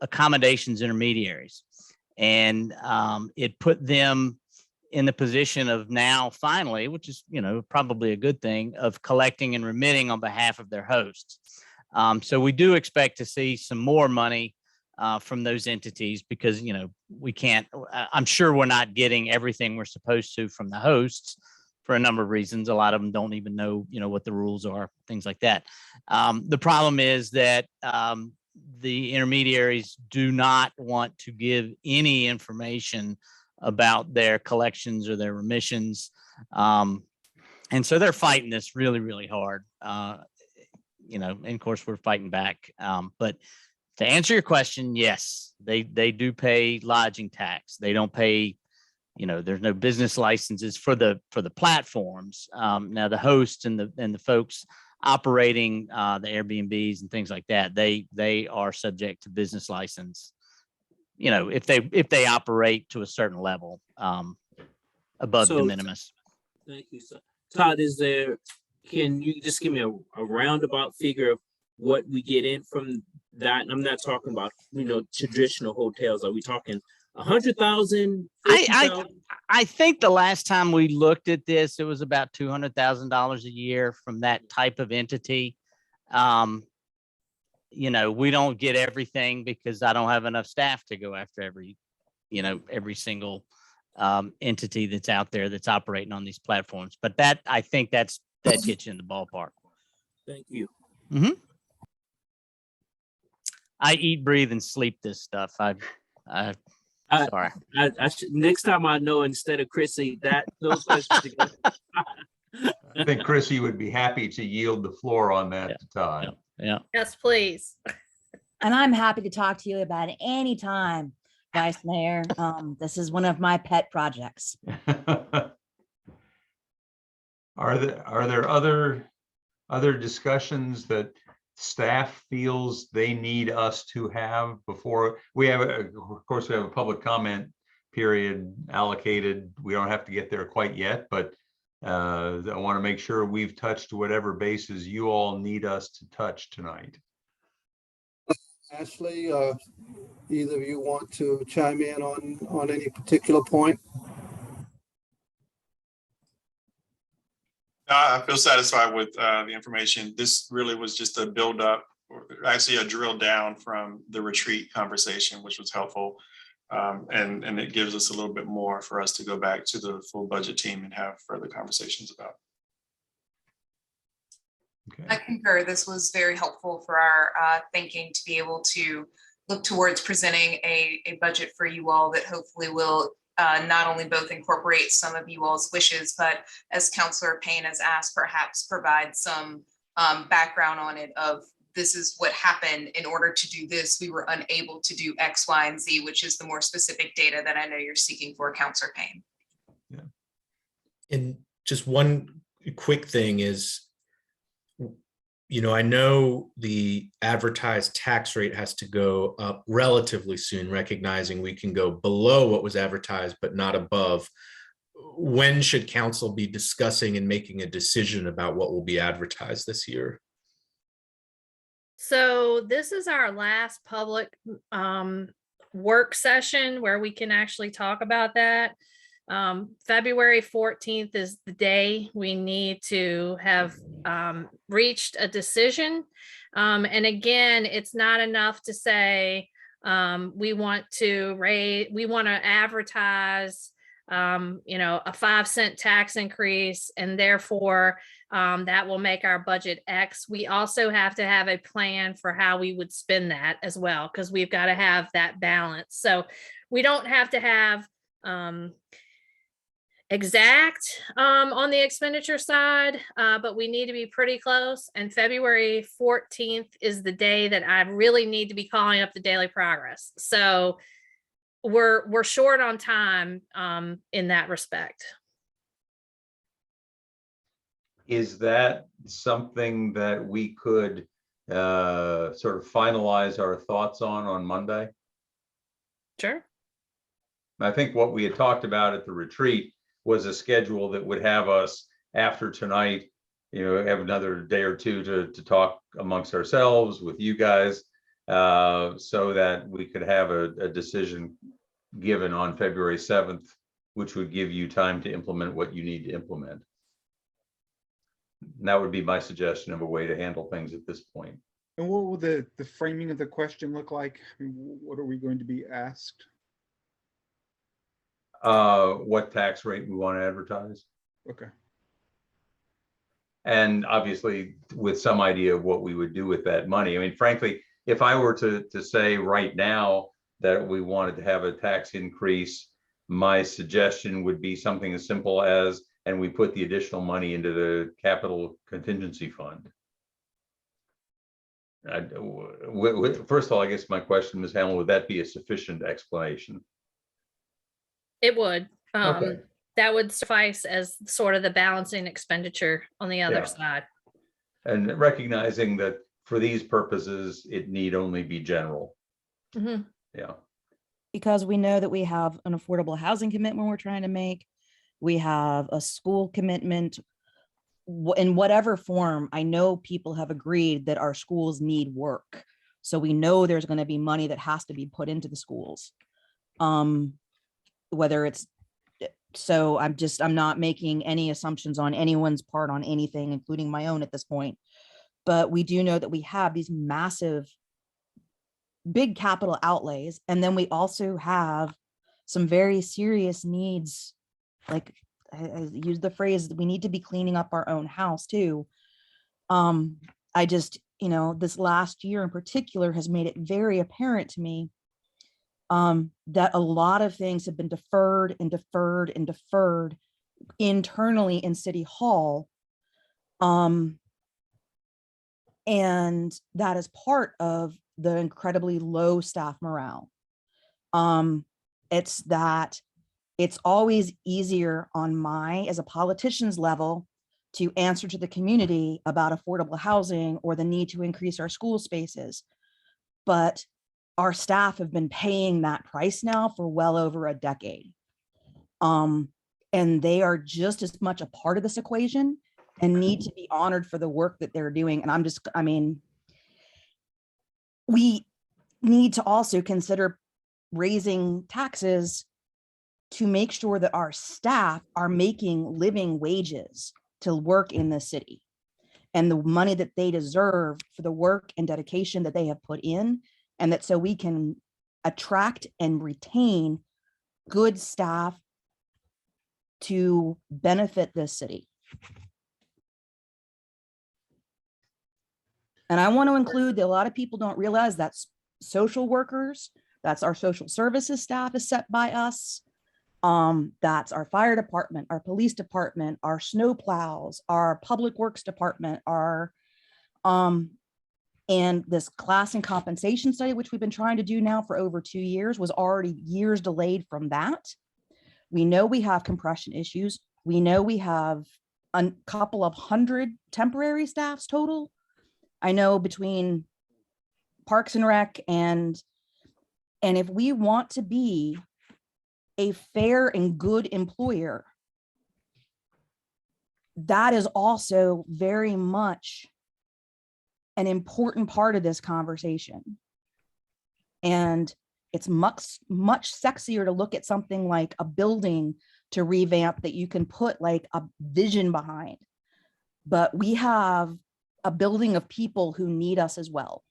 Speaker 8: accommodations intermediaries, and it put them in the position of now finally, which is probably a good thing, of collecting and remitting on behalf of their hosts. So we do expect to see some more money from those entities because we can't. I'm sure we're not getting everything we're supposed to from the hosts for a number of reasons. A lot of them don't even know what the rules are, things like that. The problem is that the intermediaries do not want to give any information about their collections or their remissions. And so they're fighting this really, really hard. And of course we're fighting back. But to answer your question, yes, they do pay lodging tax. They don't pay, there's no business licenses for the platforms. Now the hosts and the folks operating the Airbnbs and things like that, they are subject to business license. If they operate to a certain level above de minimis.
Speaker 6: Thank you, sir. Todd, can you just give me a roundabout figure of what we get in from that? And I'm not talking about, traditional hotels. Are we talking 100,000?
Speaker 8: I think the last time we looked at this, it was about $200,000 a year from that type of entity. We don't get everything because I don't have enough staff to go after every single entity that's out there that's operating on these platforms. But I think that gets you in the ballpark.
Speaker 6: Thank you.
Speaker 8: Mm-hmm. I eat, breathe, and sleep this stuff. Sorry.
Speaker 6: Next time I know, instead of Chrissy, those questions.
Speaker 1: I think Chrissy would be happy to yield the floor on that to Todd.
Speaker 8: Yeah.
Speaker 7: Yes, please.
Speaker 3: And I'm happy to talk to you about it anytime, Vice Mayor. This is one of my pet projects.
Speaker 1: Are there other discussions that staff feels they need us to have before we have of course we have a public comment period allocated. We don't have to get there quite yet, but I want to make sure we've touched whatever bases you all need us to touch tonight.
Speaker 5: Ashley, either of you want to chime in on any particular point?
Speaker 12: I feel satisfied with the information. This really was just a build up, or actually a drill down from the retreat conversation, which was helpful. And it gives us a little bit more for us to go back to the full budget team and have further conversations about.
Speaker 1: Okay.
Speaker 13: I concur. This was very helpful for our thinking to be able to look towards presenting a budget for you all that hopefully will not only both incorporate some of you all's wishes, but as Councilor Payne has asked, perhaps provide some background on it of this is what happened. In order to do this, we were unable to do X, Y, and Z, which is the more specific data that I know you're seeking for, Councilor Payne.
Speaker 10: Yeah. And just one quick thing is, I know the advertised tax rate has to go up relatively soon, recognizing we can go below what was advertised, but not above. When should council be discussing and making a decision about what will be advertised this year?
Speaker 7: So this is our last public work session where we can actually talk about that. February 14th is the day we need to have reached a decision. And again, it's not enough to say we want to advertise a 5-cent tax increase, and therefore that will make our budget X. We also have to have a plan for how we would spend that as well, because we've got to have that balance. So we don't have to have exact on the expenditure side, but we need to be pretty close. And February 14th is the day that I really need to be calling up the daily progress. So we're short on time in that respect.
Speaker 1: Is that something that we could sort of finalize our thoughts on Monday?
Speaker 7: Sure.
Speaker 1: I think what we had talked about at the retreat was a schedule that would have us after tonight, have another day or two to talk amongst ourselves with you guys, so that we could have a decision given on February 7th, which would give you time to implement what you need to implement. And that would be my suggestion of a way to handle things at this point.
Speaker 9: And what will the framing of the question look like? I mean, what are we going to be asked?
Speaker 1: What tax rate we want to advertise.
Speaker 9: Okay.
Speaker 1: And obviously with some idea of what we would do with that money. I mean, frankly, if I were to say right now that we wanted to have a tax increase, my suggestion would be something as simple as, and we put the additional money into the capital contingency fund. First of all, I guess my question, Ms. Hamel, would that be a sufficient explanation?
Speaker 7: It would.
Speaker 1: Okay.
Speaker 7: That would suffice as sort of the balancing expenditure on the other
Speaker 1: Yeah.
Speaker 7: side.
Speaker 1: And recognizing that for these purposes, it need only be general.
Speaker 7: Mhm.
Speaker 1: Yeah.
Speaker 3: Because we know that we have an affordable housing commitment we're trying to make. We have a school commitment in whatever form. I know people have agreed that our schools need work. So we know there's going to be money that has to be put into the schools. Whether it's, so I'm not making any assumptions on anyone's part on anything, including my own at this point. But we do know that we have these massive, big capital outlays. And then we also have some very serious needs. Like I use the phrase, we need to be cleaning up our own house too. I just, this last year in particular has made it very apparent to me that a lot of things have been deferred and deferred and deferred internally in City Hall. And that is part of the incredibly low staff morale. It's that it's always easier on as a politician's level to answer to the community about affordable housing or the need to increase our school spaces. But our staff have been paying that price now for well over a decade. And they are just as much a part of this equation and need to be honored for the work that they're doing. And we need to also consider raising taxes to make sure that our staff are making living wages to work in the city and the money that they deserve for the work and dedication that they have put in, and that so we can attract and retain good staff to benefit this city. And I want to include that a lot of people don't realize that's social workers, that's our social services staff is set by us. That's our fire department, our police department, our snow plows, our public works department, and this class and compensation study, which we've been trying to do now for over 2 years, was already years delayed from that. We know we have compression issues. We know we have a couple of hundred temporary staffs total. I know between Parks and Rec and if we want to be a fair and good employer, that is also very much an important part of this conversation. And it's much sexier to look at something like a building to revamp that you can put like a vision behind. But we have a building of people who need us as well.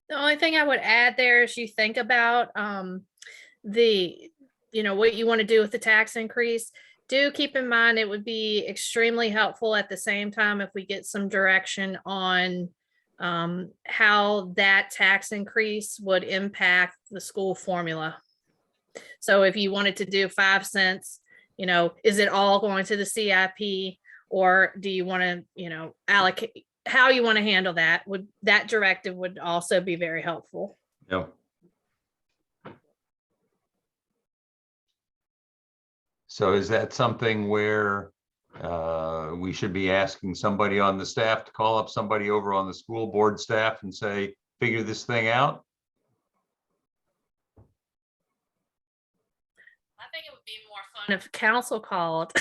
Speaker 7: The only thing I would add there is you think about what you want to do with the tax increase. Do keep in mind it would be extremely helpful at the same time if we get some direction on how that tax increase would impact the school formula. So if you wanted to do 5 cents, is it all going to the CIP, or do you want to, allocate how you want to handle that, that directive would also be very helpful.
Speaker 1: Yeah. So is that something where we should be asking somebody on the staff to call up somebody over on the school board staff and say, figure this thing out?
Speaker 7: I think it would be more fun if council called.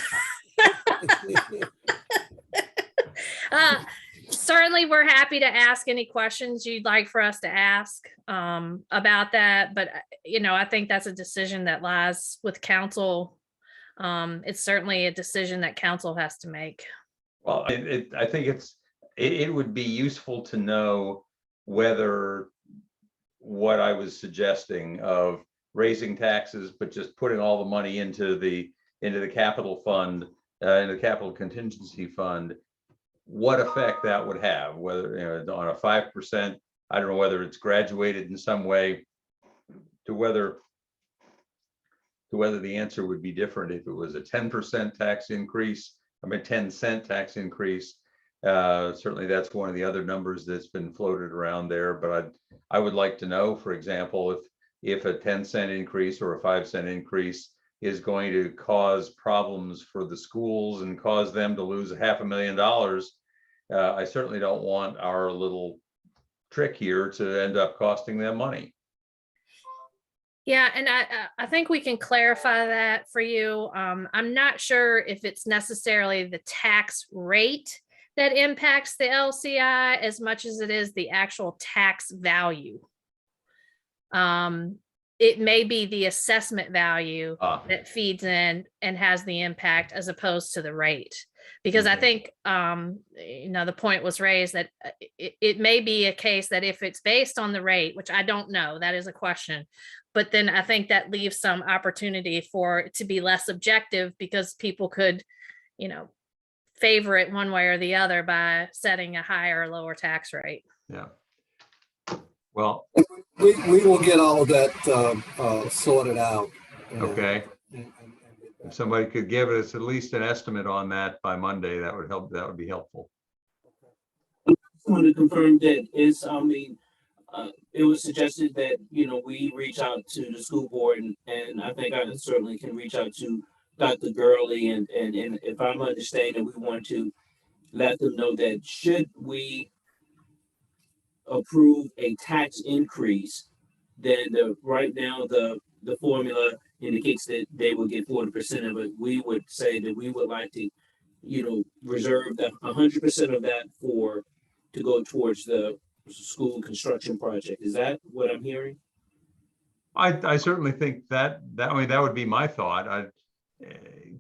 Speaker 7: Certainly, we're happy to ask any questions you'd like for us to ask about that. But, I think that's a decision that lies with council. It's certainly a decision that council has to make.
Speaker 1: Well, I think it would be useful to know whether what I was suggesting of raising taxes, but just putting all the money into the capital fund, into the capital contingency fund, what effect that would have, whether on a 5%, I don't know whether it's graduated in some way to whether the answer would be different if it was a 10% tax increase, 10-cent tax increase. Certainly that's one of the other numbers that's been floated around there, but I would like to know, for example, if a 10-cent increase or a 5-cent increase is going to cause problems for the schools and cause them to lose $500,000. I certainly don't want our little trick here to end up costing them money.
Speaker 7: Yeah, and I think we can clarify that for you. I'm not sure if it's necessarily the tax rate that impacts the LCI as much as it is the actual tax value. It may be the assessment value that feeds in and has the impact as opposed to the rate. Because I think, the point was raised that it may be a case that if it's based on the rate, which I don't know, that is a question. But then I think that leaves some opportunity for it to be less objective because people could, favor it one way or the other by setting a higher or lower tax rate.
Speaker 1: Yeah. Well,
Speaker 5: we will get all of that sorted out.
Speaker 1: okay. If somebody could give us at least an estimate on that by Monday, that would help. That would be helpful.
Speaker 6: I just want to confirm that it was suggested that, we reach out to the school board and I think I certainly can reach out to Dr. Gurley and if I'm understanding, we want to let them know that should we approve a tax increase, then right now the formula indicates that they will get 40% of it. We would say that we would like to, reserve the 100% of that to go towards the school construction project. Is that what I'm hearing?
Speaker 1: I certainly think that would be my thought.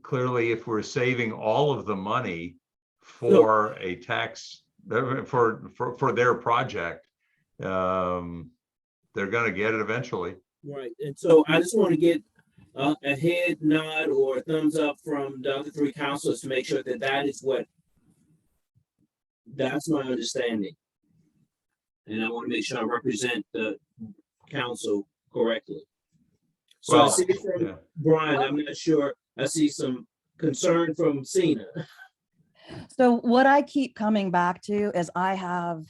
Speaker 1: Clearly, if we're saving all of the money for a tax for their project, they're going to get it eventually.
Speaker 6: Right. And so I just want to get a head nod or a thumbs up from the other three councilors to make sure that that's my understanding. And I want to make sure I represent the council correctly. So I see from Brian, I'm not sure. I see some concern from Cena.
Speaker 3: So what I keep coming back to is I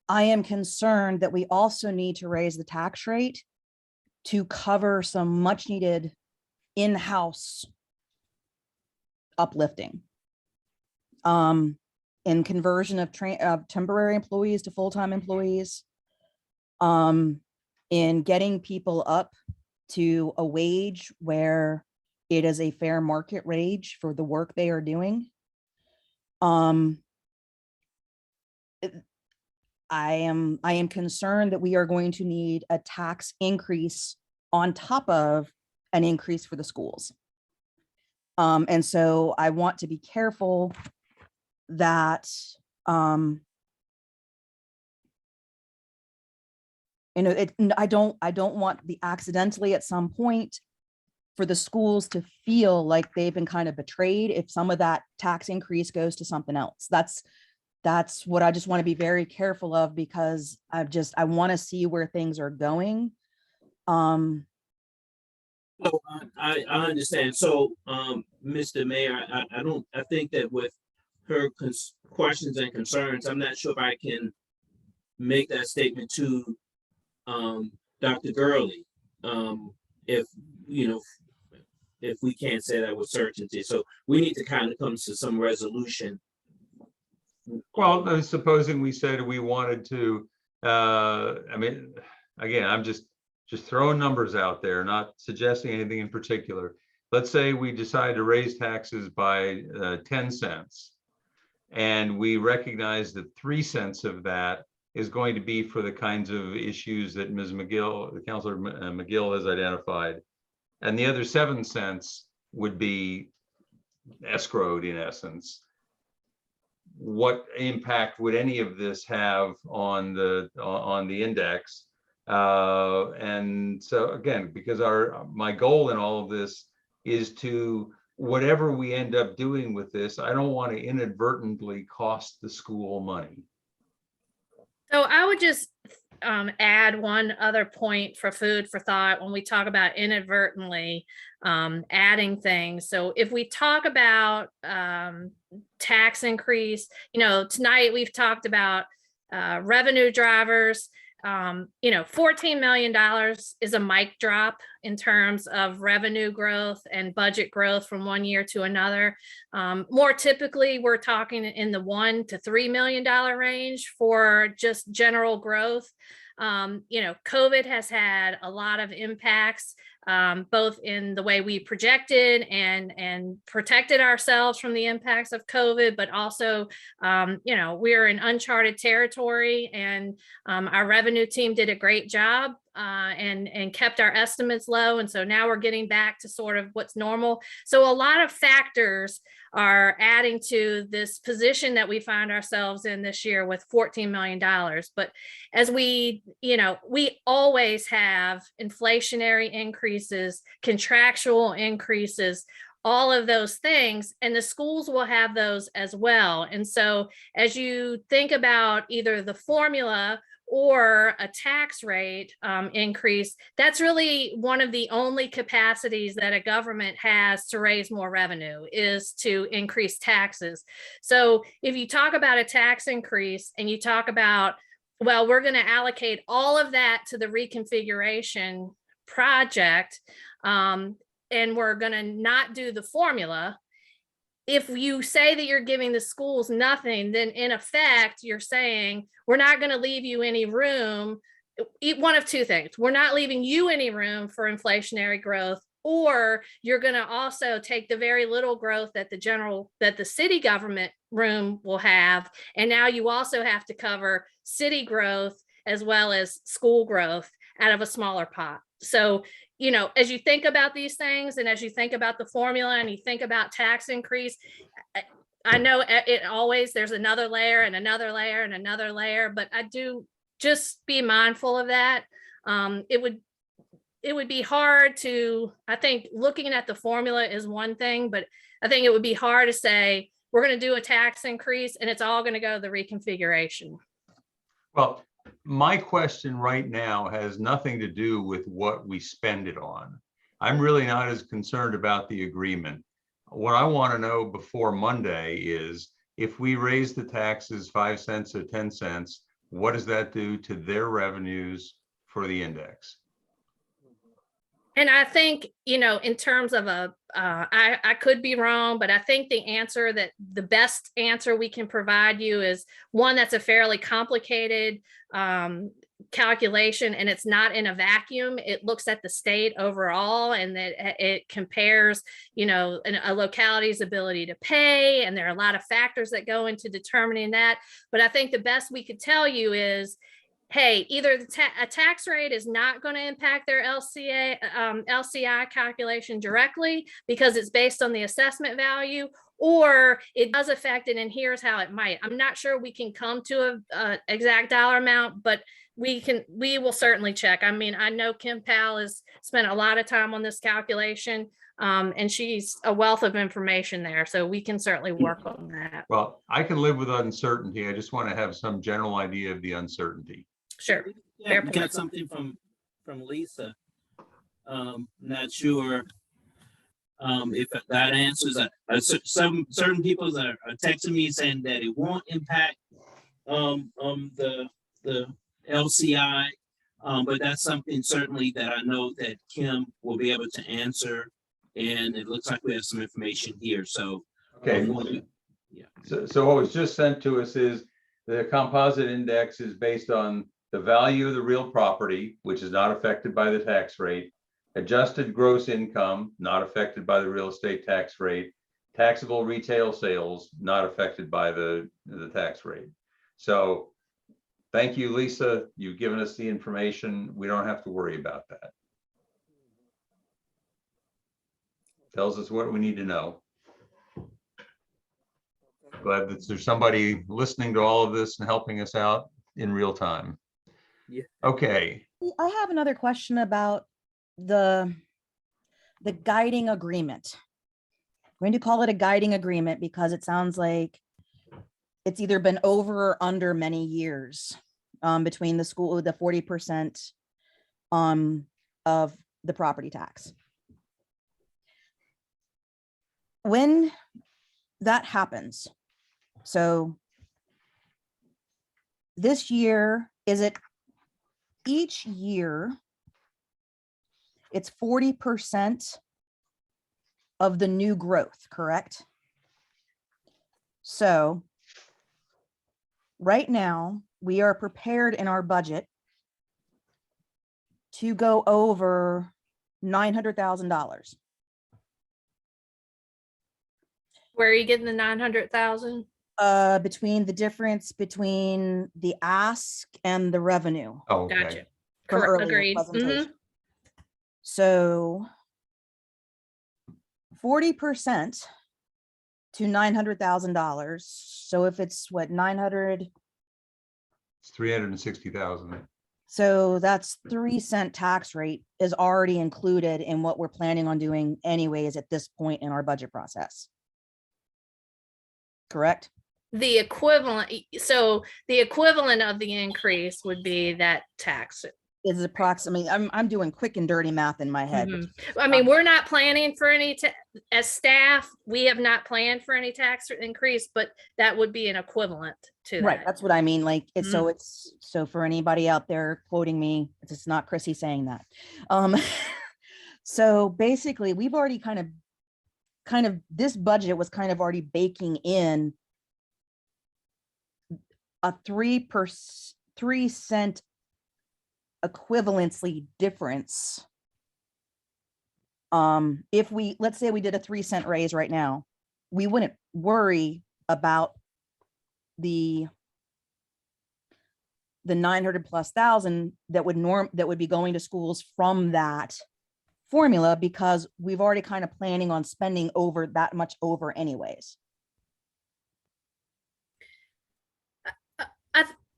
Speaker 3: am concerned that we also need to raise the tax rate to cover some much needed in-house uplifting. In conversion of temporary employees to full-time employees, in getting people up to a wage where it is a fair market wage for the work they are doing. I am concerned that we are going to need a tax increase on top of an increase for the schools. And so I want to be careful that I don't want the accidentally at some point for the schools to feel like they've been kind of betrayed if some of that tax increase goes to something else. That's what I just want to be very careful of, because I want to see where things are going.
Speaker 6: So I understand. So, Mr. Mayor, I think that with her questions and concerns. I'm not sure if I can make that statement to Dr. Gurley. If, you know, if we can't say that with certainty. So we need to kind of come to some resolution.
Speaker 1: Well, supposing we said we wanted to, I mean, again, I'm just throwing numbers out there, not suggesting anything in particular. Let's say we decide to raise taxes by 10 cents. And we recognize that 3 cents of that is going to be for the kinds of issues that Ms. McGill, the Councilor McGill has identified. And the other 7 cents would be escrowed in essence. What impact would any of this have on the index? And so again, because my goal in all of this is to, whatever we end up doing with this, I don't want to inadvertently cost the school money.
Speaker 7: So I would just add one other point for food for thought when we talk about inadvertently adding things. So if we talk about tax increase, you know, tonight we've talked about revenue drivers. You know, $14 million is a mic drop in terms of revenue growth and budget growth from one year to another. More typically, we're talking in the $1 to $3 million range for just general growth. You know, COVID has had a lot of impacts, both in the way we projected and protected ourselves from the impacts of COVID, but also, you know, we're in uncharted territory, and our revenue team did a great job and kept our estimates low. And so now we're getting back to sort of what's normal. So a lot of factors are adding to this position that we find ourselves in this year with $14 million. But as we, you know, we always have inflationary increases, contractual increases, all of those things, and the schools will have those as well. And so as you think about either the formula or a tax rate increase, that's really one of the only capacities that a government has to raise more revenue, is to increase taxes. So if you talk about a tax increase and you talk about, well, we're going to allocate all of that to the reconfiguration project, and we're going to not do the formula. If you say that you're giving the schools nothing, then in effect, you're saying, we're not going to leave you any room. One of two things: we're not leaving you any room for inflationary growth, or you're going to also take the very little growth that the city government room will have. And now you also have to cover city growth as well as school growth out of a smaller pot. So, you know, as you think about these things, and as you think about the formula, and you think about tax increase, I know it always, there's another layer and another layer and another layer, but I do just be mindful of that. It would be hard to, I think looking at the formula is one thing, but I think it would be hard to say, we're going to do a tax increase and it's all going to go to the reconfiguration.
Speaker 1: Well, my question right now has nothing to do with what we spend it on. I'm really not as concerned about the agreement. What I want to know before Monday is, if we raise the taxes 5 cents or 10 cents, what does that do to their revenues for the index?
Speaker 7: And I think, you know, in terms of I could be wrong, but I think the best answer we can provide you is one that's a fairly complicated calculation, and it's not in a vacuum. It looks at the state overall, and that it compares, you know, a locality's ability to pay. And there are a lot of factors that go into determining that. But I think the best we could tell you is, hey, either a tax rate is not going to impact their LCI calculation directly because it's based on the assessment value, or it does affect it, and here's how it might. I'm not sure we can come to a exact dollar amount, but we will certainly check. I mean, I know Kim Powell has spent a lot of time on this calculation, and she's a wealth of information there, so we can certainly work on that.
Speaker 1: Well, I can live with uncertainty. I just want to have some general idea of the uncertainty.
Speaker 7: Sure.
Speaker 6: Yeah, we got something from Lisa. Not sure If that answers, some certain people are texting me saying that it won't impact the LCI. But that's something certainly that I know that Kim will be able to answer. And it looks like we have some information here. So,
Speaker 1: Okay.
Speaker 6: yeah.
Speaker 1: So what was just sent to us is the composite index is based on the value of the real property, which is not affected by the tax rate, adjusted gross income, not affected by the real estate tax rate, taxable retail sales, not affected by the tax rate. So thank you, Lisa. You've given us the information. We don't have to worry about that. Tells us what we need to know. Glad that there's somebody listening to all of this and helping us out in real time.
Speaker 6: Yeah.
Speaker 1: Okay.
Speaker 3: I have another question about the guiding agreement. I'm going to call it a guiding agreement because it sounds like it's either been over or under many years between the school, the 40% of the property tax. When that happens, so this year, is it each year? It's 40% of the new growth, correct? So right now, we are prepared in our budget to go over $900,000.
Speaker 7: Where are you getting the 900,000?
Speaker 3: Between the difference between the ask and the revenue.
Speaker 1: Oh, okay.
Speaker 7: Gotcha.
Speaker 3: from
Speaker 7: Correct.
Speaker 3: earlier
Speaker 7: Agreed.
Speaker 3: presentation. So 40% to $900,000. So if it's what, 900,
Speaker 1: It's 360,000.
Speaker 3: so that's 3-cent tax rate is already included in what we're planning on doing anyways at this point in our budget process. Correct?
Speaker 7: The equivalent, so the equivalent of the increase would be that tax.
Speaker 3: Is approximately, I'm doing quick and dirty math in my head.
Speaker 7: Mhm. I mean, we're not planning for any, as staff, we have not planned for any tax increase, but that would be an equivalent to
Speaker 3: Right,
Speaker 7: that.
Speaker 3: that's what I mean. Like, it's so it's so for anybody out there quoting me, it's not Chrissy saying that. So basically, we've already kind of this budget was kind of already baking in a 3% equivalency difference. If we, let's say we did a 3-cent raise right now, we wouldn't worry about the 900,000+ that would be going to schools from that formula, because we've already kind of planning on spending over that much over anyways.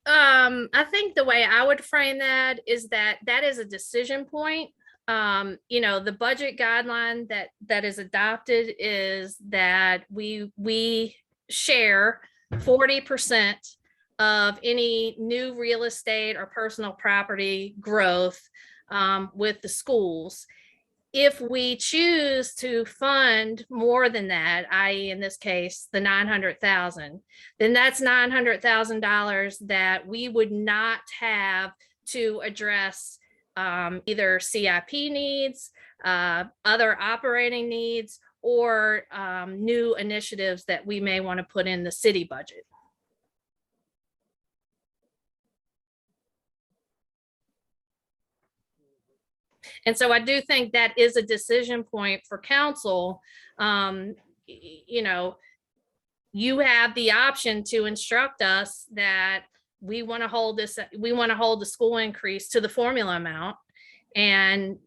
Speaker 7: I think the way I would frame that is that is a decision point. You know, the budget guideline that is adopted is that we share 40% of any new real estate or personal property growth with the schools. If we choose to fund more than that, i.e. in this case, the 900,000, then that's $900,000 that we would not have to address either CIP needs, other operating needs, or new initiatives that we may want to put in the city budget. And so I do think that is a decision point for council. You know, you have the option to instruct us that we want to hold this, we want to hold the school increase to the formula amount. And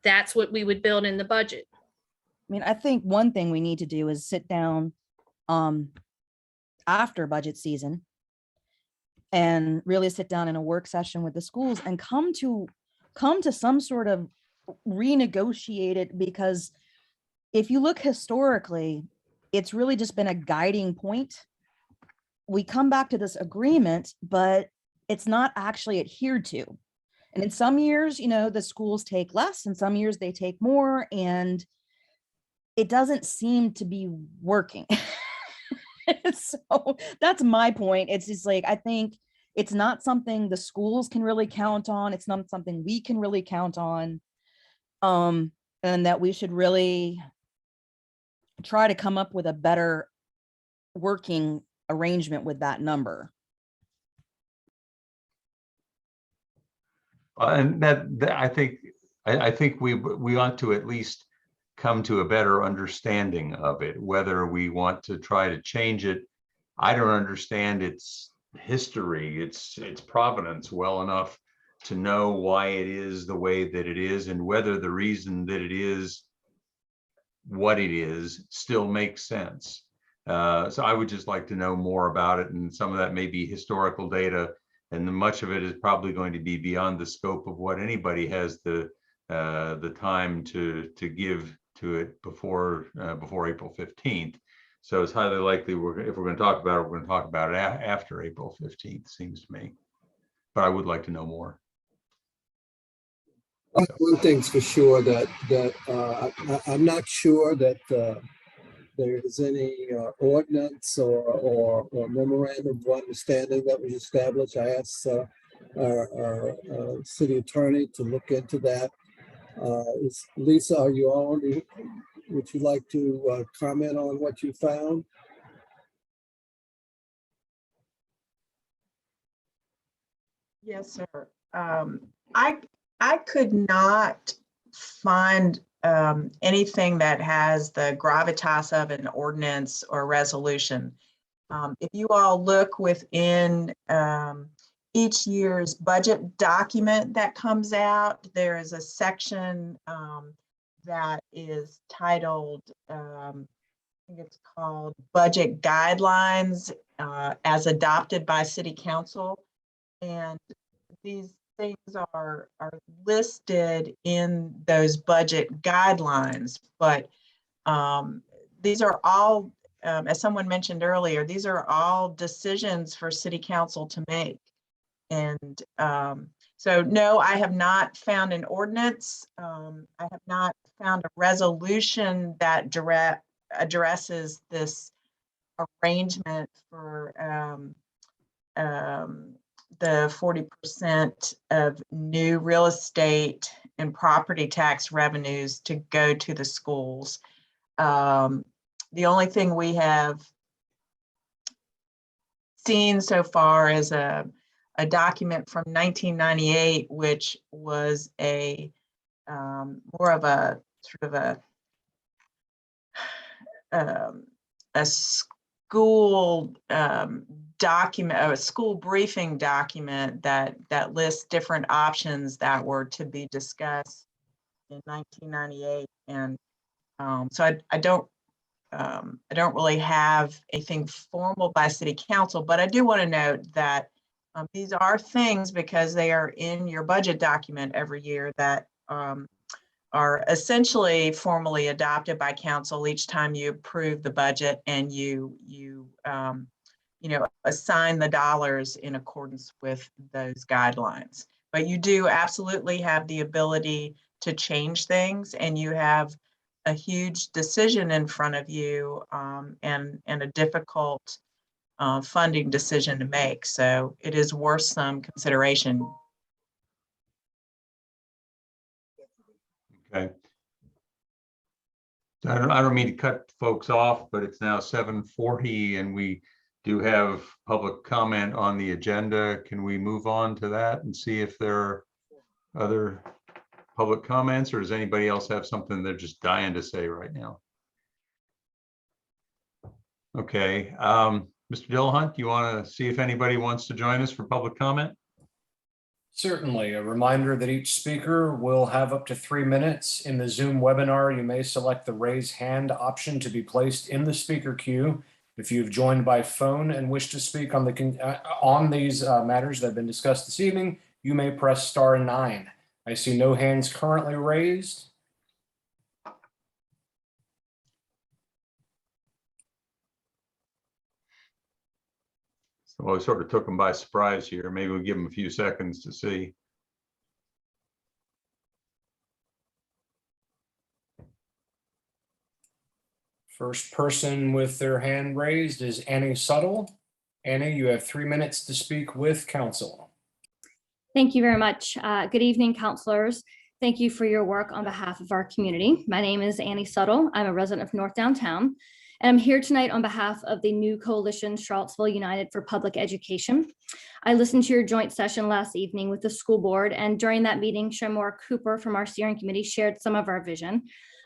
Speaker 7: that's what we would build in the budget.
Speaker 3: I mean, I think one thing we need to do is sit down after budget season and really sit down in a work session with the schools and come to some sort of renegotiated, because if you look historically, it's really just been a guiding point. We come back to this agreement, but it's not actually adhered to. And in some years, you know, the schools take less, and some years they take more. And it doesn't seem to be working. So that's my point. It's just like, I think it's not something the schools can really count on. It's not something we can really count on. And that we should really try to come up with a better working arrangement with that number.
Speaker 1: And that I think we ought to at least come to a better understanding of it, whether we want to try to change it. I don't understand its history, its provenance well enough to know why it is the way that it is, and whether the reason that it is what it is still makes sense. So I would just like to know more about it, and some of that may be historical data, and much of it is probably going to be beyond the scope of what anybody has the time to give to it before April 15th. So it's highly likely if we're going to talk about it, we're going to talk about it after April 15th, seems to me. But I would like to know more.
Speaker 5: One thing's for sure that I'm not sure that there is any ordinance or memorandum of understanding that was established. I asked our city attorney to look into that. Lisa, are you on? Would you like to comment on what you found?
Speaker 14: Yes, sir. I could not find anything that has the gravitas of an ordinance or resolution. If you all look within each year's budget document that comes out, there is a section that is titled, I think it's called Budget Guidelines as adopted by City Council. And these things are listed in those budget guidelines, but these are all, as someone mentioned earlier, these are all decisions for City Council to make. And so no, I have not found an ordinance. I have not found a resolution that addresses this arrangement for the 40% of new real estate and property tax revenues to go to the schools. The only thing we have seen so far is a document from 1998, which was a more of a sort of a school document, a school briefing document that lists different options that were to be discussed in 1998. And so I don't really have anything formal by City Council, but I do want to note that these are things, because they are in your budget document every year, that are essentially formally adopted by council each time you approve the budget and you assign the dollars in accordance with those guidelines. But you do absolutely have the ability to change things, and you have a huge decision in front of you, and a difficult funding decision to make. So it is worth some consideration.
Speaker 1: Okay. I don't mean to cut folks off, but it's now 7:40 and we do have public comment on the agenda. Can we move on to that and see if there are other public comments, or does anybody else have something they're just dying to say right now? Okay, Mr. Dillahunt, you want to see if anybody wants to join us for public comment?
Speaker 15: Certainly. A reminder that each speaker will have up to 3 minutes. In the Zoom webinar, you may select the raise hand option to be placed in the speaker queue. If you've joined by phone and wish to speak on these matters that have been discussed this evening, you may press *9. I see no hands currently raised.
Speaker 1: Well, we sort of took them by surprise here. Maybe we'll give them a few seconds to see.
Speaker 15: First person with their hand raised is Annie Suttle. Annie, you have 3 minutes to speak with council.
Speaker 16: Thank you very much. Good evening, counselors. Thank you for your work on behalf of our community. My name is Annie Suttle. I'm a resident of North Downtown, and I'm here tonight on behalf of the new coalition, Charlottesville United for Public Education. I listened to your joint session last evening with the school board, and during that meeting, Shamora Cooper from our steering committee shared some of our vision.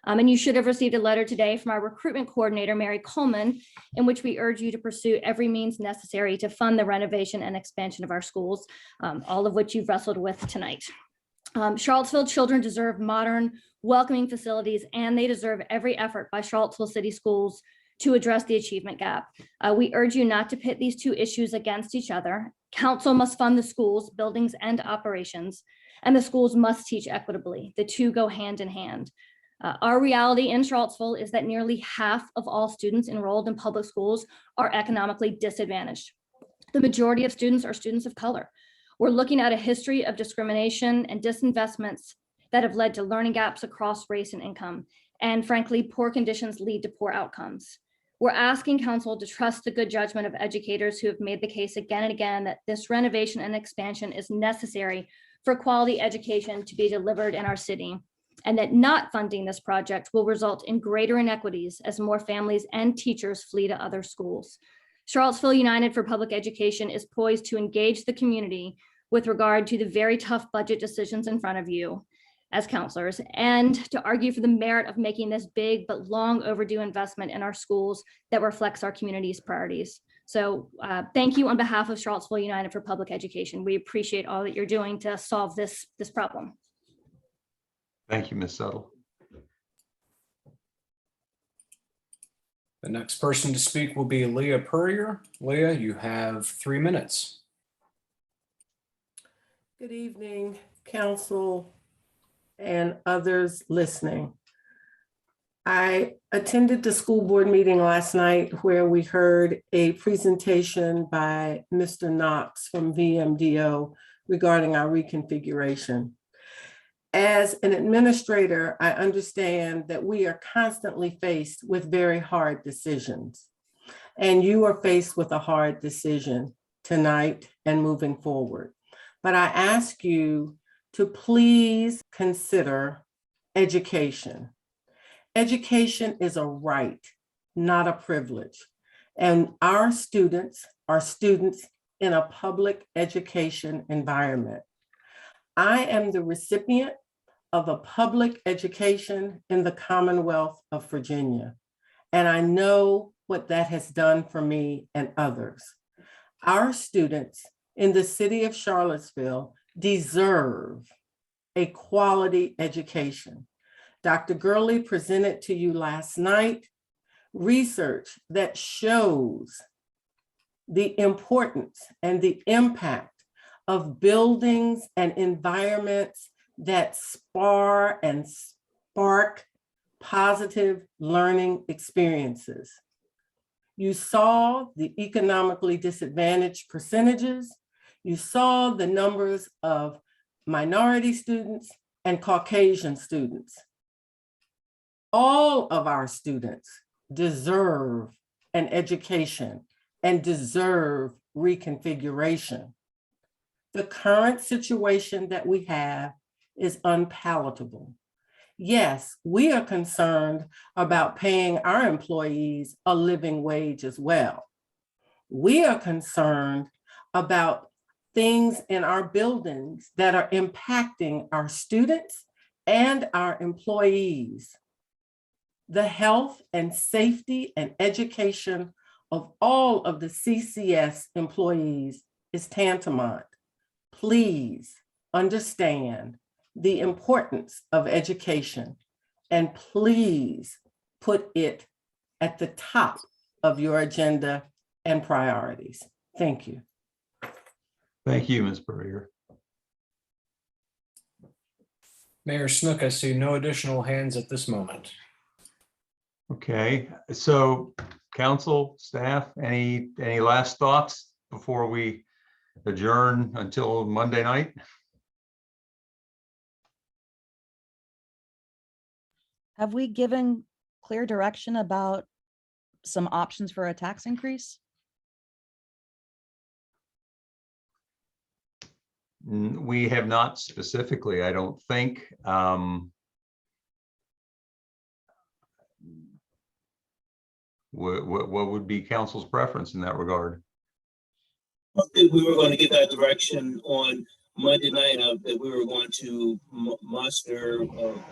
Speaker 16: And you should have received a letter today from our recruitment coordinator, Mary Coleman, in which we urge you to pursue every means necessary to fund the renovation and expansion of our schools, all of which you've wrestled with tonight. Charlottesville children deserve modern, welcoming facilities, and they deserve every effort by Charlottesville City Schools to address the achievement gap. We urge you not to pit these two issues against each other. Council must fund the schools, buildings, and operations, and the schools must teach equitably. The two go hand in hand. Our reality in Charlottesville is that nearly half of all students enrolled in public schools are economically disadvantaged. The majority of students are students of color. We're looking at a history of discrimination and disinvestments that have led to learning gaps across race and income. And frankly, poor conditions lead to poor outcomes. We're asking council to trust the good judgment of educators who have made the case again and again that this renovation and expansion is necessary for quality education to be delivered in our city, and that not funding this project will result in greater inequities as more families and teachers flee to other schools. Charlottesville United for Public Education is poised to engage the community with regard to the very tough budget decisions in front of you as counselors, and to argue for the merit of making this big but long overdue investment in our schools that reflects our community's priorities. So thank you on behalf of Charlottesville United for Public Education. We appreciate all that you're doing to solve this problem.
Speaker 1: Thank you, Ms. Suttle.
Speaker 15: The next person to speak will be Leah Purrier. Leah, you have 3 minutes.
Speaker 17: Good evening, council and others listening. I attended the school board meeting last night where we heard a presentation by Mr. Knox from VMDO regarding our reconfiguration. As an administrator, I understand that we are constantly faced with very hard decisions. And you are faced with a hard decision tonight and moving forward. But I ask you to please consider education. Education is a right, not a privilege. And our students are students in a public education environment. I am the recipient of a public education in the Commonwealth of Virginia. And I know what that has done for me and others. Our students in the city of Charlottesville deserve a quality education. Dr. Gurley presented to you last night research that shows the importance and the impact of buildings and environments that spar and spark positive learning experiences. You saw the economically disadvantaged percentages. You saw the numbers of minority students and Caucasian students. All of our students deserve an education and deserve reconfiguration. The current situation that we have is unpalatable. Yes, we are concerned about paying our employees a living wage as well. We are concerned about things in our buildings that are impacting our students and our employees. The health and safety and education of all of the CCS employees is tantamount. Please understand the importance of education and please put it at the top of your agenda and priorities. Thank you.
Speaker 1: Thank you, Ms. Purrier.
Speaker 15: Mayor Snook, I see no additional hands at this moment.
Speaker 1: Okay, so council, staff, any last thoughts before we adjourn until Monday night?
Speaker 3: Have we given clear direction about some options for a tax increase?
Speaker 1: We have not specifically, I don't think. What would be council's preference in that regard?
Speaker 6: I think we were going to get that direction on Monday night, that we were going to muster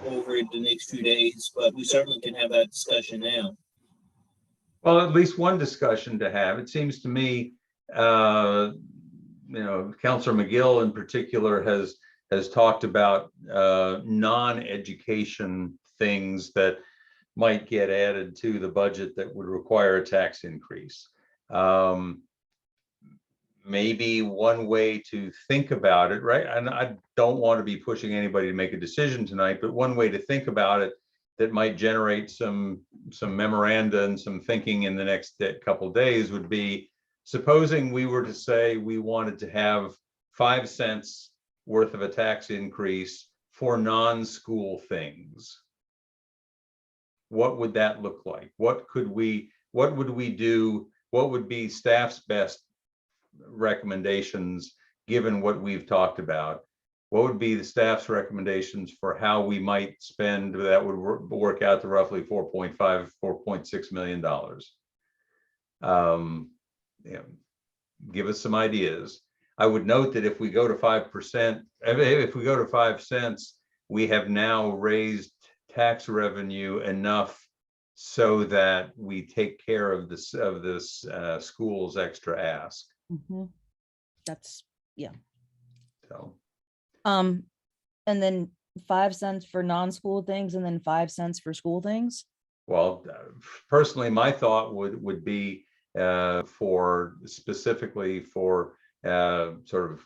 Speaker 6: over the next few days, but we certainly can have that discussion now.
Speaker 1: Well, at least one discussion to have. It seems to me, Councilor McGill in particular has talked about non-education things that might get added to the budget that would require a tax increase. Maybe one way to think about it, right? And I don't want to be pushing anybody to make a decision tonight, but one way to think about it that might generate some memoranda and some thinking in the next couple of days would be, supposing we were to say we wanted to have 5 cents worth of a tax increase for non-school things. What would that look like? What would we do? What would be staff's best recommendations given what we've talked about? What would be the staff's recommendations for how we might spend that would work out to roughly $4.6 million? Give us some ideas. I would note that if we go to 5%, if we go to 5 cents, we have now raised tax revenue enough so that we take care of this school's extra ask.
Speaker 3: That's, yeah.
Speaker 1: So.
Speaker 3: And then 5 cents for non-school things and then 5 cents for school things?
Speaker 1: Well, personally, my thought would be for specifically for sort of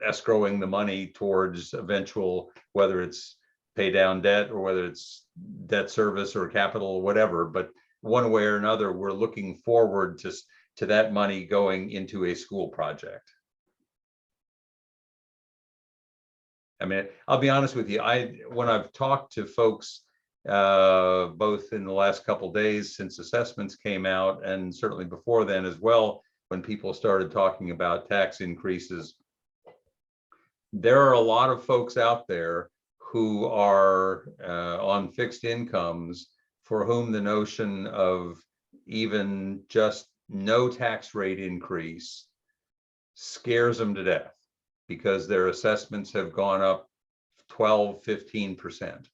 Speaker 1: escrowing the money towards eventual, whether it's pay down debt or whether it's debt service or capital or whatever, but one way or another, we're looking forward to that money going into a school project. I mean, I'll be honest with you, when I've talked to folks, both in the last couple of days since assessments came out, and certainly before then as well, when people started talking about tax increases, there are a lot of folks out there who are on fixed incomes for whom the notion of even just no tax rate increase scares them to death, because their assessments have gone up 12-15%.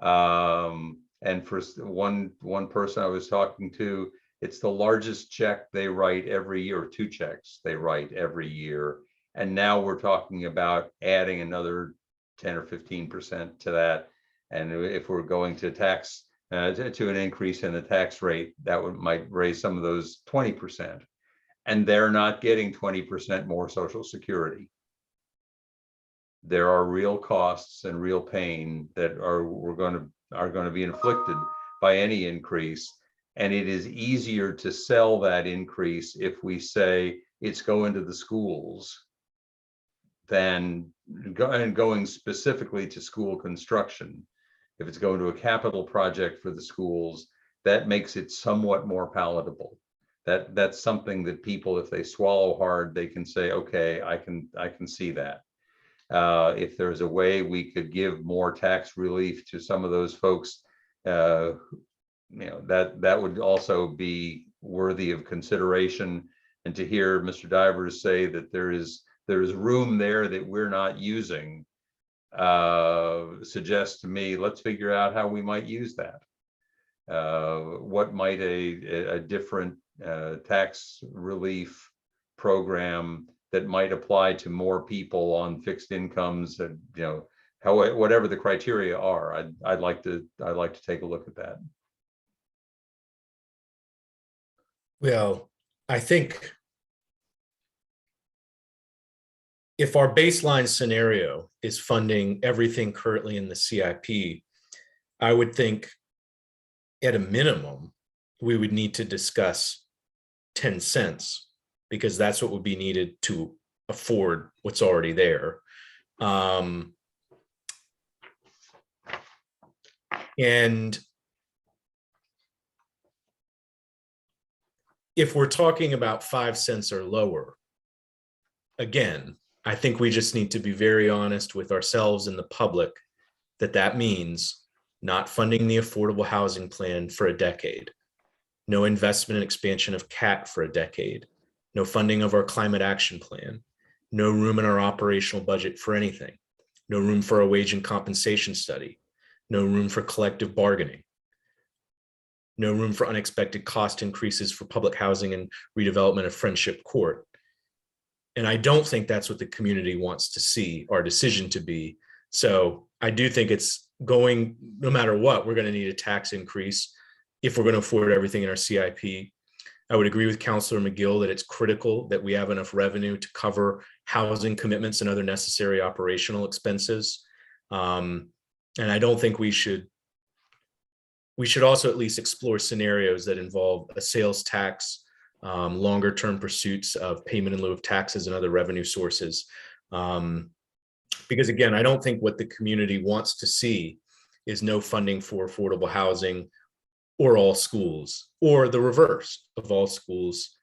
Speaker 1: And for one person I was talking to, it's the largest check they write every year, or 2 checks they write every year. And now we're talking about adding another 10 or 15% to that. And if we're going to tax to an increase in the tax rate, that might raise some of those 20%. And they're not getting 20% more Social Security. There are real costs and real pain that are going to be inflicted by any increase. And it is easier to sell that increase if we say it's going to the schools than going specifically to school construction. If it's going to a capital project for the schools, that makes it somewhat more palatable. That's something that people, if they swallow hard, they can say, okay, I can see that. If there's a way we could give more tax relief to some of those folks, that would also be worthy of consideration. And to hear Mr. Divers say that there is room there that we're not using, suggests to me, let's figure out how we might use that. What might a different tax relief program that might apply to more people on fixed incomes, that, whatever the criteria are, I'd like to take a look at that.
Speaker 10: Well, I think if our baseline scenario is funding everything currently in the CIP, I would think at a minimum, we would need to discuss 10 cents, because that's what would be needed to afford what's already there. And if we're talking about 5 cents or lower, again, I think we just need to be very honest with ourselves and the public that that means not funding the affordable housing plan for a decade, no investment and expansion of CAT for a decade, no funding of our climate action plan, no room in our operational budget for anything, no room for a wage and compensation study, no room for collective bargaining, no room for unexpected cost increases for public housing and redevelopment of Friendship Court. And I don't think that's what the community wants to see our decision to be. So I do think it's going, no matter what, we're going to need a tax increase if we're going to afford everything in our CIP. I would agree with Councilor McGill that it's critical that we have enough revenue to cover housing commitments and other necessary operational expenses. And I don't think we should also at least explore scenarios that involve a sales tax, longer term pursuits of payment in lieu of taxes and other revenue sources. Because again, I don't think what the community wants to see is no funding for affordable housing or all schools, or the reverse of all schools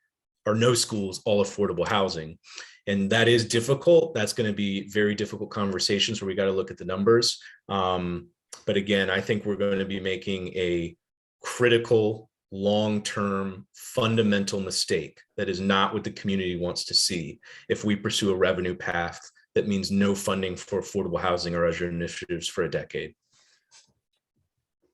Speaker 10: or no schools, all affordable housing. And that is difficult. That's going to be very difficult conversations where we got to look at the numbers. But again, I think we're going to be making a critical, long-term, fundamental mistake that is not what the community wants to see if we pursue a revenue path that means no funding for affordable housing or other initiatives for a decade.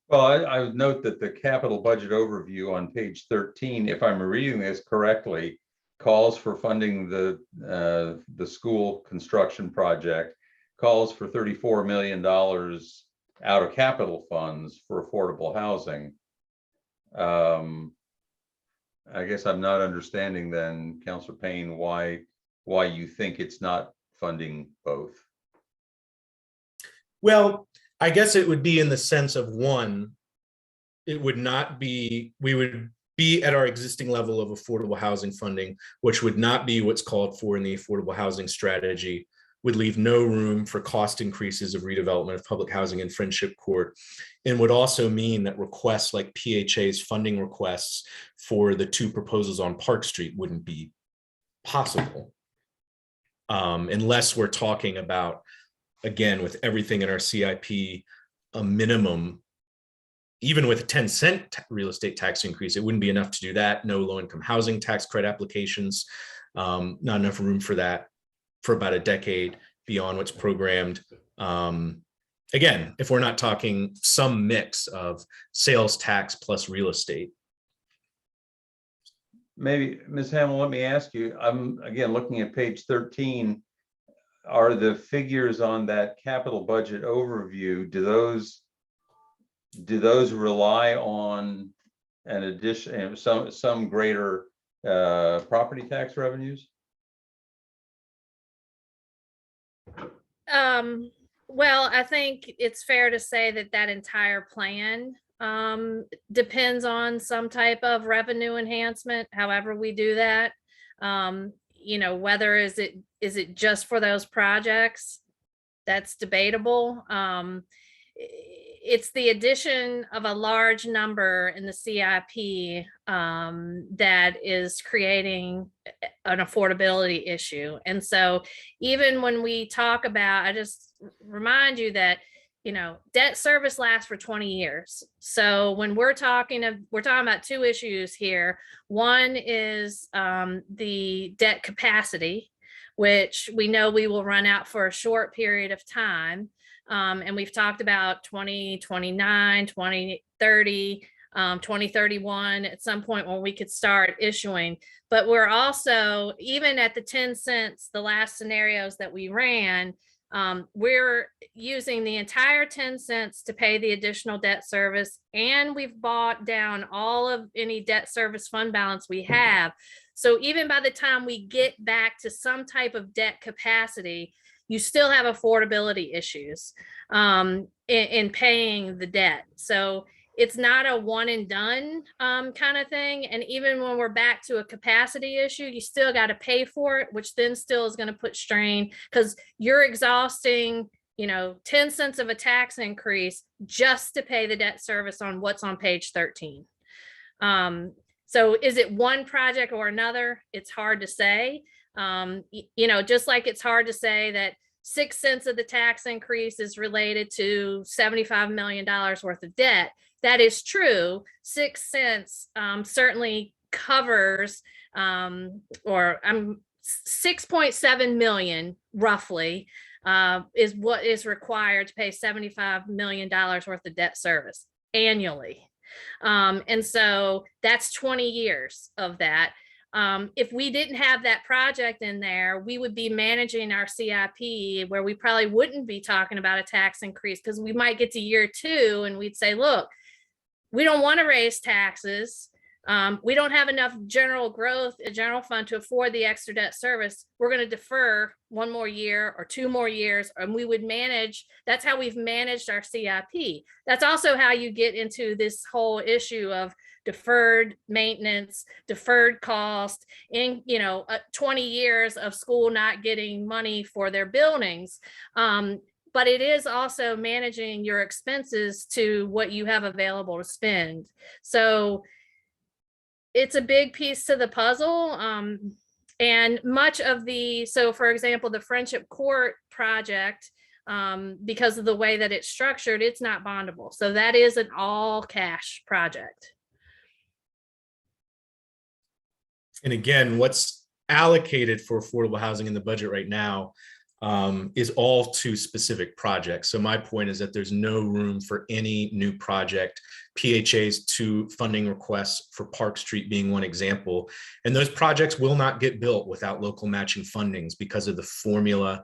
Speaker 1: Well, I would note that the capital budget overview on page 13, if I'm reading this correctly, calls for funding the school construction project, calls for $34 million out of capital funds for affordable housing. I guess I'm not understanding then, Councilor Payne, why you think it's not funding both.
Speaker 10: Well, I guess it would be in the sense of one, it would not be, we would be at our existing level of affordable housing funding, which would not be what's called for in the affordable housing strategy, would leave no room for cost increases of redevelopment of public housing in Friendship Court, and would also mean that requests like PHA's funding requests for the 2 proposals on Park Street wouldn't be possible. Unless we're talking about, again, with everything in our CIP, a minimum, even with a 10-cent real estate tax increase, it wouldn't be enough to do that. No low-income housing tax credit applications, not enough room for that for about a decade beyond what's programmed. Again, if we're not talking some mix of sales tax plus real estate.
Speaker 1: Maybe, Ms. Hamel, let me ask you, I'm again looking at page 13. Are the figures on that capital budget overview, do those rely on an addition, some greater property tax revenues?
Speaker 7: Well, I think it's fair to say that that entire plan depends on some type of revenue enhancement, however we do that. You know, whether is it just for those projects, that's debatable. It's the addition of a large number in the CIP that is creating an affordability issue. And so even when we talk about, I just remind you that, you know, debt service lasts for 20 years. So when we're talking about 2 issues here. One is the debt capacity, which we know we will run out for a short period of time. And we've talked about 2029, 2030, 2031 at some point when we could start issuing. But we're also, even at the 10 cents, the last scenarios that we ran, we're using the entire 10 cents to pay the additional debt service, and we've bought down all of any debt service fund balance we have. So even by the time we get back to some type of debt capacity, you still have affordability issues in paying the debt. So it's not a one and done kind of thing. And even when we're back to a capacity issue, you still got to pay for it, which then still is going to put strain because you're exhausting, you know, 10 cents of a tax increase just to pay the debt service on what's on page 13. So is it one project or another? It's hard to say. You know, just like it's hard to say that 6 cents of the tax increase is related to $75 million worth of debt. That is true. 6 cents certainly covers, or 6.7 million roughly is what is required to pay $75 million worth of debt service annually. And so that's 20 years of that. If we didn't have that project in there, we would be managing our CIP where we probably wouldn't be talking about a tax increase, because we might get to year 2 and we'd say, look, we don't want to raise taxes. We don't have enough general growth, a general fund to afford the extra debt service. We're going to defer 1 more year or 2 more years, and we would manage. That's how we've managed our CIP. That's also how you get into this whole issue of deferred maintenance, deferred cost in, 20 years of school not getting money for their buildings. But it is also managing your expenses to what you have available to spend. So it's a big piece to the puzzle. And much of so for example, the Friendship Court project, because of the way that it's structured, it's not bondable. So that is an all cash project.
Speaker 10: And again, what's allocated for affordable housing in the budget right now is all to specific projects. So my point is that there's no room for any new project. PHA's 2 funding requests for Park Street being one example. And those projects will not get built without local matching fundings because of the formula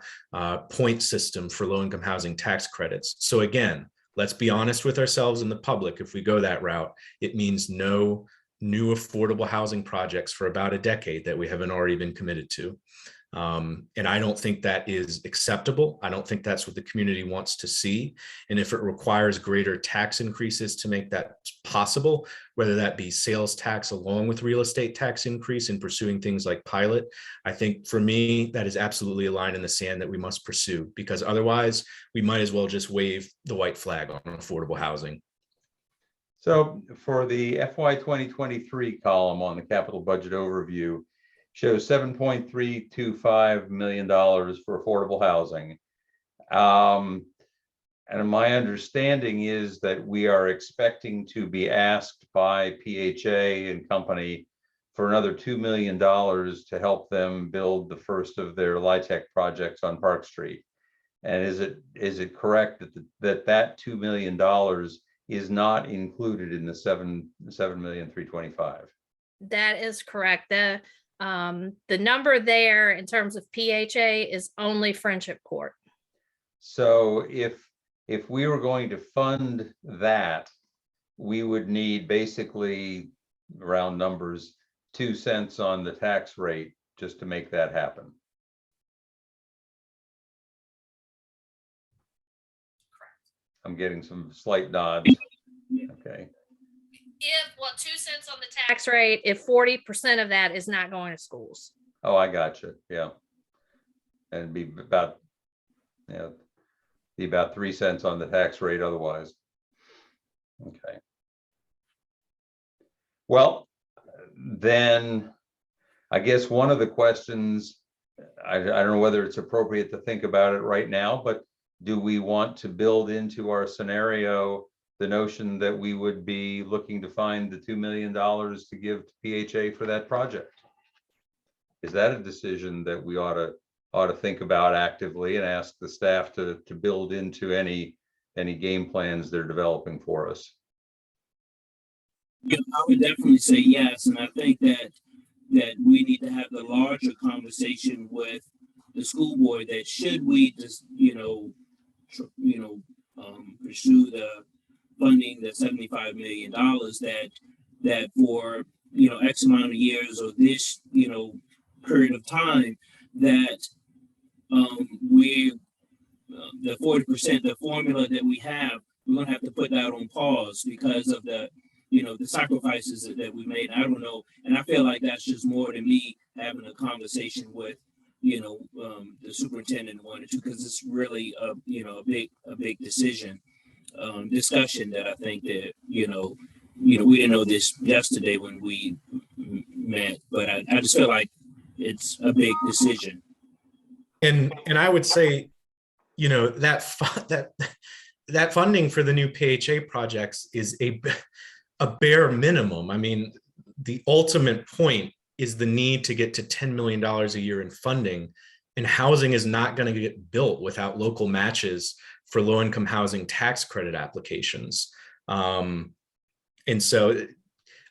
Speaker 10: point system for low-income housing tax credits. So again, let's be honest with ourselves and the public. If we go that route, it means no new affordable housing projects for about a decade that we haven't already been committed to. And I don't think that is acceptable. I don't think that's what the community wants to see. And if it requires greater tax increases to make that possible, whether that be sales tax along with real estate tax increase and pursuing things like pilot, I think for me, that is absolutely a line in the sand that we must pursue, because otherwise we might as well just wave the white flag on affordable housing.
Speaker 1: So for the FY 2023 column on the capital budget overview, shows $7.325 million for affordable housing. And my understanding is that we are expecting to be asked by PHA and company for another $2 million to help them build the first of their LIHTC projects on Park Street. And is it correct that $2 million is not included in the $7,325,000?
Speaker 7: That is correct. The number there in terms of PHA is only Friendship Court.
Speaker 1: So if we were going to fund that, we would need basically, round numbers, 2 cents on the tax rate just to make that happen. I'm getting some slight nods. Okay.
Speaker 7: Well, 2 cents on the tax rate, if 40% of that is not going to schools.
Speaker 1: Oh, I got you. Yeah. And it'd be about, be about 3 cents on the tax rate otherwise. Okay. Well, then I guess one of the questions, I don't know whether it's appropriate to think about it right now, but do we want to build into our scenario the notion that we would be looking to find the $2 million to give to PHA for that project? Is that a decision that we ought to think about actively and ask the staff to build into any game plans they're developing for us?
Speaker 6: Yeah, I would definitely say yes, and I think that we need to have the larger conversation with the school board that should we just pursue the funding, the $75 million that for X amount of years or this period of time that the 40%, the formula that we have, we're gonna have to put that on pause because of the the sacrifices that we made. I don't know, and I feel like that's just more than me having a conversation with the superintendent wanted to, because it's really a big decision discussion that I think that we didn't know this yesterday when we met, but I just feel like it's a big decision.
Speaker 10: And I would say, that funding for the new PHA projects is a bare minimum. I mean, the ultimate point is the need to get to $10 million a year in funding, and housing is not going to get built without local matches for low-income housing tax credit applications. And so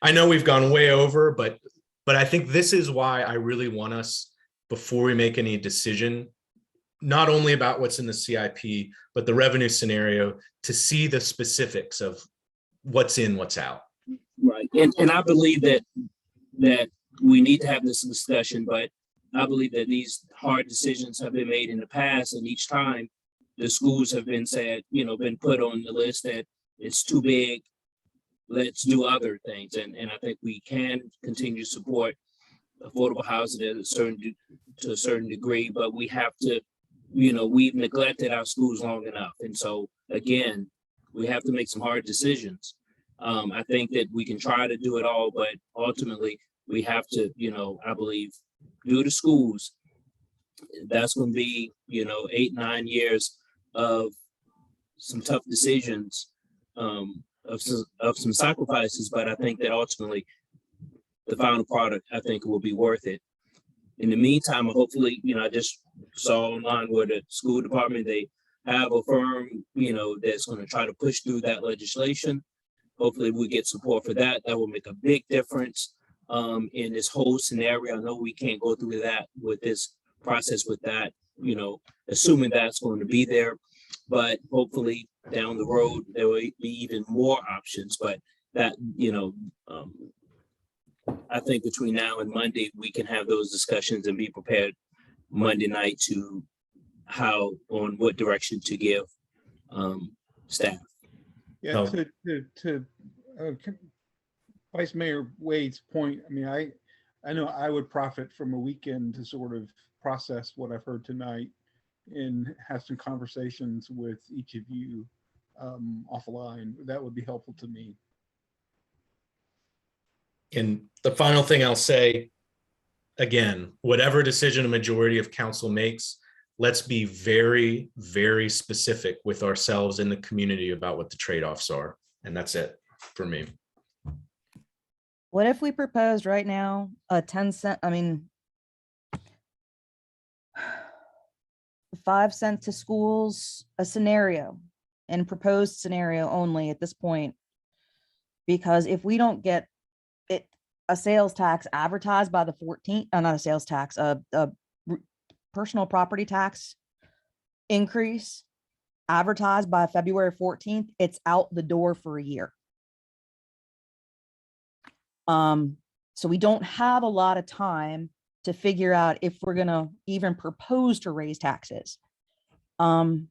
Speaker 10: I know we've gone way over, but I think this is why I really want us, before we make any decision, not only about what's in the CIP, but the revenue scenario, to see the specifics of what's in, what's out.
Speaker 6: Right. And I believe that we need to have this discussion, but I believe that these hard decisions have been made in the past, and each time the schools have been said, been put on the list that it's too big, let's do other things. And I think we can continue to support affordable housing to a certain degree, but we have to, we've neglected our schools long enough. And so again, we have to make some hard decisions. I think that we can try to do it all, but ultimately we have to, I believe, do the schools. That's going to be, 8-9 years of some tough decisions, of some sacrifices, but I think that ultimately the final product, I think, will be worth it. In the meantime, hopefully, I just saw online where the school department, they have a firm, that's going to try to push through that legislation. Hopefully we get support for that. That will make a big difference in this whole scenario. I know we can't go through that with this process with that, assuming that's going to be there, but hopefully down the road, there will be even more options. But that, I think between now and Monday, we can have those discussions and be prepared Monday night to on what direction to give staff.
Speaker 9: Yeah, to Vice Mayor Wade's point, I mean, I know I would profit from a weekend to sort of process what I've heard tonight and have some conversations with each of you offline. That would be helpful to me.
Speaker 10: And the final thing I'll say, again, whatever decision a majority of council makes, let's be very, very specific with ourselves in the community about what the trade-offs are. And that's it for me.
Speaker 3: What if we proposed right now a 10-cent, 5 cents to schools, a scenario, and proposed scenario only at this point? Because if we don't get a sales tax advertised by the 14th, not a sales tax, a personal property tax increase advertised by February 14th, it's out the door for a year. So we don't have a lot of time to figure out if we're gonna even propose to raise taxes. And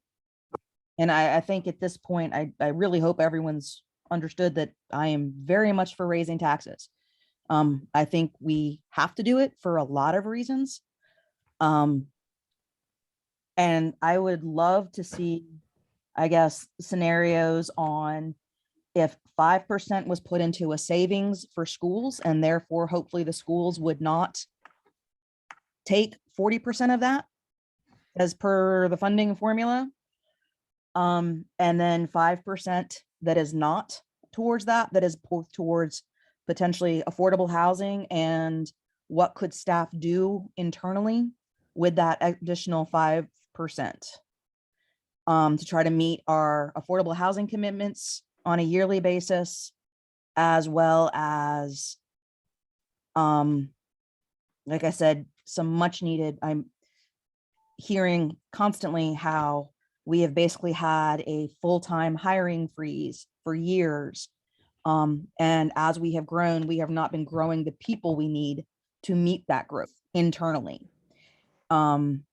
Speaker 3: I think at this point, I really hope everyone's understood that I am very much for raising taxes. I think we have to do it for a lot of reasons. And I would love to see, I guess, scenarios on if 5% was put into a savings for schools, and therefore hopefully the schools would not take 40% of that as per the funding formula. And then 5% that is not towards that is towards potentially affordable housing, and what could staff do internally with that additional 5% to try to meet our affordable housing commitments on a yearly basis, as well as, like I said, some much needed. I'm hearing constantly how we have basically had a full-time hiring freeze for years. And as we have grown, we have not been growing the people we need to meet that growth internally. And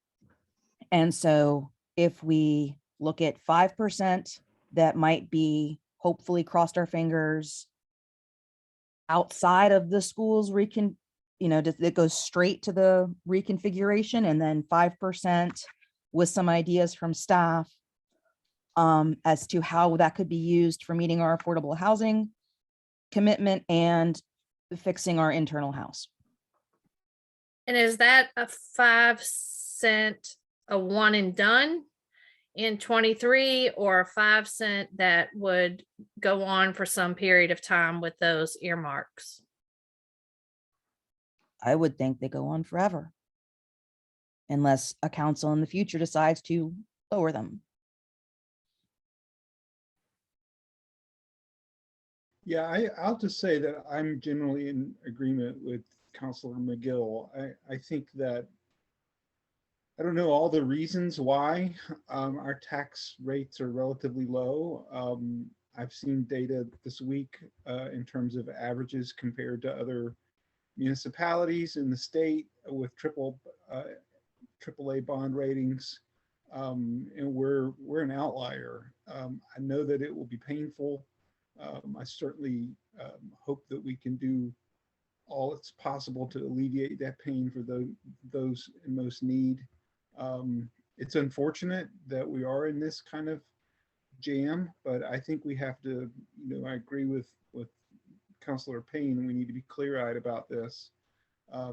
Speaker 3: so if we look at 5%, that might be, hopefully crossed our fingers, outside of the schools that goes straight to the reconfiguration, and then 5% with some ideas from staff as to how that could be used for meeting our affordable housing commitment and fixing our internal house.
Speaker 7: And is that a 5 cent, a one and done in 23, or a 5 cent that would go on for some period of time with those earmarks?
Speaker 3: I would think they go on forever. Unless a council in the future decides to lower them.
Speaker 9: Yeah, I'll just say that I'm generally in agreement with Councilor McGill. I think that, I don't know all the reasons why our tax rates are relatively low. I've seen data this week in terms of averages compared to other municipalities in the state with AAA bond ratings, and we're an outlier. I know that it will be painful. I certainly hope that we can do all that's possible to alleviate that pain for those in most need. It's unfortunate that we are in this kind of jam, but I think we have to, I agree with Councilor Payne, we need to be clear-eyed about this. I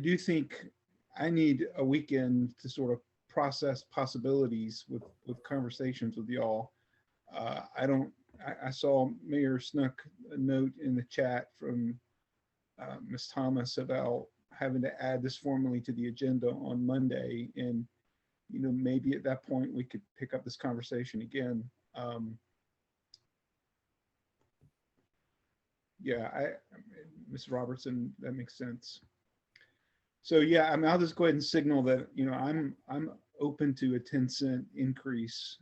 Speaker 9: do think I need a weekend to sort of process possibilities with conversations with y'all. I saw Mayor Snook a note in the chat from Ms. Thomas about having to add this formally to the agenda on Monday. And, maybe at that point we could pick up this conversation again. Yeah, Ms. Robertson, that makes sense. So yeah, I'll just go ahead and signal that, I'm open to a 10-cent increase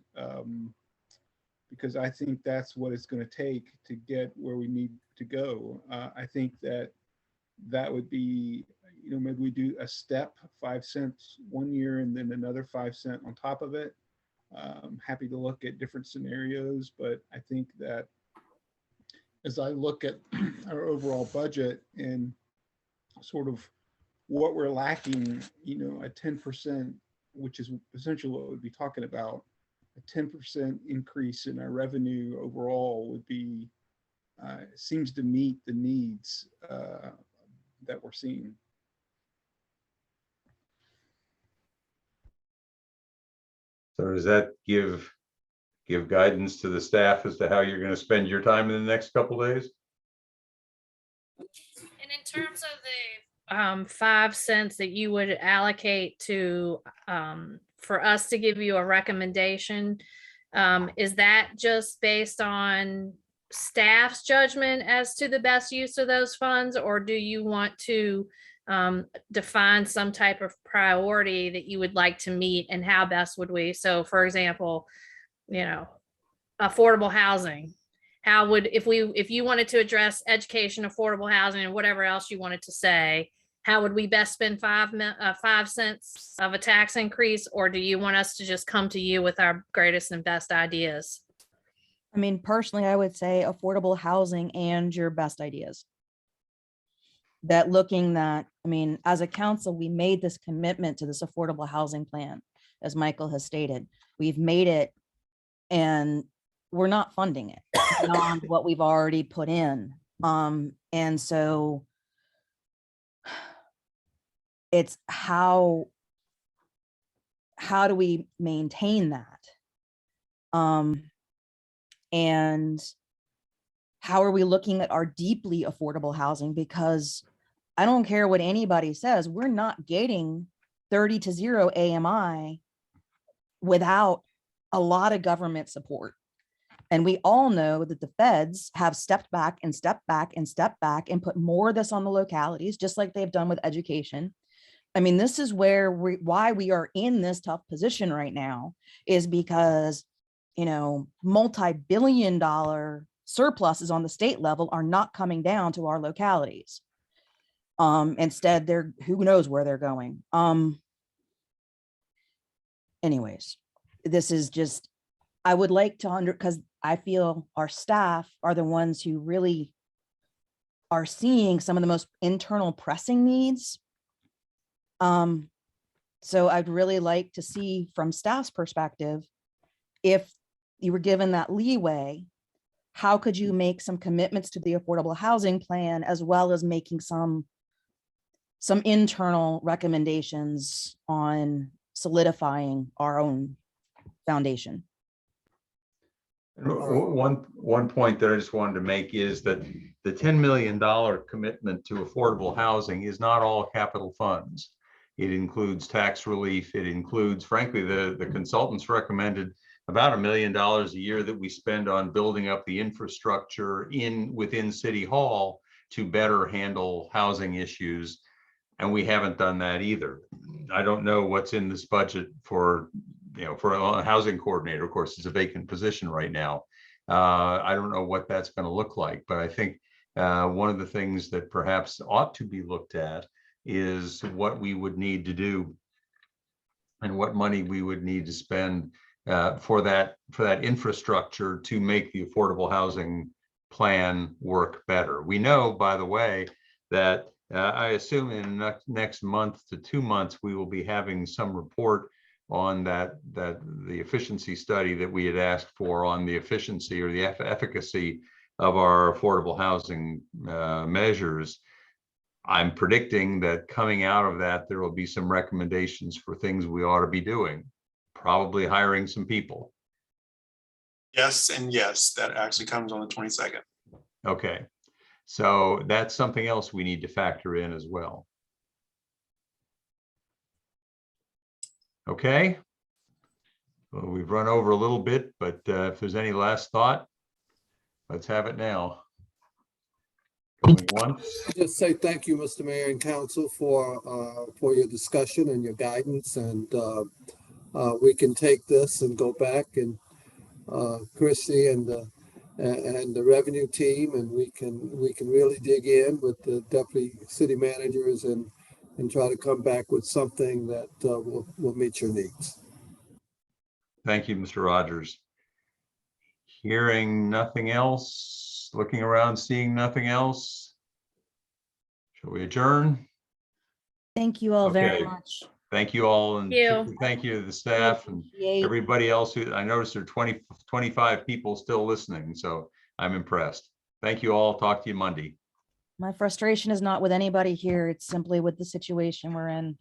Speaker 9: because I think that's what it's going to take to get where we need to go. I think that would be, maybe we do a step, 5 cents one year and then another 5 cent on top of it. I'm happy to look at different scenarios, but I think that as I look at our overall budget and sort of what we're lacking, a 10%, which is essentially what we'd be talking about, a 10% increase in our revenue overall would be, seems to meet the needs that we're seeing.
Speaker 1: So does that give guidance to the staff as to how you're going to spend your time in the next couple of days?
Speaker 7: And in terms of the 5 cents that you would allocate to for us to give you a recommendation, is that just based on staff's judgment as to the best use of those funds, or do you want to define some type of priority that you would like to meet, and how best would we? So for example, affordable housing, how would, if you wanted to address education, affordable housing, and whatever else you wanted to say, how would we best spend 5 cents of a tax increase? Or do you want us to just come to you with our greatest and best ideas?
Speaker 3: I mean, personally, I would say affordable housing and your best ideas. As a council, we made this commitment to this affordable housing plan, as Michael has stated. We've made it and we're not funding it beyond what we've already put in. And so it's how do we maintain that? And how are we looking at our deeply affordable housing? Because I don't care what anybody says, we're not getting 30 to 0 AMI without a lot of government support. And we all know that the feds have stepped back and stepped back and stepped back and put more of this on the localities, just like they've done with education. I mean, this is why we are in this tough position right now, is because, multi-billion-dollar surpluses on the state level are not coming down to our localities. Instead, who knows where they're going. Anyways, this is just, I would like to because I feel our staff are the ones who really are seeing some of the most internal pressing needs. So I'd really like to see from staff's perspective, if you were given that leeway, how could you make some commitments to the affordable housing plan as well as making some internal recommendations on solidifying our own foundation?
Speaker 1: One point that I just wanted to make is that the $10 million commitment to affordable housing is not all capital funds. It includes tax relief. It includes, frankly, the consultants recommended about $1 million a year that we spend on building up the infrastructure within City Hall to better handle housing issues. And we haven't done that either. I don't know what's in this budget for a housing coordinator. Of course, it's a vacant position right now. I don't know what that's going to look like, but I think one of the things that perhaps ought to be looked at is what we would need to do and what money we would need to spend for that infrastructure to make the affordable housing plan work better. We know, by the way, that I assume in next month to 2 months, we will be having some report on the efficiency study that we had asked for on the efficiency or the efficacy of our affordable housing measures. I'm predicting that coming out of that, there will be some recommendations for things we ought to be doing, probably hiring some people.
Speaker 12: Yes, and yes, that actually comes on the 22nd.
Speaker 1: Okay, so that's something else we need to factor in as well. Okay. Well, we've run over a little bit, but if there's any last thought, let's have it now. Going once.
Speaker 5: Just say thank you, Mr. Mayor and Council, for your discussion and your guidance, and we can take this and go back and Chrissy and the revenue team, and we can really dig in with the deputy city managers and try to come back with something that will meet your needs.
Speaker 1: Thank you, Mr. Rogers. Hearing nothing else, looking around, seeing nothing else. Shall we adjourn?
Speaker 3: Thank you all very
Speaker 1: Okay.
Speaker 3: much.
Speaker 1: Thank you all, and
Speaker 7: You.
Speaker 1: thank you to the staff and
Speaker 3: Appreciate-
Speaker 1: everybody else who, I noticed there are 25 people still listening, so I'm impressed. Thank you all. Talk to you Monday.
Speaker 3: My frustration is not with anybody here. It's simply with the situation we're in.